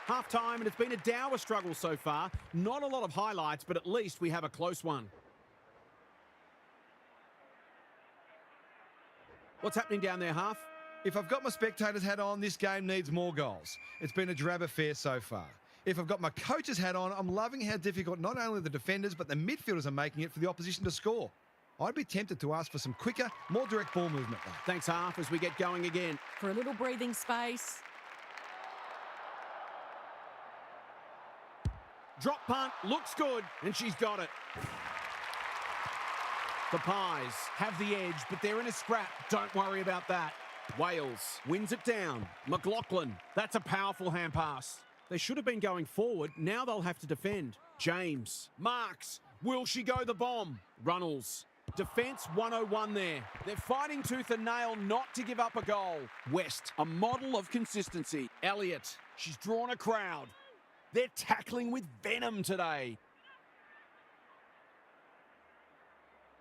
Half-time, and it's been a dour struggle so far. Not a lot of highlights, but at least we have a close one. What's happening down there, Half? If I've got my spectator's hat on, this game needs more goals. It's been a drab affair so far. If I've got my coach's hat on, I'm loving how difficult not only the defenders but the midfielders are making it for the opposition to score. I'd be tempted to ask for some quicker, more direct ball movement though. Thanks, Half, as we get going again. For a little breathing space. Drop punt, looks good, and she's got it. The Pies have the edge, but they're in a scrap. Don't worry about that. Wales wins it down. McLaughlin, that's a powerful hand pass. They should have been going forward. Now they'll have to defend. James, Marks, will she go the bomb? Runnels, defence 101 there. They're fighting tooth and nail not to give up a goal. West, a model of consistency. Elliott, she's drawn a crowd. They're tackling with venom today.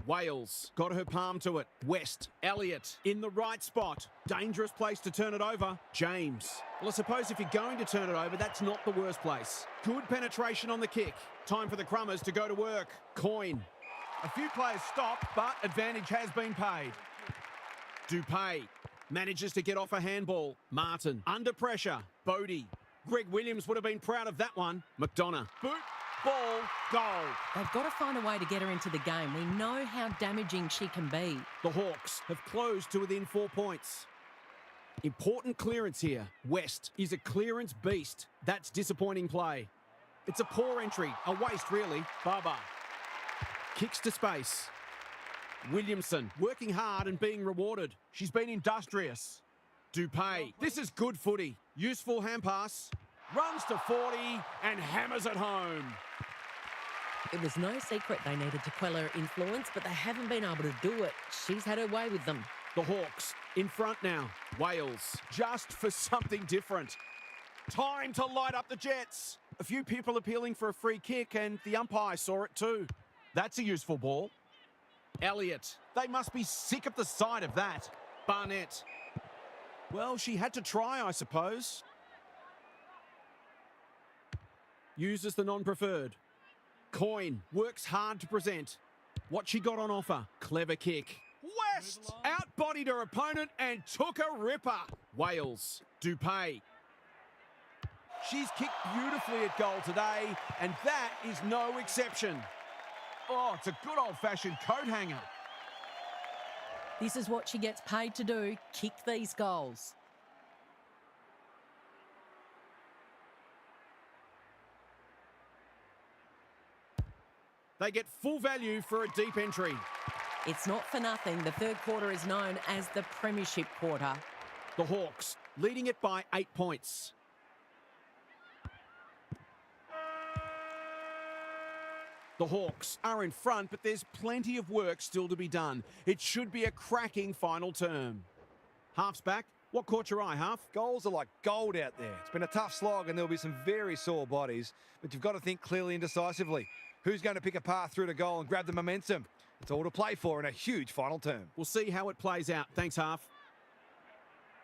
Wales got her palm to it. West. Elliott in the right spot. Dangerous place to turn it over. James. Well, I suppose if you're going to turn it over, that's not the worst place. Good penetration on the kick. Time for the Crummers to go to work. Coyne. A few players stopped, but advantage has been paid. Dupay manages to get off a handball. Martin under pressure. Bodie. Greg Williams would have been proud of that one. McDonough. Boot. Ball. Goal. They've got to find a way to get her into the game. We know how damaging she can be. The Hawks have closed to within 4 points. Important clearance here. West is a clearance beast. That's disappointing play. It's a poor entry. A waste, really. Baba. Kicks to space. Williamson working hard and being rewarded. She's been industrious. Dupay. This is good footy. Useful hand pass. Runs to 40 and hammers it home. It was no secret they needed to quell her influence, but they haven't been able to do it. She's had her way with them. The Hawks in front now. Wales just for something different. Time to light up the Jets. A few people appealing for a free kick and the umpire saw it too. That's a useful ball. Elliott. They must be sick of the sight of that. Barnett. Well, she had to try, I suppose. Uses the non-preferred. Coyne works hard to present. What she got on offer. Clever kick. West outbodied her opponent and took a ripper. Wales. Dupay. She's kicked beautifully at goal today, and that is no exception. Oh, it's a good old-fashioned coat hanger. This is what she gets paid to do, kick these goals. They get full value for a deep entry. It's not for nothing. The third quarter is known as the Premiership quarter. The Hawks leading it by 8 points. The Hawks are in front, but there's plenty of work still to be done. It should be a cracking final term. Half's back. What caught your eye, Half? Goals are like gold out there. It's been a tough slog and there'll be some very sore bodies, but you've got to think clearly and decisively. Who's going to pick a path through to goal and grab the momentum? It's all to play for in a huge final term. We'll see how it plays out. Thanks, Half.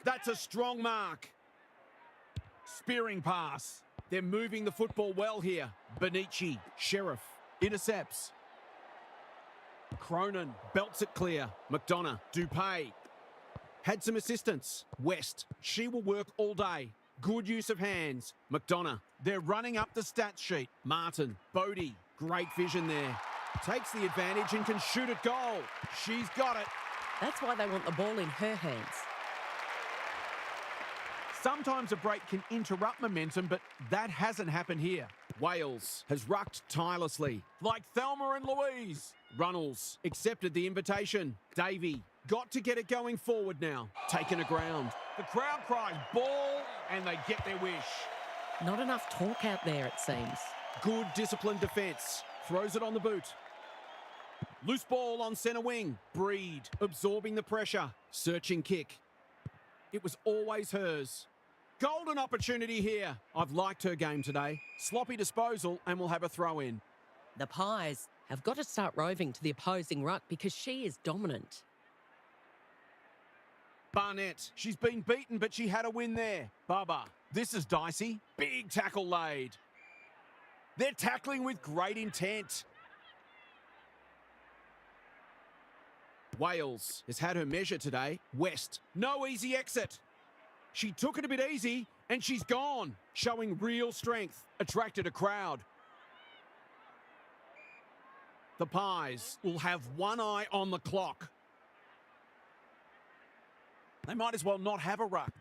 That's a strong mark. Spearing pass. They're moving the football well here. Benici, Sheriff, intercepts. Cronin belts it clear. McDonough, Dupay. Had some assistance. West, she will work all day. Good use of hands. McDonough, they're running up the stats sheet. Martin, Bodie, great vision there. Takes the advantage and can shoot at goal. She's got it. That's why they want the ball in her hands. Sometimes a break can interrupt momentum, but that hasn't happened here. Wales has rucked tirelessly, like Thelma and Louise. Runnels accepted the invitation. Davey got to get it going forward now. Taken a ground. The crowd cries ball, and they get their wish. Not enough talk out there, it seems. Good disciplined defence. Throws it on the boot. Loose ball on centre wing. Breed absorbing the pressure. Searching kick. It was always hers. Golden opportunity here. I've liked her game today. Sloppy disposal, and we'll have a throw in. The Pies have got to start roving to the opposing ruck because she is dominant. Barnett, she's been beaten, but she had a win there. Baba, this is dicey. Big tackle laid. They're tackling with great intent. Wales has had her measure today. West, no easy exit. She took it a bit easy, and she's gone, showing real strength. Attracted a crowd. The Pies will have one eye on the clock. They might as well not have a ruck.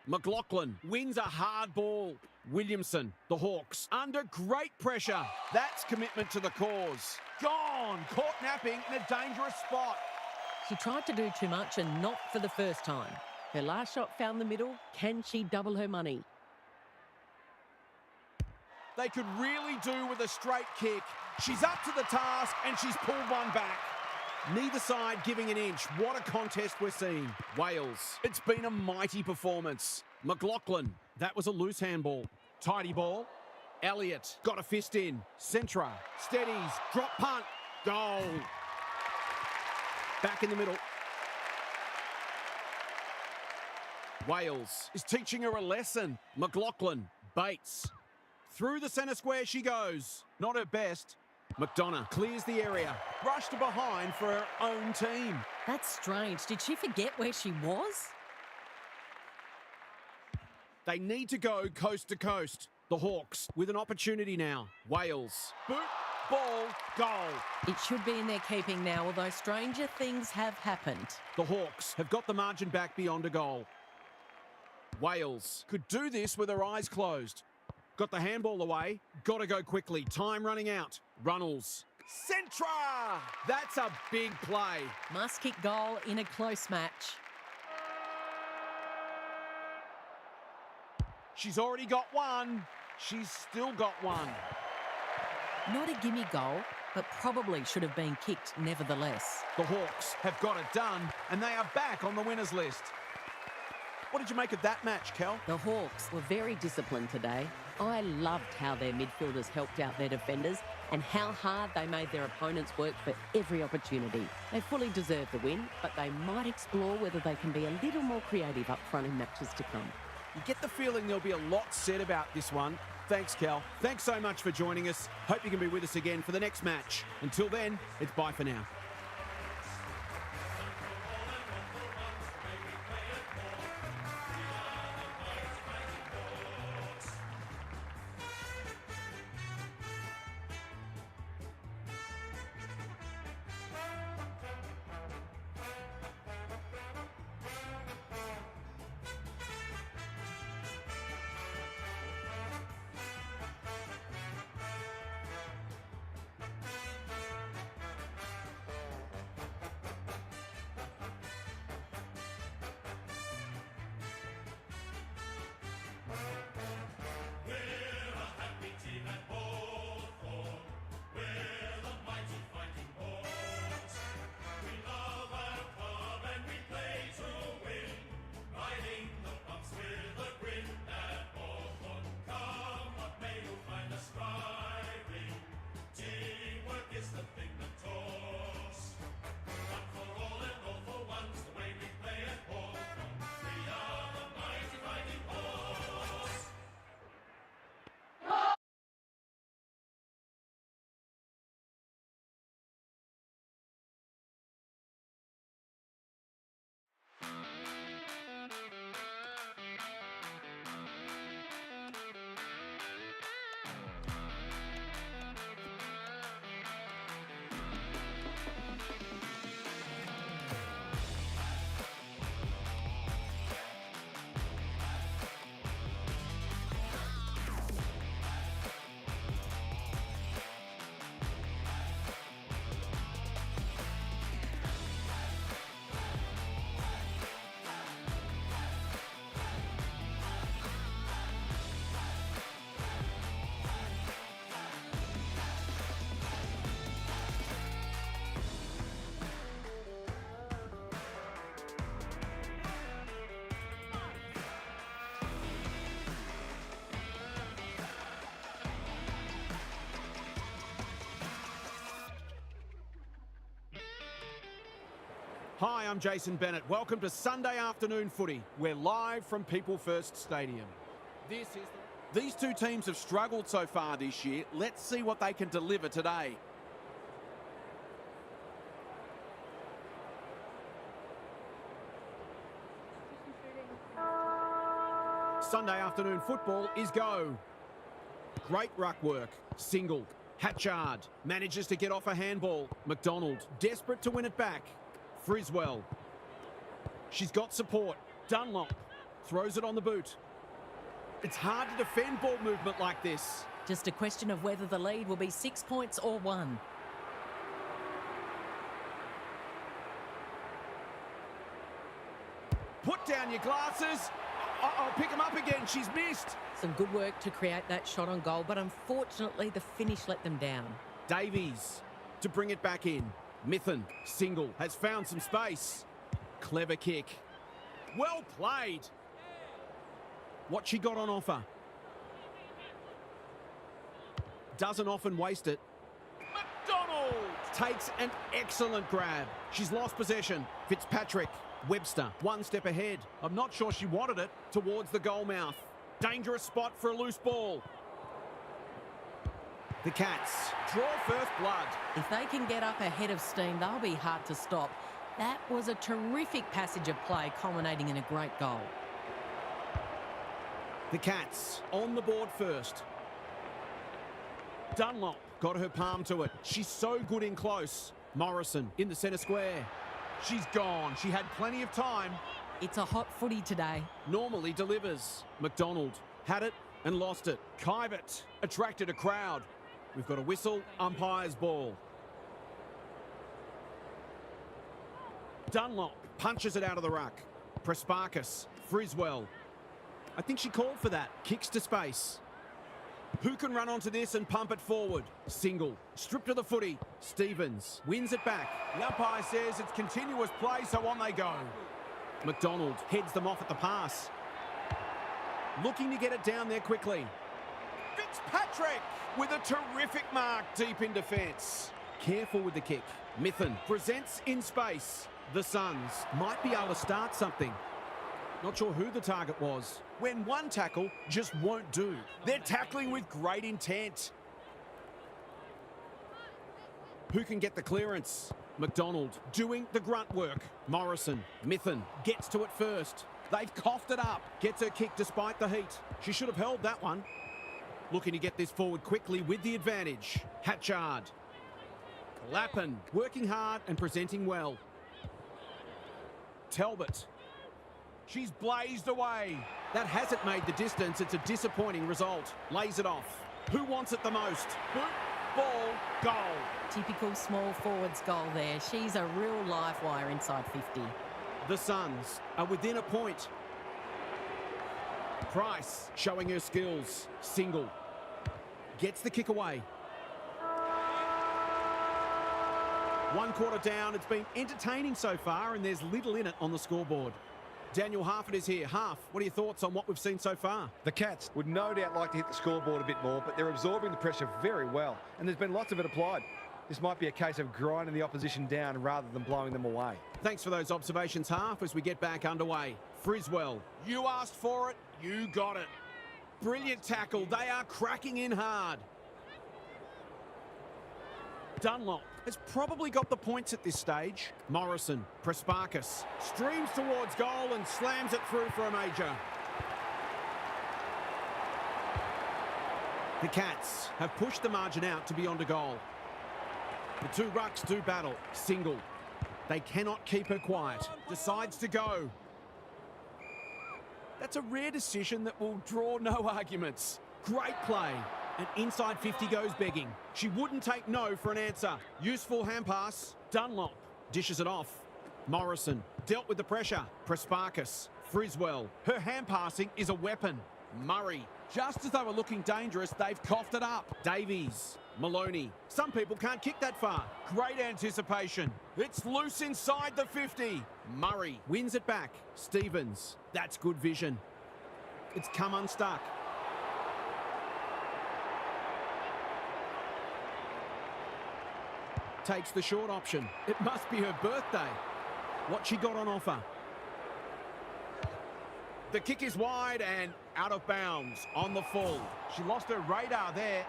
McLaughlin wins a hard ball. Williamson, the Hawks, under great pressure. That's commitment to the cause. Gone, caught napping in a dangerous spot. She tried to do too much and not for the first time. Her last shot found the middle. Can she double her money? They could really do with a straight kick. She's up to the task and she's pulled one back. Neither side giving an inch. What a contest we're seeing. Wales, it's been a mighty performance. McLaughlin, that was a loose handball. Tidy ball. Elliott got a fist in. Centra steadies. Drop punt. Goal. Back in the middle. Wales is teaching her a lesson. McLaughlin baits. Through the centre square she goes. Not her best. McDonough clears the area. Rushed to behind for her own team. That's strange. Did she forget where she was? They need to go coast to coast. The Hawks with an opportunity now. Wales. Boot, ball, goal. It should be in their keeping now, although stranger things have happened. The Hawks have got the margin back beyond a goal. Wales could do this with her eyes closed. Got the handball away. Got to go quickly. Time running out. Runnels. Centra! That's a big play. Must kick goal in a close match. She's already got one. She's still got one. Not a gimme goal, but probably should have been kicked nevertheless. The Hawks have got it done, and they are back on the winners list. What did you make of that match, Kel? The Hawks were very disciplined today. I loved how their midfielders helped out their defenders and how hard they made their opponents work for every opportunity. They fully deserve the win, but they might explore whether they can be a little more creative up front in matches to come. You get the feeling there'll be a lot said about this one. Thanks, Cal. Thanks so much for joining us. Hope you can be with us again for the next match. Until then, it's bye for now. Hi, I'm Jason Bennett. Welcome to Sunday Afternoon Footy. We're live from People First Stadium. These two teams have struggled so far this year. Let's see what they can deliver today. Sunday Afternoon Football is go. Great ruck work. Single. Hatchard manages to get off a handball. McDonald desperate to win it back. Friswell. She's got support. Dunlop throws it on the boot. It's hard to defend ball movement like this. Just a question of whether the lead will be 6 points or 1. Put down your glasses. I'll pick him up again. She's missed. Some good work to create that shot on goal, but unfortunately the finish let them down. Davies to bring it back in. Mithen, single, has found some space. Clever kick. Well played. What she got on offer. Doesn't often waste it. McDonald takes an excellent grab. She's lost possession. Fitzpatrick. Webster, one step ahead. I'm not sure she wanted it. Towards the goal mouth. Dangerous spot for a loose ball. The Cats draw first blood. If they can get up ahead of steam, they'll be hard to stop. That was a terrific passage of play, culminating in a great goal. The Cats on the board first. Dunlop got her palm to it. She's so good in close. Morrison in the centre square. She's gone. She had plenty of time. It's a hot footy today. Normally delivers. McDonald had it and lost it. Kybert attracted a crowd. We've got a whistle. Umpire's ball. Dunlop punches it out of the ruck. Prespakis. Friswell. I think she called for that. Kicks to space. Who can run onto this and pump it forward? Single. Stripped of the footy. Stevens wins it back. The umpire says it's continuous play, so on they go. McDonald heads them off at the pass. Looking to get it down there quickly. Fitzpatrick with a terrific mark deep in defence. Careful with the kick. Mithen presents in space. The Suns might be able to start something. Not sure who the target was. When one tackle just won't do. They're tackling with great intent. Who can get the clearance? McDonald doing the grunt work. Morrison. Mithen gets to it first. They've coughed it up. Gets her kick despite the heat. She should have held that one. Looking to get this forward quickly with the advantage. Hatchard. Lappin working hard and presenting well. Talbot. She's blazed away. That hasn't made the distance. It's a disappointing result. Lays it off. Who wants it the most? Boot, ball, goal. Typical small forwards goal there. She's a real live wire inside 50. The Suns are within a point. Price showing her skills. Single. Gets the kick away. 1 quarter down. It's been entertaining so far and there's little in it on the scoreboard. Daniel Harford is here. Harf, what are your thoughts on what we've seen so far? The Cats would no doubt like to hit the scoreboard a bit more, but they're absorbing the pressure very well, and there's been lots of it applied. This might be a case of grinding the opposition down rather than blowing them away. Thanks for those observations, Harf, as we get back underway. Friswell. You asked for it, you got it. Brilliant tackle. They are cracking in hard. Dunlop has probably got the points at this stage. Morrison, Prespakis, streams towards goal and slams it through for a major. The Cats have pushed the margin out to beyond a goal. The two rucks do battle. Single. They cannot keep her quiet. Decides to go. That's a rare decision that will draw no arguments. Great play. And inside 50 goes begging. She wouldn't take no for an answer. Useful hand pass. Dunlop dishes it off. Morrison dealt with the pressure. Prespakis. Friswell. Her hand passing is a weapon. Murray. Just as they were looking dangerous, they've coughed it up. Davies. Maloney. Some people can't kick that far. Great anticipation. It's loose inside the 50. Murray wins it back. Stevens. That's good vision. It's come unstuck. Takes the short option. It must be her birthday. What she got on offer. The kick is wide and out of bounds on the full. She lost her radar there.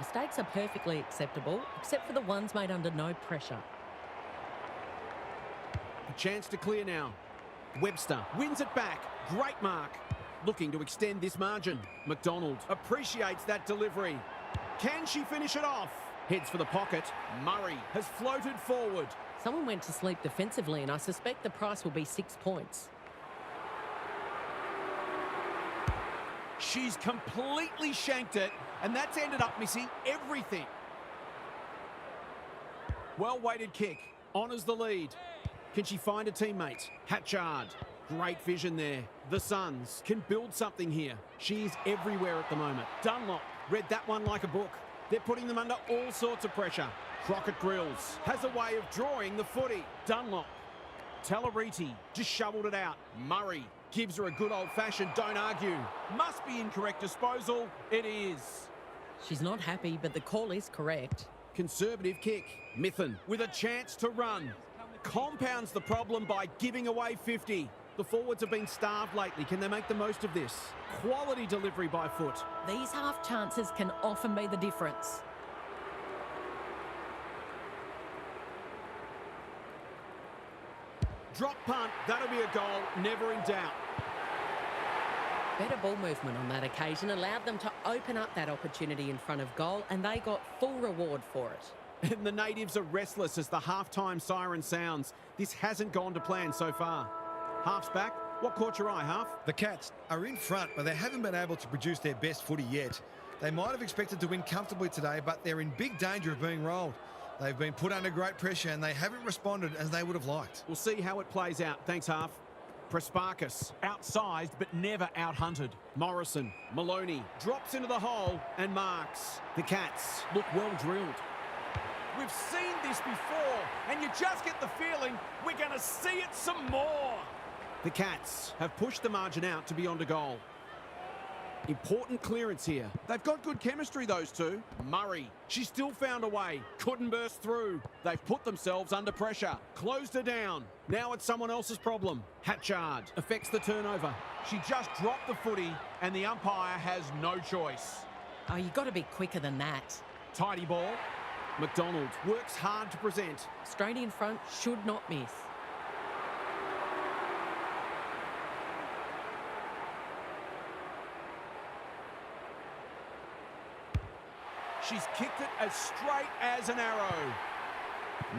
Mistakes are perfectly acceptable, except for the ones made under no pressure. A chance to clear now. Webster wins it back. Great mark. Looking to extend this margin. McDonald appreciates that delivery. Can she finish it off? Heads for the pocket. Murray has floated forward. Someone went to sleep defensively, and I suspect the price will be 6 points. She's completely shanked it, and that's ended up missing everything. Well-weighted kick. Honours the lead. Can she find a teammate? Hatchard. Great vision there. The Suns can build something here. She is everywhere at the moment. Dunlop read that one like a book. They're putting them under all sorts of pressure. Crockett Grills has a way of drawing the footy. Dunlop. Talariti just shoveled it out. Murray gives her a good old-fashioned don't argue. Must be incorrect disposal. It is. She's not happy, but the call is correct. Conservative kick. Mithen with a chance to run. Compounds the problem by giving away 50. The forwards have been starved lately. Can they make the most of this? Quality delivery by foot. These half chances can often be the difference. Drop punt. That'll be a goal. Never in doubt. Better ball movement on that occasion allowed them to open up that opportunity in front of goal, and they got full reward for it. And the natives are restless as the half-time siren sounds. This hasn't gone to plan so far. Half's back. What caught your eye, Half? The Cats are in front, but they haven't been able to produce their best footy yet. They might have expected to win comfortably today, but they're in big danger of being rolled. They've been put under great pressure and they haven't responded as they would have liked. We'll see how it plays out. Thanks, Half. Prasparkas, outsized but never out-hunted. Morrison, Maloney, drops into the hole and marks. The Cats look well drilled. We've seen this before, and you just get the feeling we're going to see it some more. The Cats have pushed the margin out to beyond a goal. Important clearance here. They've got good chemistry, those two. Murray, she still found a way. Couldn't burst through. They've put themselves under pressure. Closed her down. Now it's someone else's problem. Hatchard affects the turnover. She just dropped the footy and the umpire has no choice. Oh, you've got to be quicker than that. Tidy ball. McDonald works hard to present. Straight in front, should not miss. She's kicked it as straight as an arrow.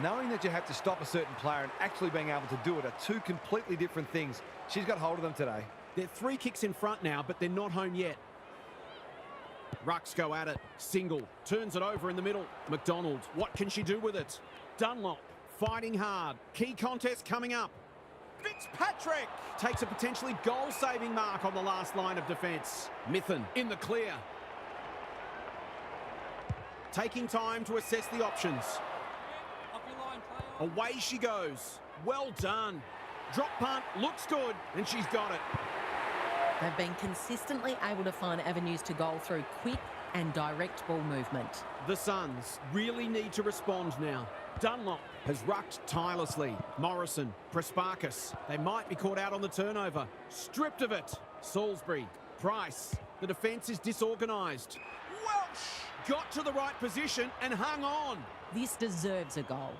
Knowing that you have to stop a certain player and actually being able to do it are two completely different things. She's got hold of them today. They're 3 kicks in front now, but they're not home yet. Rucks go at it. Single. Turns it over in the middle. McDonald. What can she do with it? Dunlop. Fighting hard. Key contest coming up. Fitzpatrick Takes a potentially goal-saving mark on the last line of defence. Mithen in the clear. Taking time to assess the options. Away she goes. Well done. Drop punt. Looks good. And she's got it. They've been consistently able to find avenues to goal through quick and direct ball movement. The Suns really need to respond now. Dunlop has rucked tirelessly. Morrison, Prasparkas. They might be caught out on the turnover. Stripped of it. Salisbury, Price. The defence is disorganised. Welsh Got to the right position and hung on. This deserves a goal.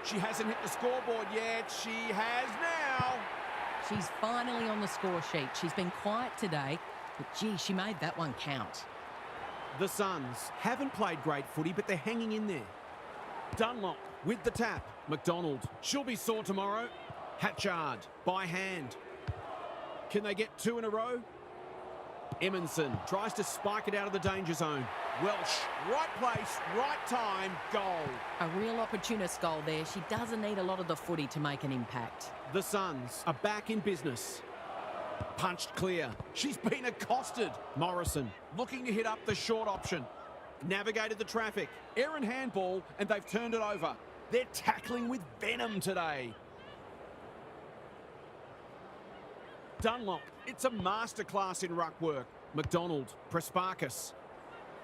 She hasn't hit the scoreboard yet. She has now. She's finally on the score sheet. She's been quiet today, but gee, she made that one count. The Suns haven't played great footy, but they're hanging in there. Dunlop with the tap. McDonald. She'll be sore tomorrow. Hatchard by hand. Can they get 2 in a row? Emerson tries to spike it out of the danger zone. Welsh, right place, right time, goal. A real opportunist goal there. She doesn't need a lot of the footy to make an impact. The Suns are back in business. Punched clear. She's been accosted. Morrison looking to hit up the short option. Navigated the traffic. Errant handball, and they've turned it over. They're tackling with venom today. Dunlop, it's a masterclass in ruck work. McDonald, Prasparkas.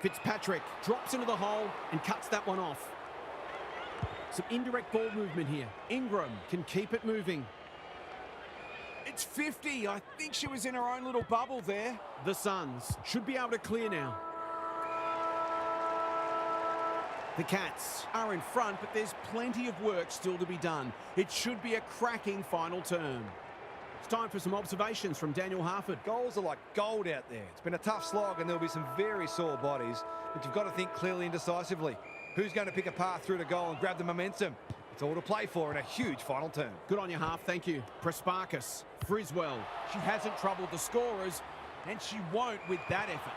Fitzpatrick drops into the hole and cuts that one off. Some indirect ball movement here. Ingram can keep it moving. It's 50. I think she was in her own little bubble there. The Suns should be able to clear now. The Cats are in front, but there's plenty of work still to be done. It should be a cracking final term. It's time for some observations from Daniel Harford. Goals are like gold out there. It's been a tough slog and there'll be some very sore bodies, but you've got to think clearly and decisively. Who's going to pick a path through to goal and grab the momentum? It's all to play for in a huge final term. Good on you, Half. Thank you. Prasparkas, Friswell. She hasn't troubled the scorers, and she won't with that effort.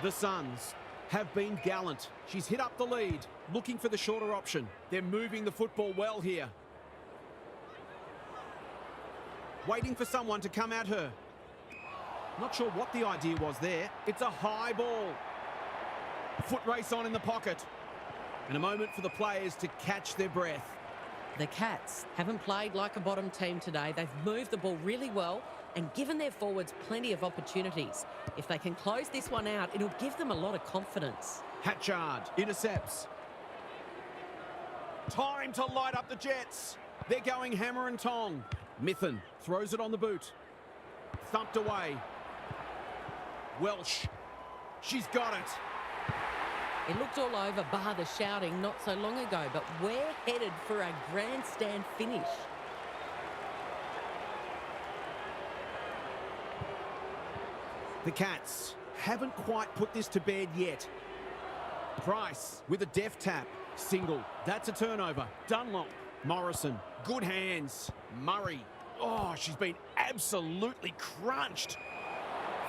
The Suns have been gallant. She's hit up the lead, looking for the shorter option. They're moving the football well here. Waiting for someone to come at her. Not sure what the idea was there. It's a high ball. Foot race on in the pocket. And a moment for the players to catch their breath. The Cats haven't played like a bottom team today. They've moved the ball really well and given their forwards plenty of opportunities. If they can close this one out, it'll give them a lot of confidence. Hatchard intercepts. Time to light up the Jets. They're going hammer and tong. Mithen throws it on the boot. Thumped away. Welsh. She's got it. It looked all over, bar the shouting, not so long ago, but we're headed for a grandstand finish. The Cats haven't quite put this to bed yet. Price with a deft tap. Single. That's a turnover. Dunlop. Morrison. Good hands. Murray. Oh, she's been absolutely crunched.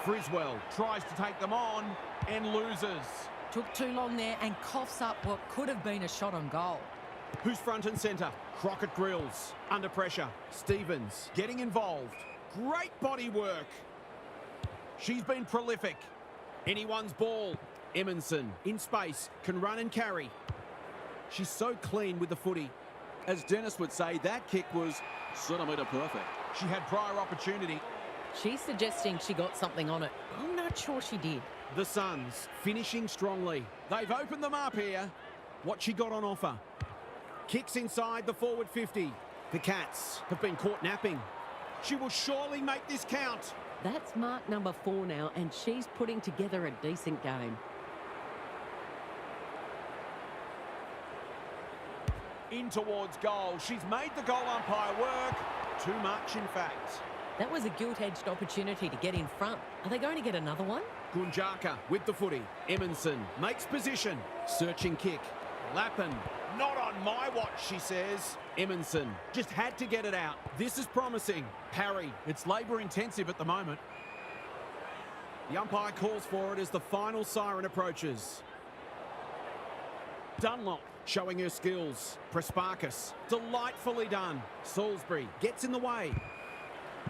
Friswell tries to take them on and loses. Took too long there and coughs up what could have been a shot on goal. Who's front and centre? Crockett Grills. Under pressure. Stevens getting involved. Great body work. She's been prolific. Anyone's ball. Emerson in space. Can run and carry. She's so clean with the footy. As Dennis would say, that kick was centimetre perfect. She had prior opportunity. She's suggesting she got something on it. I'm not sure she did. The Suns finishing strongly. They've opened them up here. What she got on offer. Kicks inside the forward 50. The Cats have been caught napping. She will surely make this count. That's mark number 4 now, and she's putting together a decent game. In towards goal. She's made the goal umpire work. Too much, in fact. That was a gilt-edged opportunity to get in front. Are they going to get another one? Gunjaka with the footy. Emerson makes position. Searching kick. Lappin. Not on my watch, she says. Emerson just had to get it out. This is promising. Parry. It's labour intensive at the moment. The umpire calls for it as the final siren approaches. Dunlop showing her skills. Prespakis. Delightfully done. Salisbury gets in the way.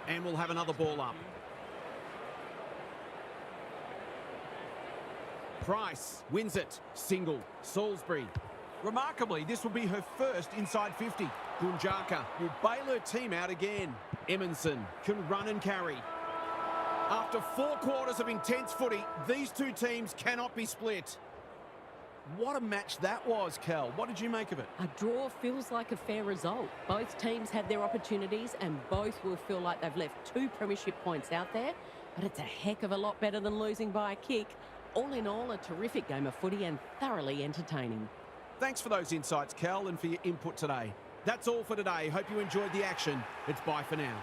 And we'll have another ball up. Price wins it. Single. Salisbury. Remarkably, this will be her first inside 50. Gunjaka will bail her team out again. Emerson can run and carry. After 4 quarters of intense footy, these two teams cannot be split. What a match that was, Kel. What did you make of it? A draw feels like a fair result. Both teams had their opportunities and both will feel like they've left 2 premiership points out there, but it's a heck of a lot better than losing by a kick. All in all, a terrific game of footy and thoroughly entertaining. Thanks for those insights, Kel, and for your input today. That's all for today. Hope you enjoyed the action. It's bye for now.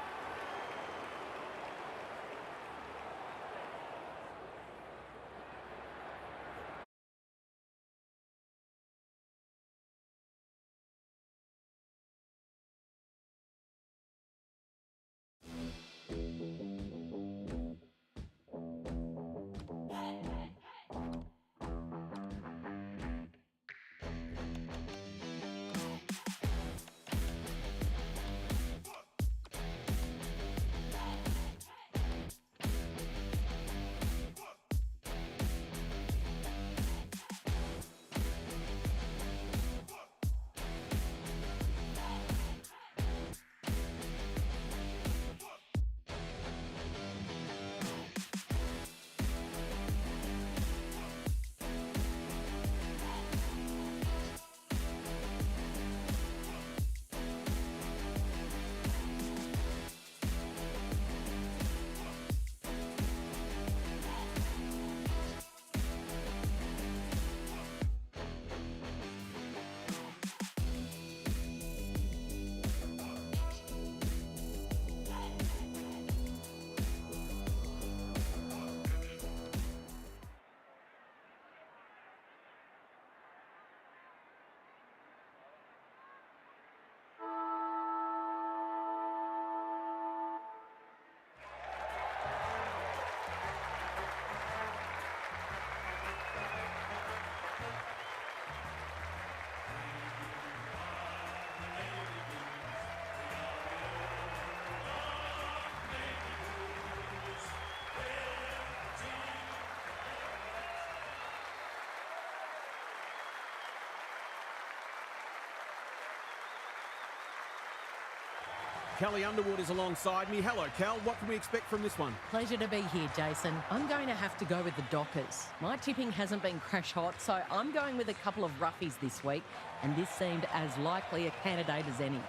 Kelly Underwood is alongside me. Hello, Kel. What can we expect from this one? Pleasure to be here, Jason. I'm going to have to go with the Dockers. My tipping hasn't been crash hot, so I'm going with a couple of roughies this week, and this seemed as likely a candidate as any.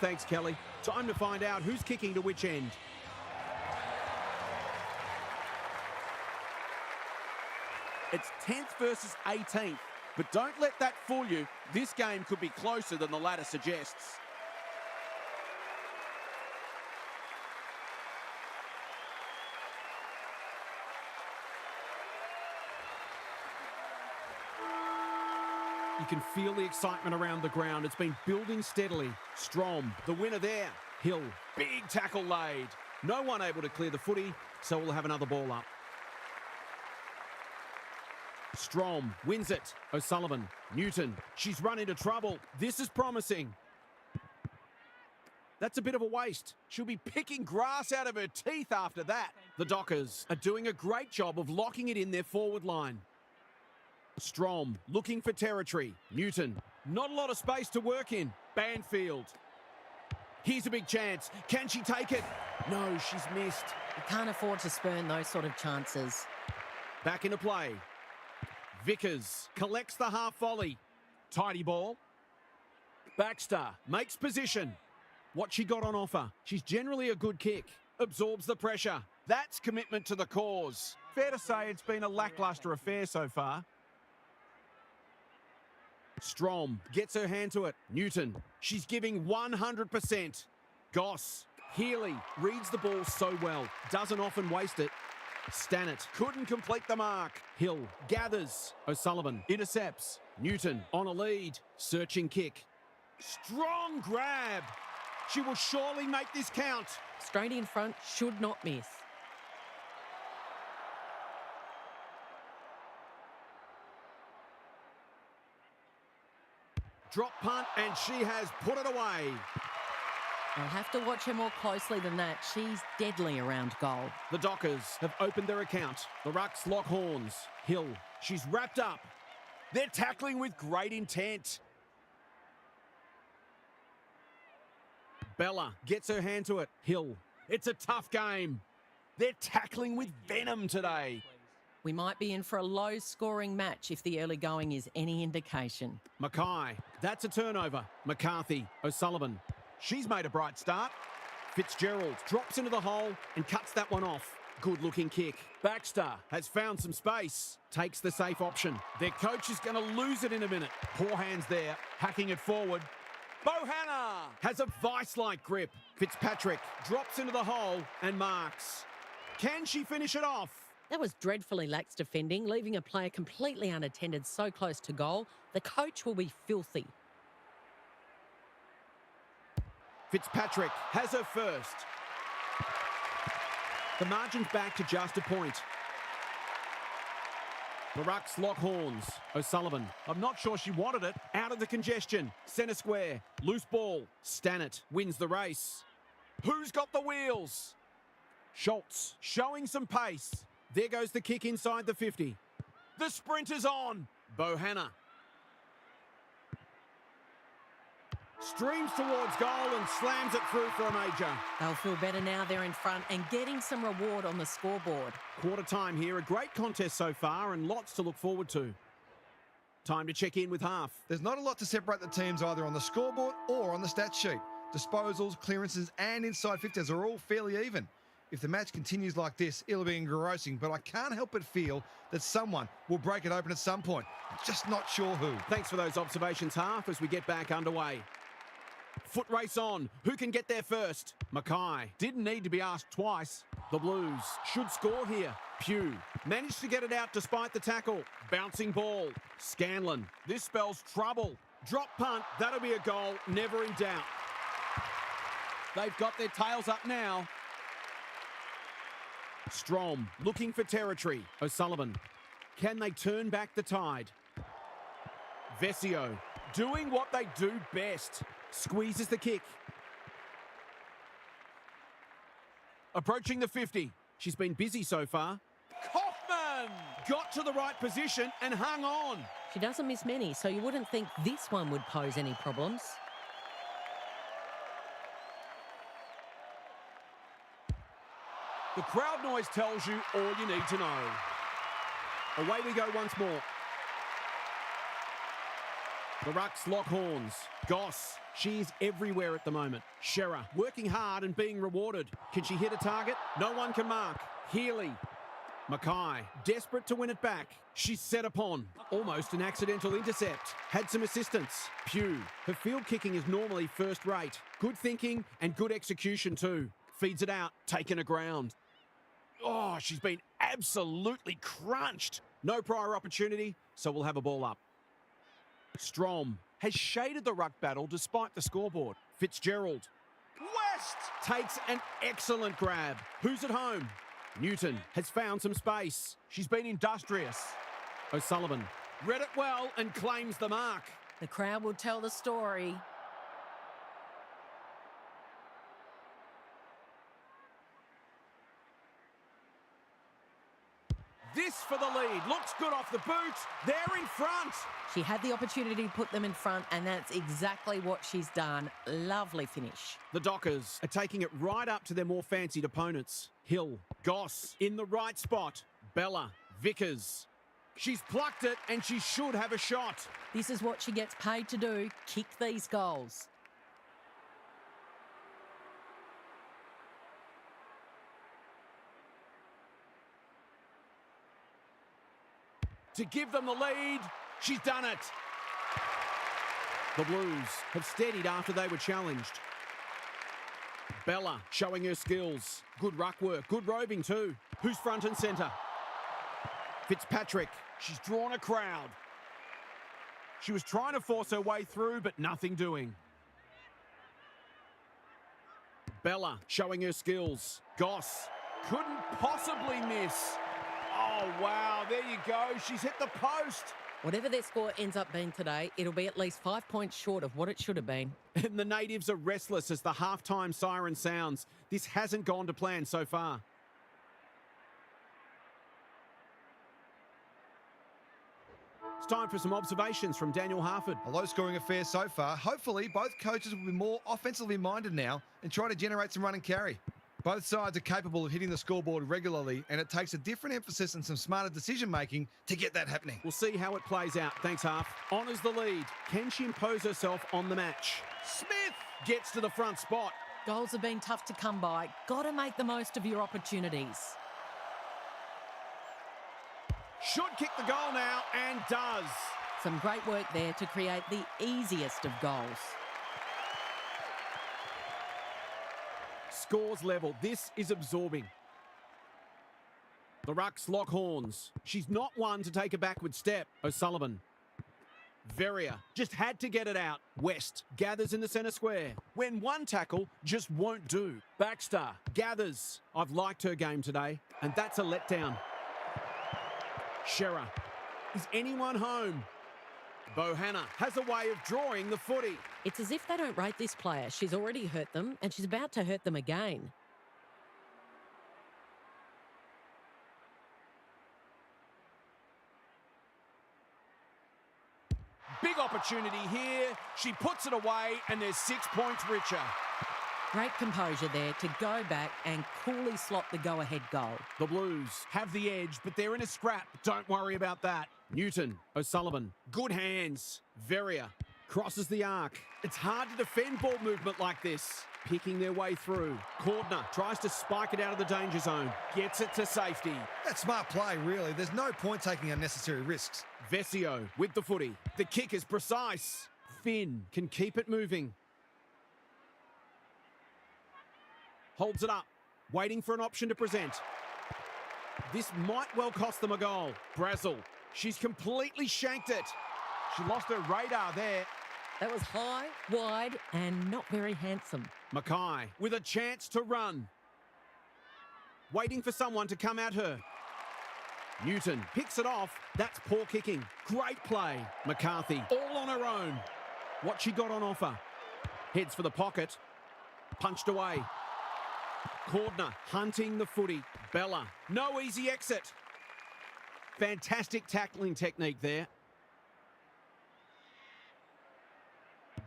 Thanks, Kelly. Time to find out who's kicking to which end. It's 10th versus 18th, but don't let that fool you. This game could be closer than the ladder suggests. You can feel the excitement around the ground. It's been building steadily. Strom, the winner there. Hill, big tackle laid. No one able to clear the footy, so we'll have another ball up. Strom wins it. O'Sullivan, Newton. She's run into trouble. This is promising. That's a bit of a waste. She'll be picking grass out of her teeth after that. The Dockers are doing a great job of locking it in their forward line. Strom looking for territory. Newton, not a lot of space to work in. Banfield. Here's a big chance. Can she take it? No, she's missed. You can't afford to spurn those sort of chances. Back into play. Vickers collects the half volley. Tidy ball. Baxter makes position. What she got on offer? She's generally a good kick. Absorbs the pressure. That's commitment to the cause. Fair to say it's been a lacklustre affair so far. Strom gets her hand to it. Newton, she's giving 100%. Goss, Healy reads the ball so well. Doesn't often waste it. Stannett couldn't complete the mark. Hill gathers. O'Sullivan intercepts. Newton on a lead. Searching kick. Strong grab. She will surely make this count. Straight in front, should not miss. Drop punt, and she has put it away. I'll have to watch her more closely than that. She's deadly around goal. The Dockers have opened their account. The Rucks lock horns. Hill, she's wrapped up. They're tackling with great intent. Bella gets her hand to it. Hill, it's a tough game. They're tackling with venom today. We might be in for a low-scoring match if the early going is any indication. Mackay, that's a turnover. McCarthy, O'Sullivan. She's made a bright start. Fitzgerald drops into the hole and cuts that one off. Good-looking kick. Baxter has found some space. Takes the safe option. Their coach is going to lose it in a minute. Poor hands there, hacking it forward. Bohanna has a vice-like grip. Fitzpatrick drops into the hole and marks. Can she finish it off? That was dreadfully lax defending, leaving a player completely unattended so close to goal. The coach will be filthy. Fitzpatrick has her first. The margin's back to just a point. The Rucks lock horns. O'Sullivan, I'm not sure she wanted it. Out of the congestion. Centre square. Loose ball. Stannett wins the race. Who's got the wheels? Schultz showing some pace. There goes the kick inside the 50. The sprint is on. Bohanna streams towards goal and slams it through for a major. They'll feel better now they're in front and getting some reward on the scoreboard. Quarter time here. A great contest so far and lots to look forward to. Time to check in with half. There's not a lot to separate the teams either on the scoreboard or on the stat sheet. Disposals, clearances and inside 50s are all fairly even. If the match continues like this, it'll be engrossing, but I can't help but feel that someone will break it open at some point. I'm just not sure who. Thanks for those observations, half, as we get back underway. Foot race on. Who can get there first? Mackay didn't need to be asked twice. The Blues should score here. Pugh managed to get it out despite the tackle. Bouncing ball. Scanlon. This spells trouble. Drop punt. That'll be a goal. Never in doubt. They've got their tails up now. Strom looking for territory. O'Sullivan. Can they turn back the tide? Vesio doing what they do best. Squeezes the kick. Approaching the 50. She's been busy so far. Kaufman got to the right position and hung on. She doesn't miss many, so you wouldn't think this one would pose any problems. The crowd noise tells you all you need to know. Away we go once more. The Rucks lock horns. Goss, she's everywhere at the moment. Shearer working hard and being rewarded. Can she hit a target? No one can mark. Healy. Mackay, desperate to win it back. She's set upon. Almost an accidental intercept. Had some assistance. Pugh, her field kicking is normally first rate. Good thinking and good execution too. Feeds it out, taken aground. Oh, she's been absolutely crunched. No prior opportunity, so we'll have a ball up. Strom has shaded the ruck battle despite the scoreboard. Fitzgerald. West takes an excellent grab. Who's at home? Newton has found some space. She's been industrious. O'Sullivan read it well and claims the mark. The crowd will tell the story. This for the lead. Looks good off the boot. They're in front. She had the opportunity to put them in front, and that's exactly what she's done. Lovely finish. The Dockers are taking it right up to their more fancied opponents. Hill, Goss in the right spot. Bella, Vickers. She's plucked it and she should have a shot. This is what she gets paid to do, kick these goals. To give them the lead, she's done it. The Blues have steadied after they were challenged. Bella showing her skills. Good ruck work, good roving too. Who's front and centre? Fitzpatrick, she's drawn a crowd. She was trying to force her way through, but nothing doing. Bella showing her skills. Goss couldn't possibly miss. Oh, wow, there you go. She's hit the post. Whatever their score ends up being today, it'll be at least 5 points short of what it should have been. And the natives are restless as the halftime siren sounds. This hasn't gone to plan so far. It's time for some observations from Daniel Harford. A low-scoring affair so far. Hopefully, both coaches will be more offensively minded now and try to generate some run and carry. Both sides are capable of hitting the scoreboard regularly, and it takes a different emphasis and some smarter decision-making to get that happening. We'll see how it plays out. Thanks, Harf. Honours the lead. Can she impose herself on the match? Smith gets to the front spot. Goals have been tough to come by. Got to make the most of your opportunities. Should kick the goal now, and does. Some great work there to create the easiest of goals. Scores level. This is absorbing. The Rucks lock horns. She's not one to take a backward step. O'Sullivan. Verrier just had to get it out. West gathers in the centre square. When one tackle just won't do. Baxter gathers. I've liked her game today, and that's a letdown. Shearer. Is anyone home? Bohanna has a way of drawing the footy. It's as if they don't rate this player. She's already hurt them, and she's about to hurt them again. Big opportunity here. She puts it away, and there's 6 points richer. Great composure there to go back and coolly slot the go-ahead goal. The Blues have the edge, but they're in a scrap. Don't worry about that. Newton, O'Sullivan, good hands. Verrier crosses the arc. It's hard to defend ball movement like this. Picking their way through. Cordner tries to spike it out of the danger zone. Gets it to safety. That's smart play, really. There's no point taking unnecessary risks. Vesio with the footy. The kick is precise. Finn can keep it moving. Holds it up. Waiting for an option to present. This might well cost them a goal. Brazel. She's completely shanked it. She lost her radar there. That was high, wide, and not very handsome. Mackay with a chance to run. Waiting for someone to come at her. Newton picks it off. That's poor kicking. Great play. McCarthy all on her own. What she got on offer. Heads for the pocket. Punched away. Cordner hunting the footy. Bella, no easy exit. Fantastic tackling technique there.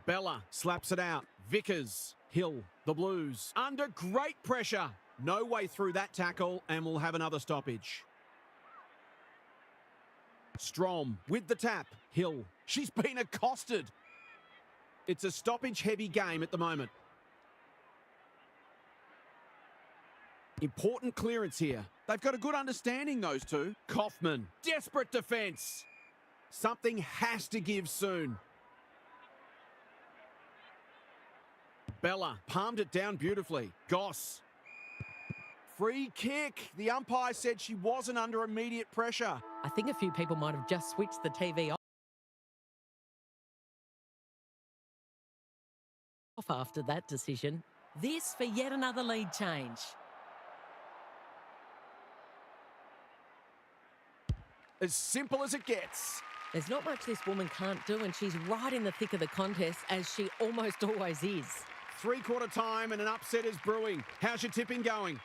Bella slaps it out. Vickers, Hill, the Blues under great pressure. No way through that tackle, and we'll have another stoppage. Strom with the tap. Hill. She's been accosted. It's a stoppage-heavy game at the moment. Important clearance here. They've got a good understanding, those two. Kaufman. Desperate defence. Something has to give soon. Bella palmed it down beautifully. Goss. Free kick. The umpire said she wasn't under immediate pressure. I think a few people might have just switched the TV off after that decision. This for yet another lead change. As simple as it gets. There's not much this woman can't do, and she's right in the thick of the contest, as she almost always is. Three-quarter time and an upset is brewing. How's your tipping going?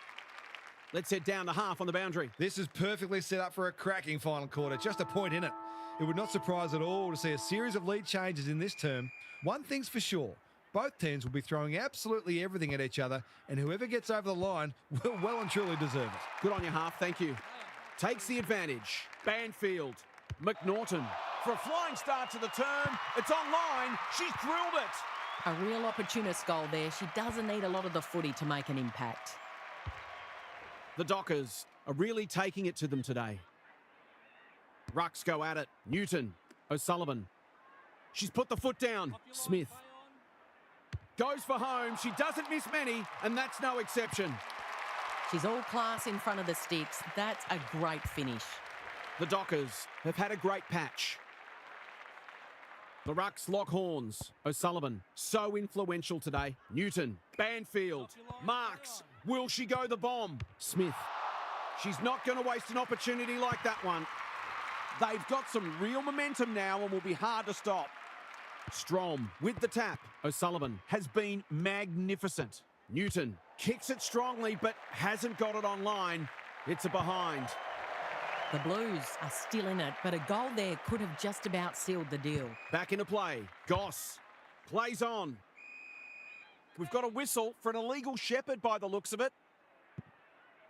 Let's head down to half on the boundary. This is perfectly set up for a cracking final quarter, just a point in it. It would not surprise at all to see a series of lead changes in this term. One thing's for sure, both teams will be throwing absolutely everything at each other, and whoever gets over the line will well and truly deserve it. Good on your half, thank you. Takes the advantage. Banfield. McNaughton. For a flying start to the term. It's online. She's drilled it. A real opportunist goal there. She doesn't need a lot of the footy to make an impact. The Dockers are really taking it to them today. Rucks go at it. Newton. O'Sullivan. She's put the foot down. Smith. Goes for home. She doesn't miss many, and that's no exception. She's all class in front of the sticks. That's a great finish. The Dockers have had a great patch. The Rucks lock horns. O'Sullivan, so influential today. Newton, Banfield, Marks. Will she go the bomb? Smith. She's not going to waste an opportunity like that one. They've got some real momentum now and will be hard to stop. Strom with the tap. O'Sullivan has been magnificent. Newton kicks it strongly but hasn't got it online. It's a behind. The Blues are still in it, but a goal there could have just about sealed the deal. Back into play. Goss plays on. We've got a whistle for an illegal shepherd by the looks of it.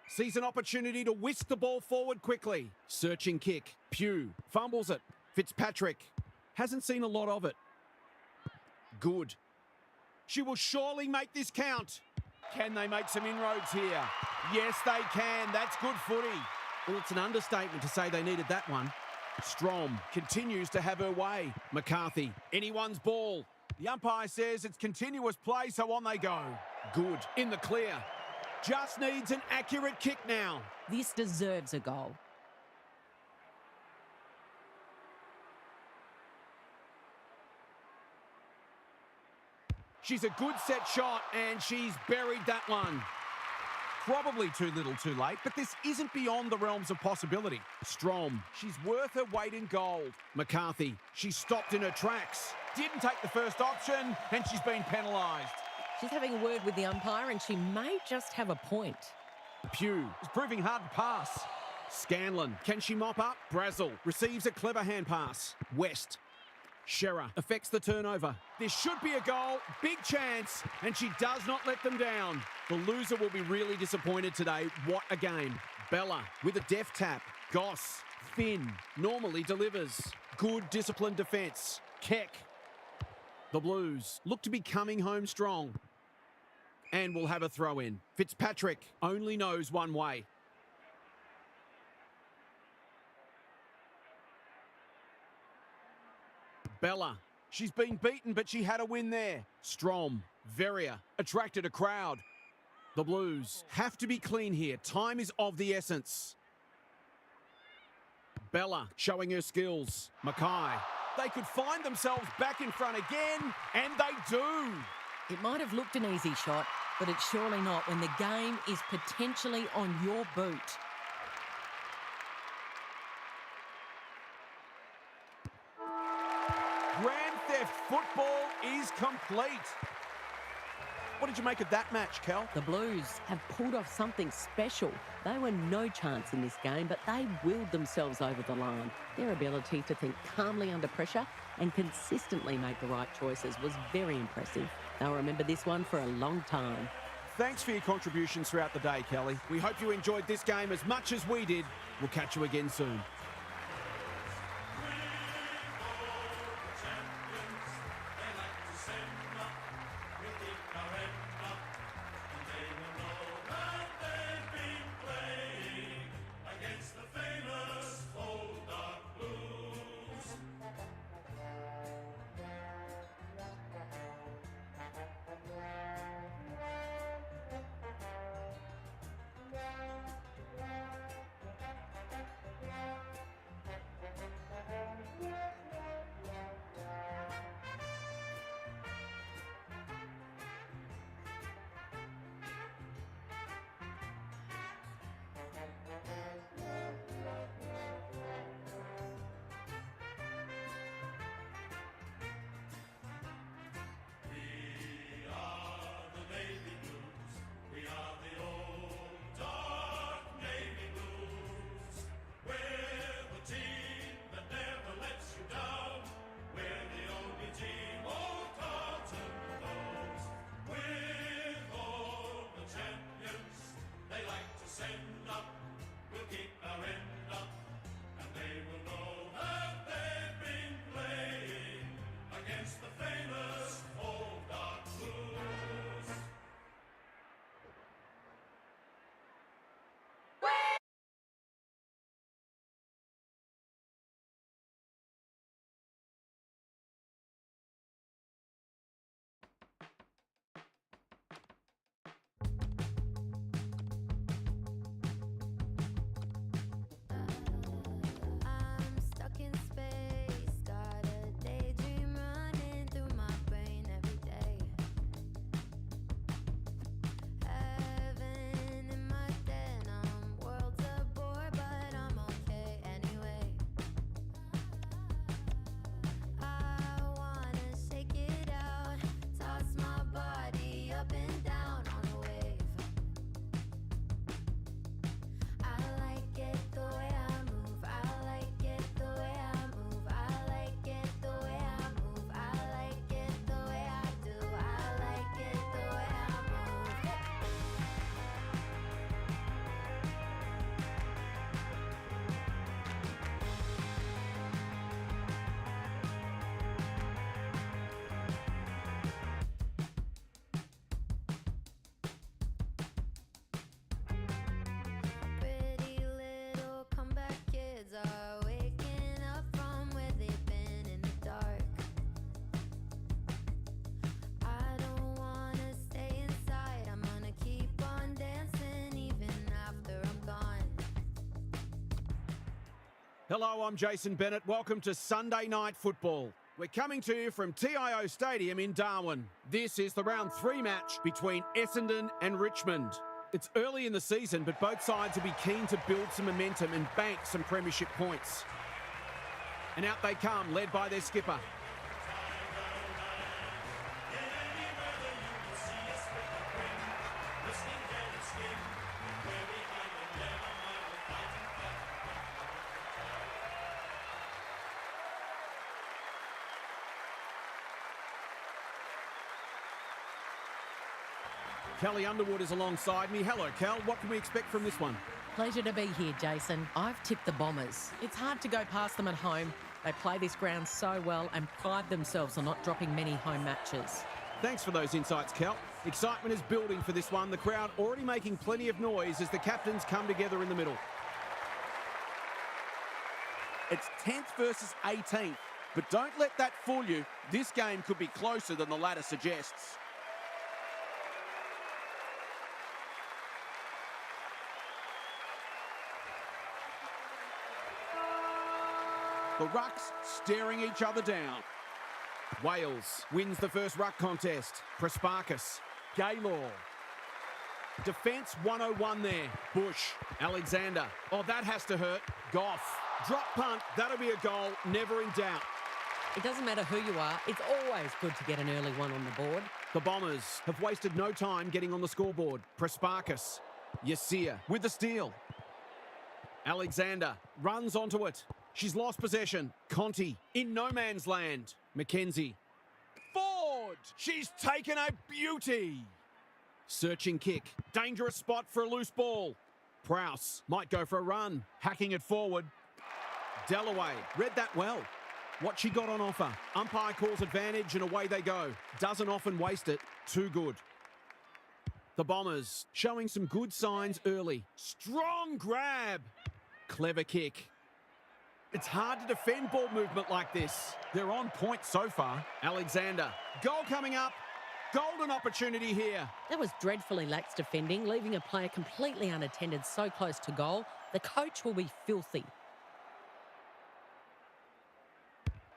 Sees an opportunity to whisk the ball forward quickly. Searching kick. Pugh fumbles it. Fitzpatrick hasn't seen a lot of it. Good. She will surely make this count. Can they make some inroads here? Yes, they can. That's good footy. Well, it's an understatement to say they needed that one. Strom continues to have her way. McCarthy, anyone's ball. The umpire says it's continuous play, so on they go. Good. In the clear. Just needs an accurate kick now. This deserves a goal. She's a good set shot, and she's buried that one. Probably too little too late, but this isn't beyond the realms of possibility. Strom, she's worth her weight in gold. McCarthy, she stopped in her tracks. Didn't take the first option, and she's been penalised. She's having a word with the umpire, and she may just have a point. Pugh is proving hard to pass. Scanlon, can she mop up? Brazel receives a clever hand pass. West. Shearer affects the turnover. This should be a goal, big chance, and she does not let them down. The loser will be really disappointed today. What a game. Bella with a deft tap. Goss, Finn, normally delivers. Good disciplined defence. Keck. The Blues look to be coming home strong. And will have a throw in. Fitzpatrick only knows one way. Bella, she's been beaten, but she had a win there. Strom, Verrier, attracted a crowd. The Blues have to be clean here. Time is of the essence. Bella showing her skills. Mackay, they could find themselves back in front again, and they do. It might have looked an easy shot, but it's surely not when the game is potentially on your boot. Grand Theft Football is complete. What did you make of that match, Kel? The Blues have pulled off something special. They were no chance in this game, but they willed themselves over the line. Their ability to think calmly under pressure and consistently make the right choices was very impressive. They'll remember this one for a long time. Thanks for your contributions throughout the day, Kelly. We hope you enjoyed this game as much as we did. We'll catch you again soon. I'm stuck in space, got a daydream running through my brain every day. Heaven in my denim, world's a bore, but I'm okay anyway. I wanna shake it out, toss my body up and down on a wave. I like it the way I move. I like it the way I move. I like it the way I move. I like it the way I do. I like it the way I move. Pretty little comeback kids are waking up from where they've been in the dark. I don't wanna stay inside. I'm gonna keep on dancing even after I'm gone. Hello, I'm Jason Bennett. Welcome to Sunday Night Football. We're coming to you from TIO Stadium in Darwin. This is the round 3 match between Essendon and Richmond. It's early in the season, but both sides will be keen to build some momentum and bank some premiership points. And out they come, led by their skipper. Kelly Underwood is alongside me. Hello, Kel. What can we expect from this one? Pleasure to be here, Jason. I've tipped the Bombers. It's hard to go past them at home. They play this ground so well and pride themselves on not dropping many home matches. Thanks for those insights, Kel. Excitement is building for this one. The crowd already making plenty of noise as the captains come together in the middle. It's 10th versus 18th, but don't let that fool you. This game could be closer than the ladder suggests. The Rucks staring each other down. Wales wins the first ruck contest. Prasparkas, Gaylor. Defence 101 there. Bush, Alexander. Oh, that has to hurt. Goff. Drop punt. That'll be a goal. Never in doubt. It doesn't matter who you are, it's always good to get an early one on the board. The Bombers have wasted no time getting on the scoreboard. Prasparkas. Yasir with the steal. Alexander runs onto it. She's lost possession. Conti in no man's land. Mackenzie. Ford. She's taken a beauty. Searching kick. Dangerous spot for a loose ball. Prowse might go for a run. Hacking it forward. Dalloway read that well. What she got on offer. Umpire calls advantage and away they go. Doesn't often waste it. Too good. The Bombers showing some good signs early. Strong grab. Clever kick. It's hard to defend ball movement like this. They're on point so far. Alexander. Goal coming up. Golden opportunity here. That was dreadfully lax defending, leaving a player completely unattended so close to goal. The coach will be filthy.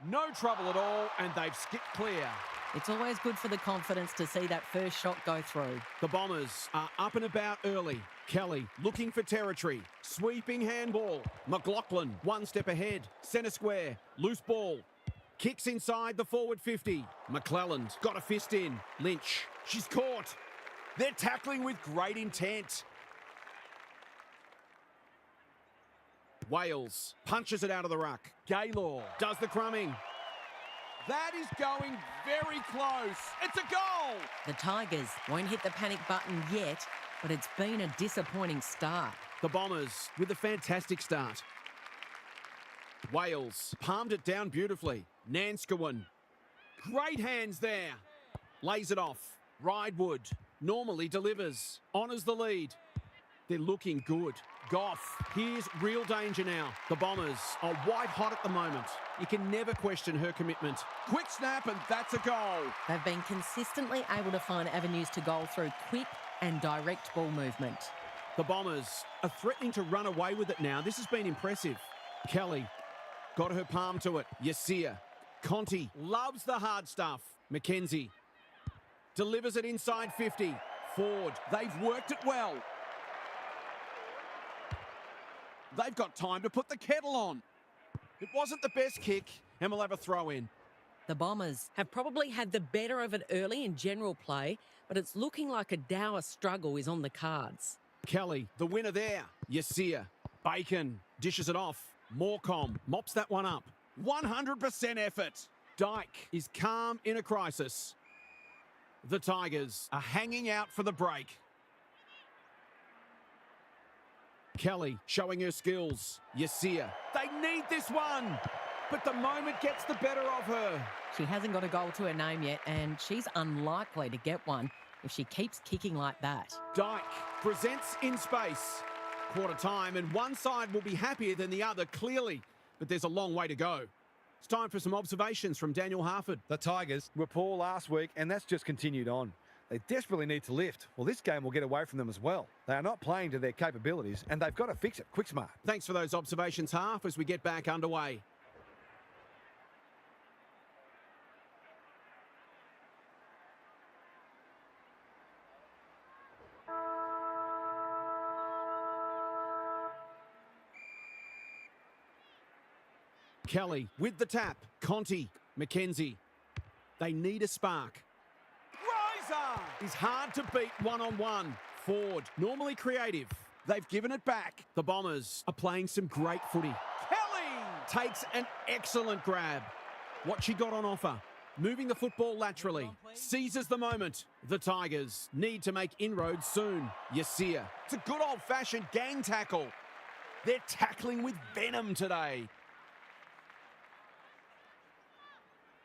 No trouble at all, and they've skipped clear. It's always good for the confidence to see that first shot go through. The Bombers are up and about early. Kelly looking for territory. Sweeping handball. McLaughlin one step ahead. Centre square. Loose ball. Kicks inside the forward 50. McClelland's got a fist in. Lynch. She's caught. They're tackling with great intent. Wales punches it out of the ruck. Gaylor does the crumbing. That is going very close. It's a goal. The Tigers won't hit the panic button yet, but it's been a disappointing start. The Bombers with a fantastic start. Wales palmed it down beautifully. Nanskawin. Great hands there. Lays it off. Ridewood normally delivers. Honours the lead. They're looking good. Goff. Here's real danger now. The Bombers are white hot at the moment. You can never question her commitment. Quick snap and that's a goal. They've been consistently able to find avenues to goal through quick and direct ball movement. The Bombers are threatening to run away with it now. This has been impressive. Kelly got her palm to it. Yasia. Conti loves the hard stuff. McKenzie delivers it inside 50. Ford. They've worked it well. They've got time to put the kettle on. It wasn't the best kick, and we'll have a throw in. The Bombers have probably had the better of it early in general play, but it's looking like a dour struggle is on the cards. Kelly, the winner there. Yasia. Bacon dishes it off. Morecombe mops that one up. 100% effort. Dyke is calm in a crisis. The Tigers are hanging out for the break. Kelly showing her skills. Yasia. They need this one, but the moment gets the better of her. She hasn't got a goal to her name yet, and she's unlikely to get one if she keeps kicking like that. Dyke presents in space. Quarter time, and one side will be happier than the other, clearly, but there's a long way to go. It's time for some observations from Daniel Harford. The Tigers were poor last week, and that's just continued on. They desperately need to lift. Well, this game will get away from them as well. They are not playing to their capabilities, and they've got to fix it quick smart. Thanks for those observations, Harf, as we get back underway. Kelly with the tap. Conti. McKenzie. They need a spark. Riser is hard to beat one-on-one. Ford, normally creative. They've given it back. The Bombers are playing some great footy. Kelly takes an excellent grab. What she got on offer. Moving the football laterally. Seizes the moment. The Tigers need to make inroads soon. Yasia. It's a good old-fashioned gang tackle. They're tackling with venom today.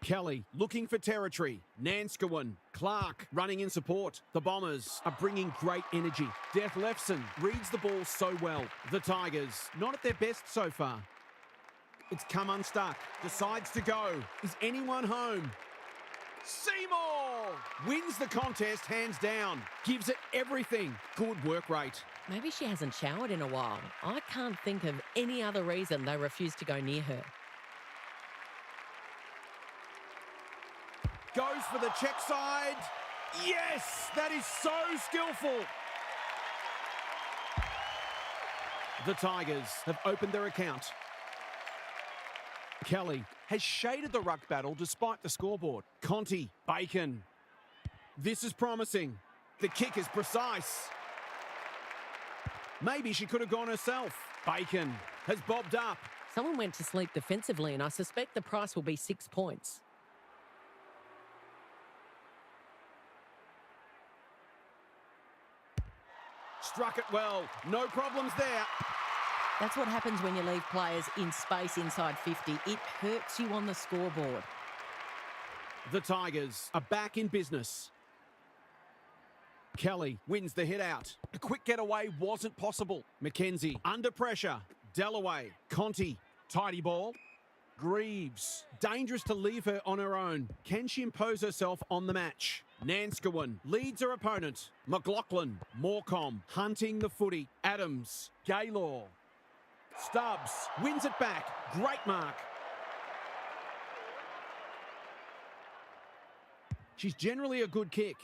Kelly looking for territory. Nanskawin. Clark running in support. The Bombers are bringing great energy. Death Lefson reads the ball so well. The Tigers not at their best so far. It's come unstuck. Decides to go. Is anyone home? Seymour wins the contest hands down. Gives it everything. Good work rate. Maybe she hasn't showered in a while. I can't think of any other reason they refuse to go near her. Goes for the check side. Yes, that is so skillful. The Tigers have opened their account. Kelly has shaded the ruck battle despite the scoreboard. Conti, Bacon. This is promising. The kick is precise. Maybe she could have gone herself. Bacon has bobbed up. Someone went to sleep defensively, and I suspect the price will be 6 points. Struck it well. No problems there. That's what happens when you leave players in space inside 50. It hurts you on the scoreboard. The Tigers are back in business. Kelly wins the hit out. A quick getaway wasn't possible. Mackenzie under pressure. Dalloway. Conti. Tidy ball. Greaves. Dangerous to leave her on her own. Can she impose herself on the match? Nanskawin leads her opponent. McLaughlin. Morecombe hunting the footy. Adams. Gaylor. Stubbs wins it back. Great mark. She's generally a good kick.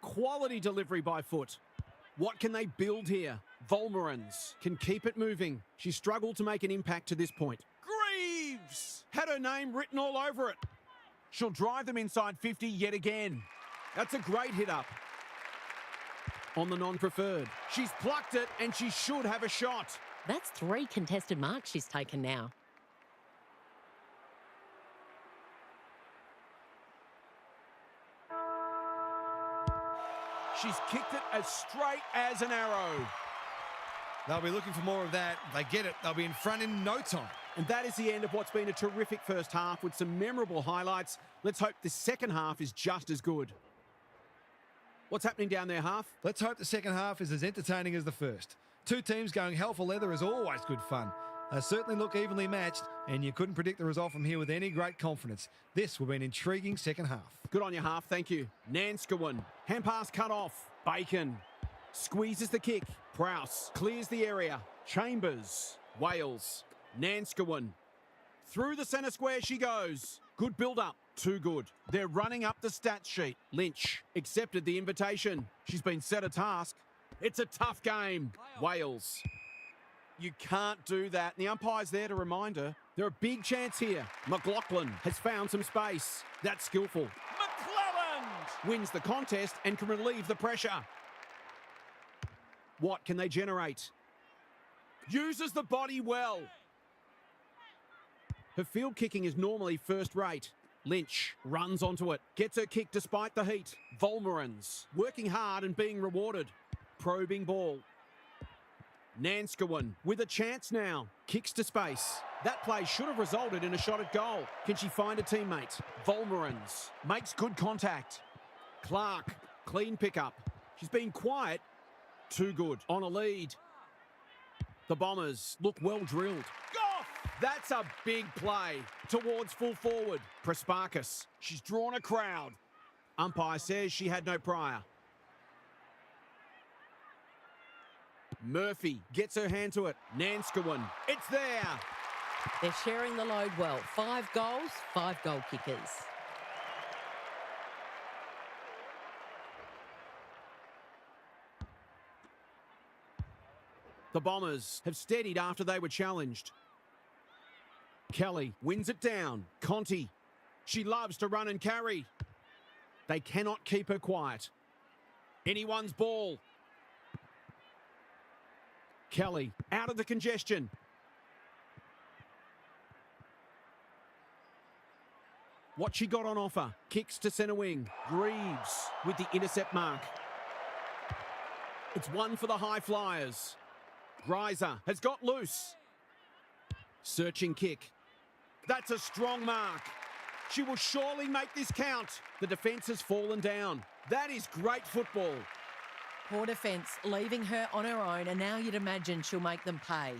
Quality delivery by foot. What can they build here? Volmerans can keep it moving. She struggled to make an impact to this point. Greaves had her name written all over it. She'll drive them inside 50 yet again. That's a great hit up. On the non-preferred. She's plucked it and she should have a shot. That's 3 contested marks she's taken now. She's kicked it as straight as an arrow. They'll be looking for more of that. They get it. They'll be in front in no time. And that is the end of what's been a terrific first half with some memorable highlights. Let's hope the second half is just as good. What's happening down there, Half? Let's hope the second half is as entertaining as the first. Two teams going hell for leather is always good fun. They certainly look evenly matched, and you couldn't predict the result from here with any great confidence. This will be an intriguing second half. Good on you, Half. Thank you. Nanskawin. Hand pass cut off. Bacon. Squeezes the kick. Prowse clears the area. Chambers. Wales. Nanskawin. Through the centre square she goes. Good build-up. Too good. They're running up the stats sheet. Lynch accepted the invitation. She's been set a task. It's a tough game. Wales. You can't do that. And the umpire's there to remind her. They're a big chance here. McLaughlin has found some space. That's skillful. McClelland wins the contest and can relieve the pressure. What can they generate? Uses the body well. Her field kicking is normally first rate. Lynch runs onto it. Gets her kick despite the heat. Volmerans working hard and being rewarded. Probing ball. Nanskawin with a chance now. Kicks to space. That play should have resulted in a shot at goal. Can she find a teammate? Volmerans makes good contact. Clark, clean pickup. She's been quiet. Too good. On a lead. The Bombers look well drilled. Goff! That's a big play. Towards full forward. Prasparkas. She's drawn a crowd. Umpire says she had no prior. Murphy gets her hand to it. Nanskawin. It's there. They're sharing the load well. 5 goals, 5 goal kickers. The Bombers have steadied after they were challenged. Kelly wins it down. Conti. She loves to run and carry. They cannot keep her quiet. Anyone's ball. Kelly out of the congestion. What she got on offer. Kicks to centre wing. Greaves with the intercept mark. It's one for the high flyers. Greiser has got loose. Searching kick. That's a strong mark. She will surely make this count. The defence has fallen down. That is great football. Poor defence, leaving her on her own, and now you'd imagine she'll make them pay.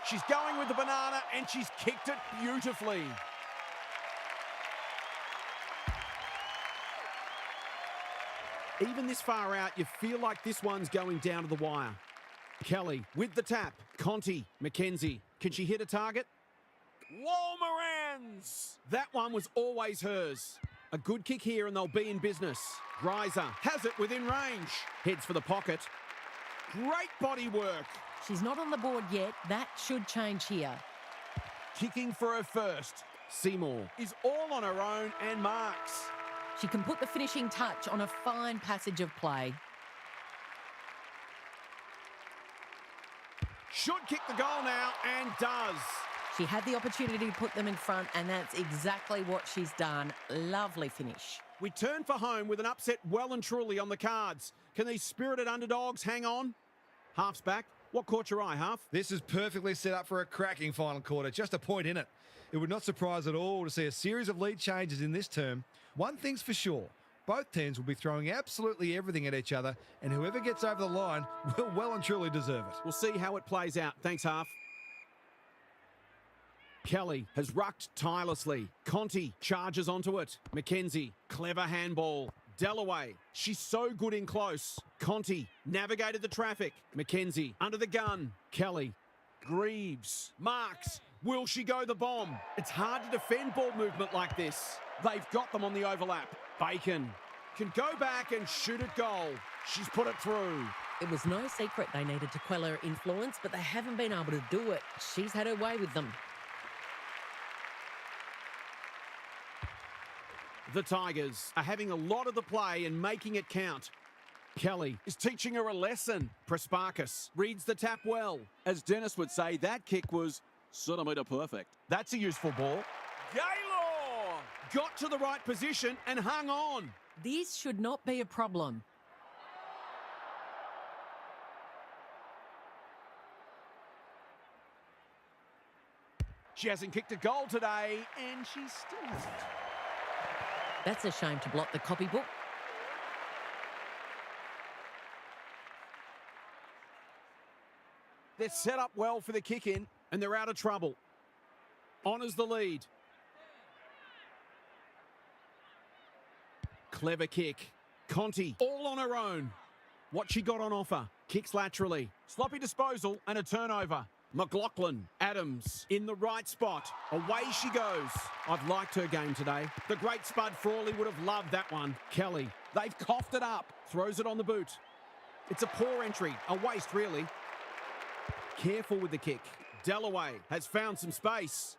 She's going with the banana and she's kicked it beautifully. Even this far out, you feel like this one's going down to the wire. Kelly with the tap. Conti, Mackenzie. Can she hit a target? Walmerans! That one was always hers. A good kick here and they'll be in business. Greiser has it within range. Heads for the pocket. Great body work. She's not on the board yet. That should change here. Kicking for her first. Seymour is all on her own and marks. She can put the finishing touch on a fine passage of play. Should kick the goal now and does. She had the opportunity to put them in front, and that's exactly what she's done. Lovely finish. We turn for home with an upset well and truly on the cards. Can these spirited underdogs hang on? Half's back. What caught your eye, Half? This is perfectly set up for a cracking final quarter, just a point in it. It would not surprise at all to see a series of lead changes in this term. One thing's for sure, both teams will be throwing absolutely everything at each other, and whoever gets over the line will well and truly deserve it. We'll see how it plays out. Thanks, Half. Kelly has rucked tirelessly. Conti charges onto it. Mackenzie, clever handball. Dalloway, she's so good in close. Conti navigated the traffic. Mackenzie under the gun. Kelly, Greaves, marks. Will she go the bomb? It's hard to defend ball movement like this. They've got them on the overlap. Bacon can go back and shoot at goal. She's put it through. It was no secret they needed to quell her influence, but they haven't been able to do it. She's had her way with them. The Tigers are having a lot of the play and making it count. Kelly is teaching her a lesson. Prasparkas reads the tap well. As Dennis would say, that kick was centimetre perfect. That's a useful ball. Gaylor got to the right position and hung on. This should not be a problem. She hasn't kicked a goal today, and she still hasn't. That's a shame to blot the copybook. They're set up well for the kick in, and they're out of trouble. Honours the lead. Clever kick. Conti all on her own. What she got on offer. Kicks laterally. Sloppy disposal and a turnover. McLaughlin, Adams in the right spot. Away she goes. I've liked her game today. The great Spud Frawley would have loved that one. Kelly, they've coughed it up. Throws it on the boot. It's a poor entry. A waste, really. Careful with the kick. Dalloway has found some space.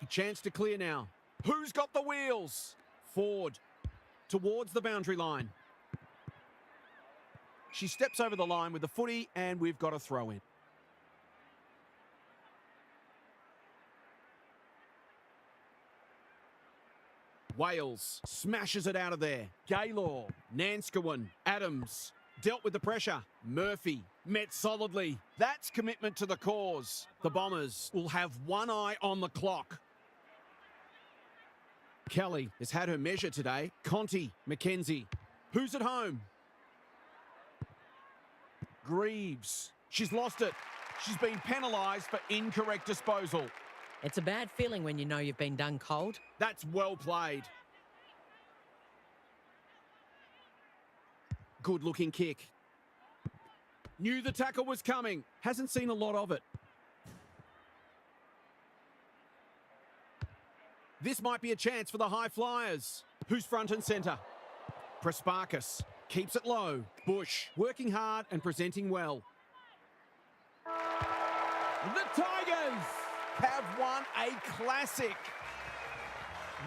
A chance to clear now. Who's got the wheels? Ford towards the boundary line. She steps over the line with the footy, and we've got a throw in. Wales smashes it out of there. Gaylor, Nanskawan, Adams dealt with the pressure. Murphy met solidly. That's commitment to the cause. The Bombers will have one eye on the clock. Kelly has had her measure today. Conti, Mackenzie. Who's at home? Greaves. She's lost it. She's been penalised for incorrect disposal. It's a bad feeling when you know you've been done cold. That's well played. Good looking kick. Knew the tackle was coming. Hasn't seen a lot of it. This might be a chance for the high flyers. Who's front and centre? Prasparkas keeps it low. Bush working hard and presenting well. The Tigers have won a classic.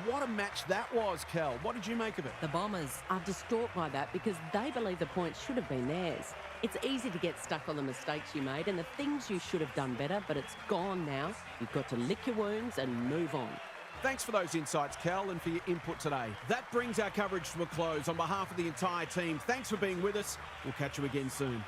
What a match that was, Kel. What did you make of it? The Bombers are distraught by that because they believe the points should have been theirs. It's easy to get stuck on the mistakes you made and the things you should have done better, but it's gone now. You've got to lick your wounds and move on. Thanks for those insights, Cal, and for your input today. That brings our coverage to a close. On behalf of the entire team, thanks for being with us. We'll catch you again soon.